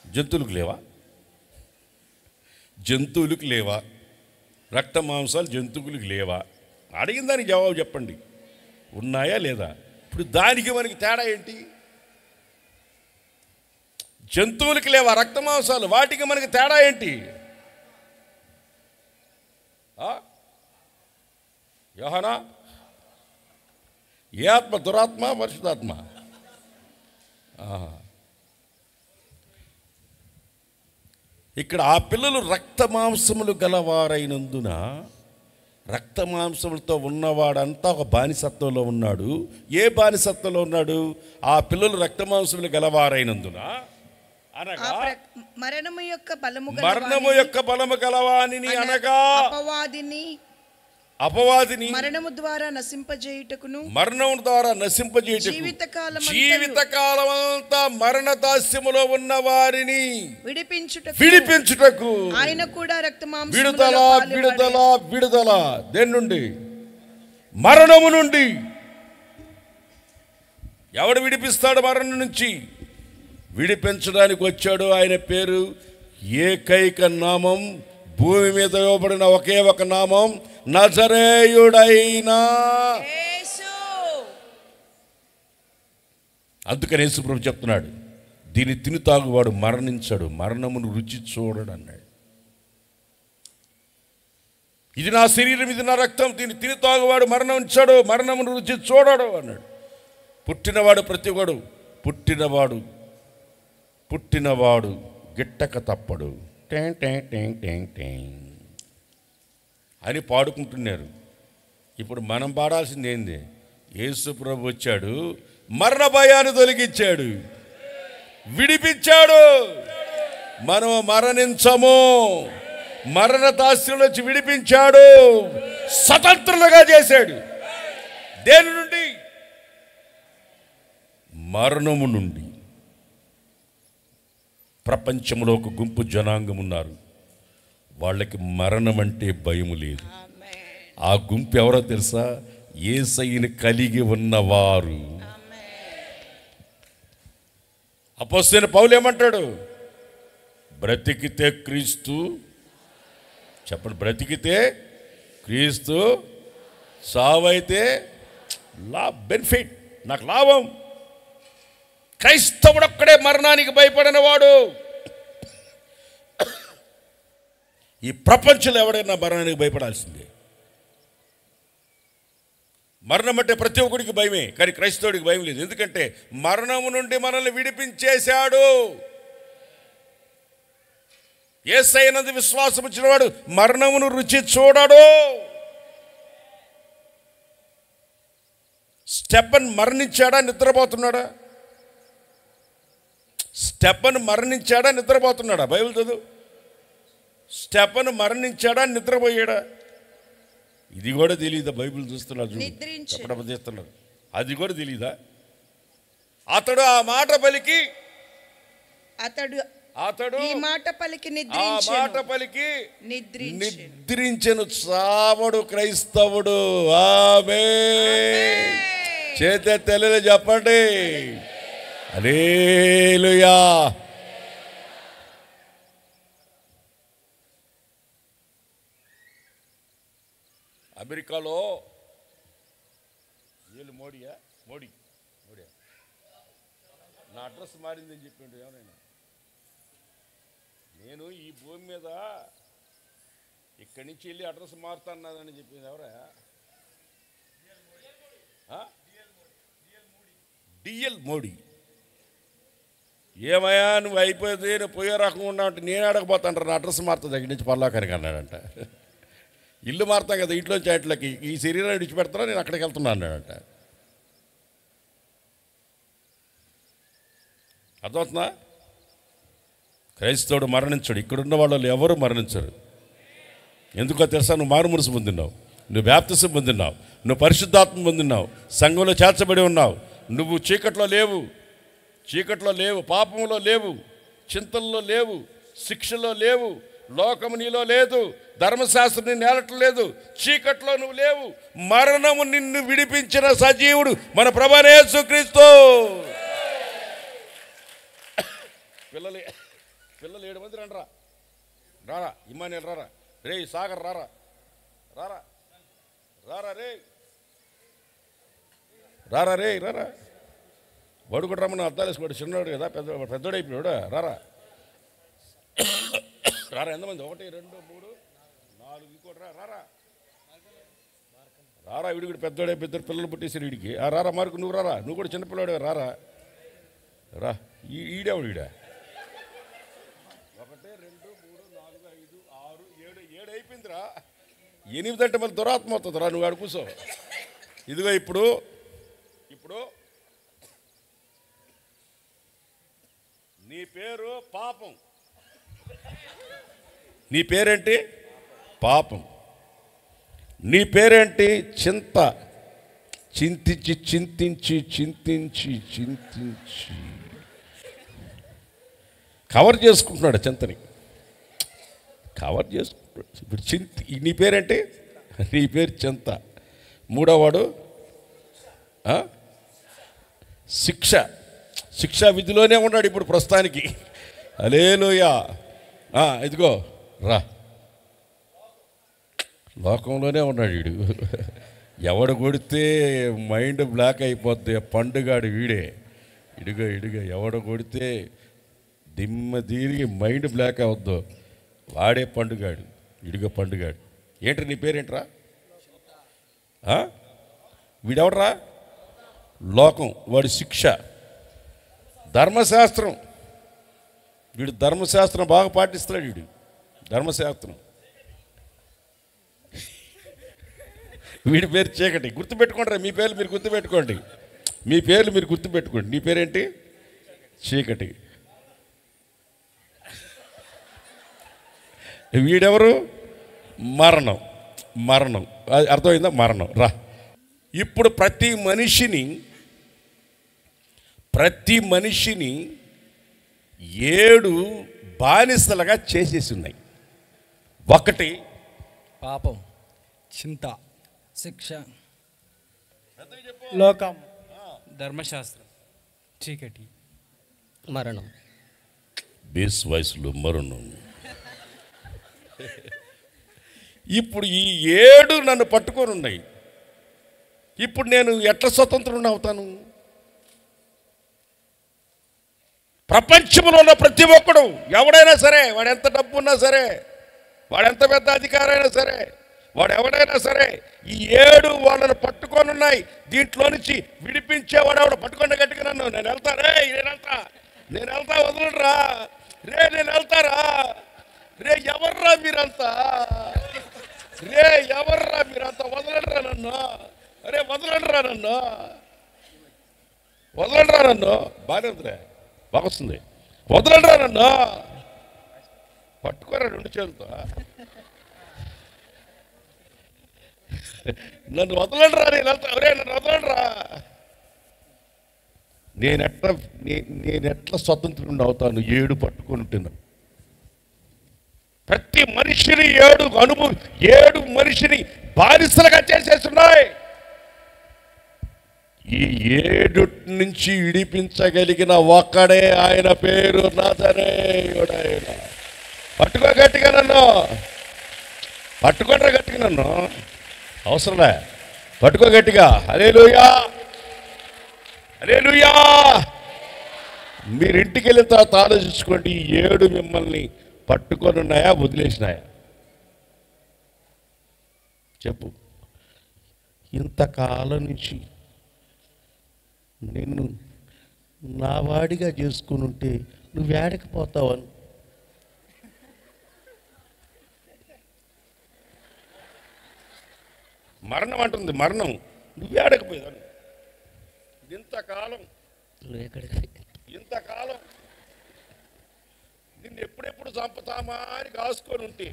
[SPEAKER 1] జంతువులకు లేవా? రక్త మాంసాలు జంతువులకు లేవా? అడిగిన దానికి జవాబు చెప్పండి, ఉన్నాయా లేదా? ఇప్పుడు దానికి మనకి తేడా ఏంటి? జంతువులకి లేవా రక్త మాంసాలు, వాటికి మనకి తేడా ఏంటి? యోహానా, ఏ ఆత్మ? దురాత్మ, పరిశుద్ధాత్మ? ఇక్కడ ఆ పిల్లలు రక్త మాంసములు గలవారైనందున, రక్త మాంసములతో ఉన్నవాడంతా ఒక బానిసత్వంలో ఉన్నాడు. ఏ బానిసత్వంలో ఉన్నాడు? ఆ పిల్లలు రక్త మాంసములు గలవారైనందున అనగా
[SPEAKER 2] మరణము యొక్క బలము
[SPEAKER 1] గలవానిని అనగా అపవాదిని
[SPEAKER 2] మరణము ద్వారా నశింపజేయుటకును
[SPEAKER 1] జీవితకాలమంతా మరణ దాస్యములో ఉన్న వారిని విడిపించుటకు
[SPEAKER 2] ఆయన కూడా
[SPEAKER 1] విడుదల దేని నుండి? మరణము నుండి. ఎవడు విడిపిస్తాడు మరణం నుంచి? విడిపించడానికి వచ్చాడు. ఆయన పేరు ఏకైక నామం, భూమి మీద ఇవ్వబడిన ఒకే ఒక నామం, నజరేయుడైన
[SPEAKER 2] యేసు.
[SPEAKER 1] అందుకని యేసు ప్రభు చెప్తున్నాడు, దీన్ని తిని తాగువాడు మరణించడు, మరణమును రుచి చూడడు అన్నాడు. ఇది నా శరీరం, ఇది నా రక్తం, దీన్ని తిని తాగువాడు మరణించడు, మరణమును రుచి చూడడు అన్నాడు. పుట్టినవాడు ప్రతివాడు పుట్టినవాడు గిట్టక తప్పడు అని పాడుకుంటున్నారు. ఇప్పుడు మనం పాడాల్సింది ఏంది? యేసు ప్రభు వచ్చాడు, మరణ భయాన్ని తొలగించాడు, విడిపించాడు. మనం మరణించము, మరణ దాస్యం నుంచి విడిపించాడు, స్వతంత్రులుగా చేశాడు. దేని నుండి? మరణము నుండి. ప్రపంచంలో ఒక గుంపు జనాంగం ఉన్నారు, వాళ్ళకి మరణం అంటే భయం లేదు. ఆ గుంపు ఎవరో తెలుసా? యేసయ్యను కలిగి ఉన్నవారు. అపోస్తలుడైన పౌలు ఏమంటాడు? బ్రతికితే క్రీస్తు, చెప్పండి, బ్రతికితే క్రీస్తు, సావైతే బెనిఫిట్, నాకు లాభం. క్రైస్తవుడు ఒక్కడే మరణానికి భయపడిన వాడు. ఈ ప్రపంచంలో ఎవడైనా మరణానికి భయపడాల్సిందే. మరణం అంటే ప్రతి ఒక్కడికి భయమే, కానీ క్రైస్తవుడికి భయం లేదు. ఎందుకంటే మరణము నుండి మనల్ని విడిపించేశాడు. యేసయ్యనందు విశ్వాసం వచ్చిన వాడు మరణమును రుచి చూడడు. స్టెఫన్ మరణించాడా, నిద్రపోతున్నాడా? స్టెఫన్ మరణించాడా, నిద్రపోతున్నాడా? బైబిల్ చదువు. స్టెఫన్ మరణించాడా, నిద్రపోయాడా? ఇది కూడా తెలియదా? బైబిల్ చూస్తున్నారు, చెప్పడం చేస్తున్నారు, అది కూడా తెలీదా? అతడు ఆ మాట పలికి
[SPEAKER 2] ఈ మాట పలికి
[SPEAKER 1] నిద్రించెను. చావడు క్రైస్తవుడు. ఆమేన్. చేతెత్తెలు చెప్పండి. హల్లెలూయా. అమెరికాలో మోడీ నా అడ్రస్ మారిందని చెప్పిండు ఎవరైనా. నేను ఈ భూమి మీద ఇక్కడి నుంచి వెళ్ళి అడ్రస్ మారుతానని చెప్పింది ఎవరా? డిఎల్ మోడీ. ఏమయ్యా నువ్వు అయిపోతే నువ్వు పోయే రకంగా ఉన్నావు అంటే నేను అడగపోతాంటారు, నా అడ్రస్ మారుతుంది దగ్గర నుంచి పర్లాకానికి అన్నాడంట. ఇల్లు మారుతాం కదా, ఇంట్లోంచి అట్లకి ఈ శరీరాన్ని విడిచిపెడతారా, నేను అక్కడికి వెళ్తున్నా అన్నాడంట. అర్థమవుతుందా? క్రైస్తవుడు మరణించడు. ఇక్కడున్న వాళ్ళు ఎవరు మరణించరు. ఎందుకో తెలుసా? నువ్వు మారుమనసు పొందినావు, నువ్వు బాప్తిసం పొందినావు, నువ్వు పరిశుద్ధాత్మ పొందినావు, సంఘంలో చేర్చబడి ఉన్నావు. నువ్వు చీకట్లో లేవు, పాపంలో లేవు, చింతల్లో లేవు, శిక్షలో లేవు, లోకము నీలో లేదు, ధర్మశాస్త్రం నిన్ను ఏలట్లేదు, చీకట్లో నువ్వు లేవు. మరణము నిన్ను విడిపించిన సజీవుడు మన ప్రభువైన యేసుక్రీస్తు. పిల్లలు 7 మంది రారా, ఇమ్మానుయేల్ రారా, రే సాగర్ రారా, రారా రారా రే రారా రే రారా వాడు కూడా రమ్మని అర్థాలు వేసుకోడు, చిన్నవాడు కదా, పెద్దోడు అయిపోయాడు. రారా రారా, ఎంతమంది? 1 2 3 4 ఇంకోటి రారా రారా. వీడి కూడా పెద్దోడే, ఇద్దరు పిల్లలు పుట్టేసారు వీడికి. రారా మార్కు, నువ్వు రారా, నువ్వు కూడా చిన్నపిల్లవాడే, రారా రా. ఈడేవాడు ఈడ 1 2 3 4 5 6 7 అయిపోయిందిరా. 8 అంటే మళ్ళీ దురాత్మ అవుతుందిరా. నువ్వు ఆడు కూర్చో. ఇదిగో ఇప్పుడు నీ పేరు పాపం. నీ పేరేంటి? పాపం. నీ పేరేంటి? చింత. చింతించి చింతించి చింతించి చింతించి కవర్ చేసుకుంటున్నాడు చింతని, కవర్ చేసుకుంటున్నాడు. ఇప్పుడు నీ పేరేంటి? నీ పేరు చింత. మూడోవాడు శిక్ష. శిక్షా విధిలోనే ఉన్నాడు ఇప్పుడు ప్రస్తుతానికి. హల్లెలూయా. ఇదిగో రా, లోకంలోనే ఉన్నాడు వీడు. ఎవడు కొడితే మైండ్ బ్లాక్ అయిపోద్ది. పండుగాడు వీడే. ఇడుగా ఎవడు కొడితే దిమ్మ దీనికి మైండ్ బ్లాక్ అవద్దు, వాడే పండుగాడు. ఇడుగా పండుగాడు. ఏంటి నీ పేరేంట్రా? వీడెవడరా? లోకం. వాడి శిక్ష. ధర్మశాస్త్రం. వీడు ధర్మశాస్త్రం బాగా పాటిస్తాడు. వీడు ధర్మశాస్త్రం. వీడి పేరు చీకటి. గుర్తుపెట్టుకోండి, మీ పేర్లు మీరు గుర్తుపెట్టుకోండి. మీ పేర్లు మీరు గుర్తుపెట్టుకోండి. నీ పేరేంటి? చీకటి. వీడెవరు? మరణం. మరణం. అర్థమైందా? మరణం. రా. ఇప్పుడు ప్రతి మనిషిని 7 బానిసలుగా చేసేసి ఉన్నాయి. 1
[SPEAKER 3] పాపం, చింత, శిక్ష, లోకం, ధర్మశాస్త్రం, చీకటి, మరణం.
[SPEAKER 1] బేస్ వయసులో మరణం. ఇప్పుడు ఈ 7 నన్ను పట్టుకొని ఉన్నాయి. ఇప్పుడు నేను ఎట్లా స్వతంత్రుని అవుతాను? ప్రపంచంలో ఉన్న ప్రతి ఒక్కడు, ఎవడైనా సరే, వాడు ఎంత డబ్బు ఉన్నా సరే, వాడు ఎంత పెద్ద అధికారైనా సరే, వాడు ఎవడైనా సరే, ఈ 7 వాళ్ళని పట్టుకొని ఉన్నాయి. దీంట్లో నుంచి విడిపించేవాడు ఎవడు? పట్టుకొని గట్టిగా నన్ను. నేను వెళ్తా రే, నేను వెళ్తా వదలరా రే, నేను వెళ్తారా రే. ఎవర్రా మీరంతా? రే ఎవర్రా మీరంతా? వదలరా నన్ను. అరే వదలరా నన్ను, వదలరా నన్ను. బాగానే ఉందిరే, బాగా వస్తుంది. వదలరా నన్ను. పట్టుకోరా 2 చేతులతో. నన్ను వదలరా. నేను వెళ్తా. అరే నన్ను వదలరా. నేనెట్లా స్వతంత్రుని అవుతాను? 7 పట్టుకొని ఉంటున్నాను. ప్రతి మనిషిని 7 మనిషిని బానిసలుగా చేసేస్తున్నాయి. ఈ 7 నుంచి విడిపించగలిగిన ఒక్కడే, ఆయన పేరు నజరేయుడైన. పట్టుకో గట్టిగా నన్ను, పట్టుకోండి గట్టిగా నన్ను. అవసరంలే, పట్టుకో గట్టిగా. హల్లెలూయా, హల్లెలూయా. మీరు ఇంటికి వెళ్ళిన తర్వాత ఆలోచించుకోండి, ఈ 7 మిమ్మల్ని పట్టుకొని ఉన్నాయా, వదిలేసినాయా? చెప్పు. ఇంతకాలం నుంచి నిన్ను నా వాడిగా చేసుకుని ఉంటే నువ్వు ఏడకపోతావని. మరణం అంటుంది, మరణం. నువ్వు ఏడకపోయేదాన్ని. ఇంతకాలం నిన్ను ఎప్పుడెప్పుడు చంపుతామా అని కాసుకొని ఉంటే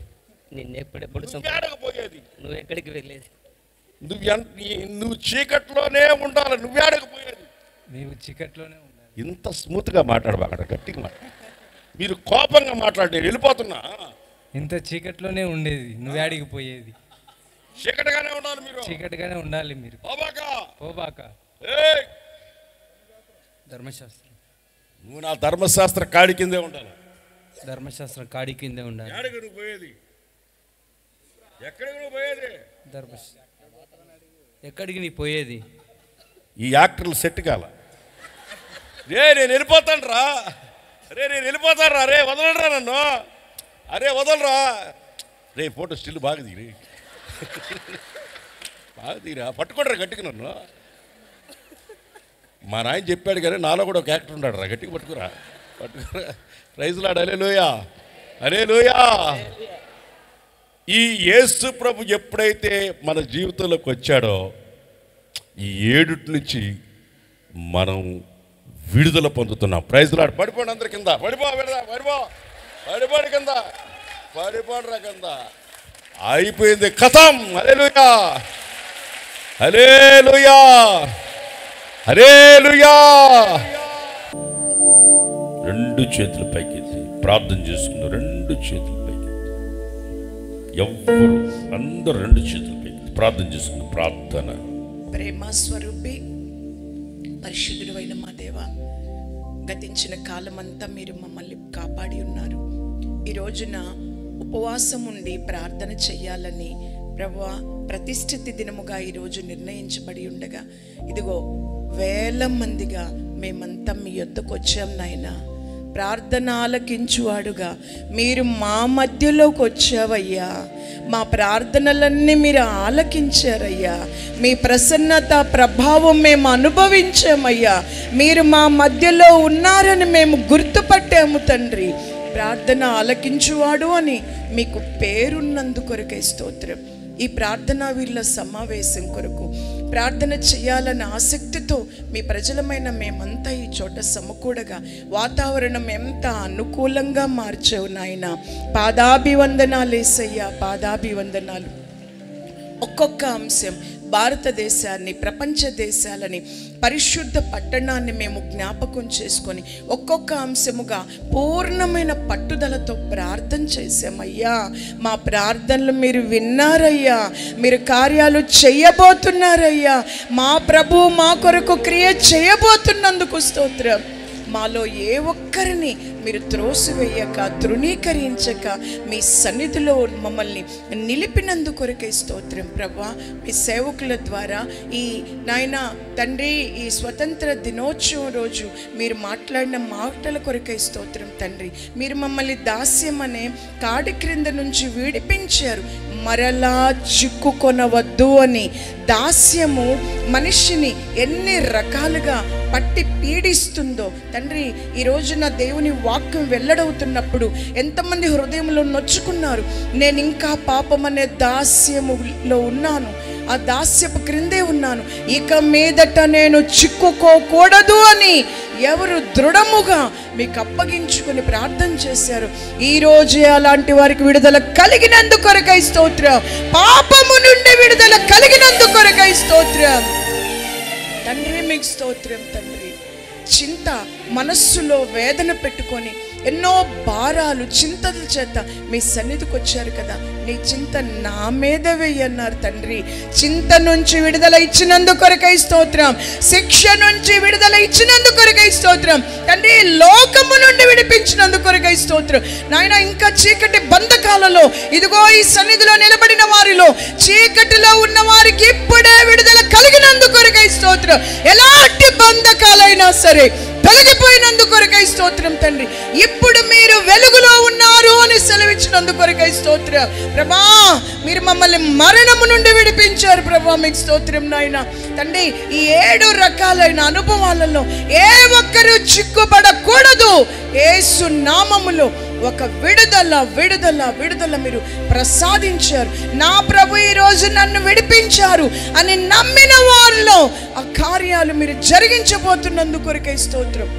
[SPEAKER 4] నిన్నెప్పుడెప్పుడు
[SPEAKER 1] ఏడకపోయేది.
[SPEAKER 4] నువ్వు ఎక్కడికి వెళ్ళేది?
[SPEAKER 1] నువ్వు చీకట్లోనే ఉండాలి. నువ్వు ఏడకపోయేది.
[SPEAKER 3] నీవు చీకట్లోనే ఉండాలి.
[SPEAKER 1] ఇంత స్మూత్గా మాట్లాడబాక, గట్టిగా మాట్లాడు. మీరు కోపంగా మాట్లాడి వెళ్ళిపోతున్నా.
[SPEAKER 3] ఇంత చీకట్లోనే ఉండేది, నువ్వు ఆడికి పోయేది.
[SPEAKER 1] చీకటిగానే ఉండాలి. మీరు
[SPEAKER 3] చీకటిగానే ఉండాలి. మీరు పోబాక. ధర్మశాస్త్రం.
[SPEAKER 1] నువ్వు నా ధర్మశాస్త్ర కాడి కిందే ఉండాలి.
[SPEAKER 3] ధర్మశాస్త్రం కాడి కిందే ఉండాలి.
[SPEAKER 1] ఏడగ నువ్వు పోయేది? ఎక్కడికి నువ్వు పోయేది?
[SPEAKER 3] ఎక్కడికి నీ పోయేది?
[SPEAKER 1] ఈ యాక్టర్లు సెట్ కాల. నేను వెళ్ళిపోతాను రా, నేను వెళ్ళిపోతాను రా, వదలరా నన్ను, వదలరా ఫోటో స్టిల్ బాగా దిగి పట్టుకోడరా గట్టిగా నన్ను. మా నాయన చెప్పాడు కానీ నాలో కూడా ఒక యాక్టర్ ఉన్నాడు రా, గట్టిగా పట్టుకురా. ప్రైజ్లాడు. హల్లెలూయా, హల్లెలూయా. ఈ యేసు ప్రభు ఎప్పుడైతే మన జీవితంలోకి వచ్చాడో ఈ 7 నుంచి మనం విడుదల పొందుతున్నాం. ప్రైజ్లాడు. పడిపోండి అందరి కింద, పడిపోండి కింద, పడిపోండిరా కింద. అయిపోయింది, ఖతం. హల్లెలూయా, హల్లెలూయా, హల్లెలూయా. 2 చేతులు పైకెత్తి ప్రార్థన చేసుకుందాం. 2 చేతులు పైకెత్తి, ఎవ్వరు అందరూ 2 చేతులు పైకెత్తి ప్రార్థన చేసుకుందాం. ప్రార్థన.
[SPEAKER 2] ప్రేమ స్వరూపి పరిశుద్ధుడు అయిన మా దేవ, గతించిన కాలమంతా మీరు మమ్మల్ని కాపాడి ఉన్నారు. ఈ రోజున ఉపవాసం ఉండి ప్రార్థన చెయ్యాలని ప్రభువా ప్రతిష్ఠిత దినముగా ఈరోజు నిర్ణయించబడి ఉండగా ఇదిగో వేల మందిగా మేమంతా మీ యొద్దకు వచ్చాం నాయనా. ప్రార్థన ఆలకించువాడుగా మీరు మా మధ్యలోకి వచ్చావయ్యా. మా ప్రార్థనలన్నీ మీరు ఆలకించారయ్యా. మీ ప్రసన్నత ప్రభావం మేము అనుభవించామయ్యా. మీరు మా మధ్యలో ఉన్నారని మేము గుర్తుపట్టాము తండ్రి. ప్రార్థన ఆలకించువాడు అని మీకు పేరున్నందుకొరకై స్తోత్రం. ఈ ప్రార్థనా వీళ్ళ సమావేశం కొరకు ప్రార్థన చేయాలన్న ఆసక్తితో మీ ప్రజలమైన మేమంతా ఈ చోట సమకూడగా వాతావరణం ఎంత అనుకూలంగా మార్చావు నాయన. పాదాభివందనాలు యేసయ్యా, పాదాభివందనాలు. ఒక్కొక్క అంశం భారతదేశాన్ని, ప్రపంచ దేశాలని, పరిశుద్ధ పట్టణాన్ని మేము జ్ఞాపకం చేసుకొని ఒక్కొక్క అంశముగా పూర్ణమైన పట్టుదలతో ప్రార్థన చేశామయ్యా. మా ప్రార్థనలు మీరు విన్నారయ్యా. మీరు కార్యాలు చేయబోతున్నారయ్యా. మా ప్రభు మా కొరకు క్రియ చేయబోతున్నందుకు స్తోత్రం. మాలో ఏ ఒక్కరిని మీరు త్రోసివేయక, తృణీకరించక మీ సన్నిధిలో మమ్మల్ని నిలిపినందుకొరకై స్తోత్రం ప్రభా. మీ సేవకుల ద్వారా ఈ నాయన తండ్రి ఈ స్వతంత్ర దినోత్సవం రోజు మీరు మాట్లాడిన మాటల కొరకై స్తోత్రం తండ్రి. మీరు మమ్మల్ని దాస్యం అనే కాడి క్రింద నుంచి విడిపించారు. మరలా చిక్కుకొనవద్దు అని. దాస్యము మనిషిని ఎన్ని రకాలుగా పట్టి పీడిస్తుందో తండ్రి, ఈ రోజున దేవుని వాక్యం వెల్లడవుతున్నప్పుడు ఎంతమంది హృదయంలో నొచ్చుకున్నారు. నేను ఇంకా పాపం అనే దాస్యములో ఉన్నాను, ఆ దాస్యపు క్రిందే ఉన్నాను, ఇక మీదట నేను చిక్కుకోకూడదు అని ఎవరు దృఢముగా మీకు అప్పగించుకుని ప్రార్థన చేశారు, ఈ రోజే అలాంటి వారికి విడుదల కలిగినందుకొరకై స్తోత్రం. పాపము నుండి విడుదల కలిగినందుకొరకై స్తోత్రం తండ్రి. మీకు స్తోత్రం తండ్రి. చింత మనస్సులో వేదన పెట్టుకొని ఎన్నో భారాలు చింతల చేత మీ సన్నిధికి వచ్చారు కదా. నీ చింత నా మీద వేయన్నారు తండ్రి. చింత నుంచి విడుదల ఇచ్చినందుకొరకై స్తోత్రం. శిక్ష నుంచి విడుదల ఇచ్చినందుకొరకై స్తోత్రం తండ్రి. లోకము నుండి విడిపించినందుకొరకై స్తోత్రం నాయన. ఇంకా చీకటి బంధకాలలో ఇదిగో ఈ సన్నిధిలో నిలబడిన వారిలో చీకటిలో ఉన్న వారికి ఇప్పుడే విడుదల కలిగినందుకొరకై స్తోత్రం. ఎలాంటి బంధకాలైనా సరే తొలగిపోయినందుకొరకై స్తోత్రం తండ్రి. ఇప్పుడు మీరు వెలుగులో ఉన్నారు అని సెలవిచ్చినందుకొరకై స్తోత్రం ప్రభా. మీరు మమ్మల్ని మరణము నుండి విడిపించారు ప్రభా. మీకు స్తోత్రం నాయన తండ్రి. ఈ 7 రకాలైన అనుభవాలలో ఏ ఒక్కరూ చిక్కుపడకూడదు. యేసు నామములో ఒక విడుదల విడుదల విడుదల మీరు ప్రసాదించారు. నా ప్రభు ఈ రోజు నన్ను విడిపించారు అని నమ్మిన వారిలో ఆ కార్యాలు మీరు జరిగించబోతున్నందుకొరకై స్తోత్రం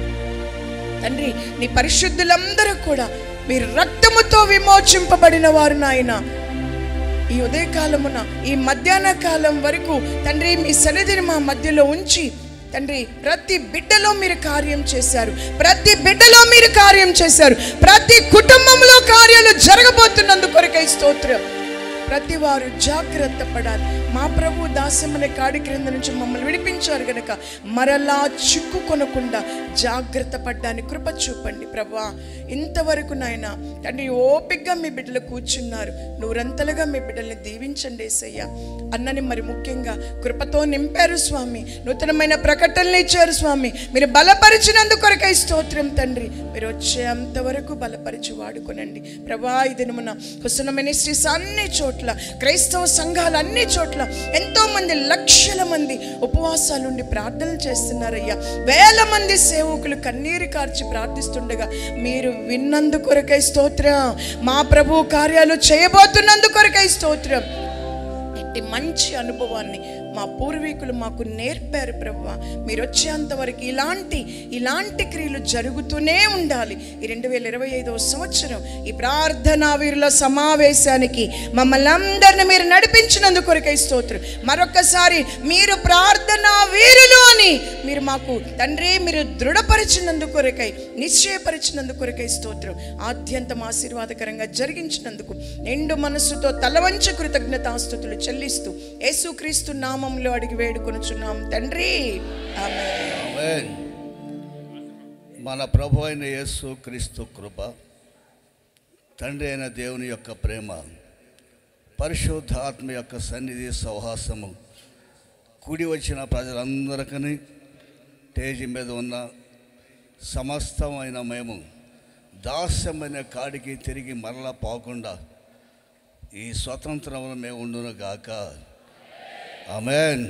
[SPEAKER 2] తండ్రి. నీ పరిశుద్ధులందరూ కూడా మీరు రక్తముతో విమోచింపబడిన వారు నాయన. ఈ ఉదయకాలమున ఈ మధ్యాహ్న కాలం వరకు తండ్రి మీ సన్నిధిని మా మధ్యలో ఉంచి తండ్రి ప్రతి బిడ్డలో మీరు కార్యం చేశారు. ప్రతి బిడ్డలో మీరు కార్యం చేశారు. ప్రతి కుటుంబంలో కార్యాలు జరగబోతున్నందుకొరకై స్తోత్రం ప్రతి వారు జాగ్రత్త పడాలి. మా ప్రభు దాస్యమనే కాడి క్రింద నుంచి మమ్మల్ని విడిపించారు గనక మరలా చిక్కుకొనకుండా జాగ్రత్త పడ్డానికి కృప చూపండి ప్రభా. ఇంతవరకు నాయన తండ్రి ఓపికగా మీ బిడ్డలు కూర్చున్నారు. నూరంతలుగా మీ బిడ్డల్ని దీవించండి యేసయ్యా. అన్నని మరి ముఖ్యంగా కృపతో నింపారు స్వామి. నూతనమైన ప్రకటనలు ఇచ్చారు స్వామి. మీరు బలపరిచినందుకొరకై స్తోత్రం తండ్రి. మీరు వచ్చేంతవరకు బలపరిచి వాడుకొనండి ప్రభా. ఈ దినమున హుసన మినిస్ట్రీస్ అన్ని చోట్ల, క్రైస్తవ సంఘాలు అన్ని చోట్ల ఎంతోమంది, లక్షల మంది ఉపవాసాలుండి ప్రార్థనలు చేస్తున్నారయ్యా. వేల మంది సేవకులు కన్నీరు కార్చి ప్రార్థిస్తుండగా మీరు విన్నందుకొరకై స్తోత్రం. మా ప్రభు కార్యాలు చేయబోతున్నందుకొరకై స్తోత్రం. ఇట్టి మంచి అనుభవాన్ని మా పూర్వీకులు మాకు నేర్పారు ప్రభువా. మీరు వచ్చేంతవరకు ఇలాంటి క్రియలు జరుగుతూనే ఉండాలి. ఈ 2025వ సంవత్సరం ఈ ప్రార్థనా వీరుల సమావేశానికి మమ్మల్ని అందరిని మీరు నడిపించినందుకొరకై స్తోత్రం. మరొకసారి మీరు ప్రార్థనా వీరులు అని మీరు మాకు తండ్రి మీరు దృఢపరిచినందుకొరకై, నిశ్చయపరిచినందుకొరకై స్తోత్రం. ఆద్యంతం ఆశీర్వాదకరంగా జరిగించినందుకు నిండు మనస్సుతో తలవంచి కృతజ్ఞతాస్తుతులు చెల్లిస్తూ యేసుక్రీస్తు నామములో అడిగి వేడుకొనుచున్నాం తండ్రి, ఆమేన్.
[SPEAKER 5] మన ప్రభు అయిన యేసుక్రీస్తు కృప, తండ్రి అయిన దేవుని యొక్క ప్రేమ, పరిశుద్ధాత్మ యొక్క సన్నిధి సహవాసము కూడి వచ్చిన ప్రజలందరికీ, స్టేజి మీద ఉన్న సమస్తమైన మేము దాస్యమైన కాడికి తిరిగి మరలా పోకుండా ఈ స్వతంత్రంలో మేము ఉండును గాక. ఆమేన్.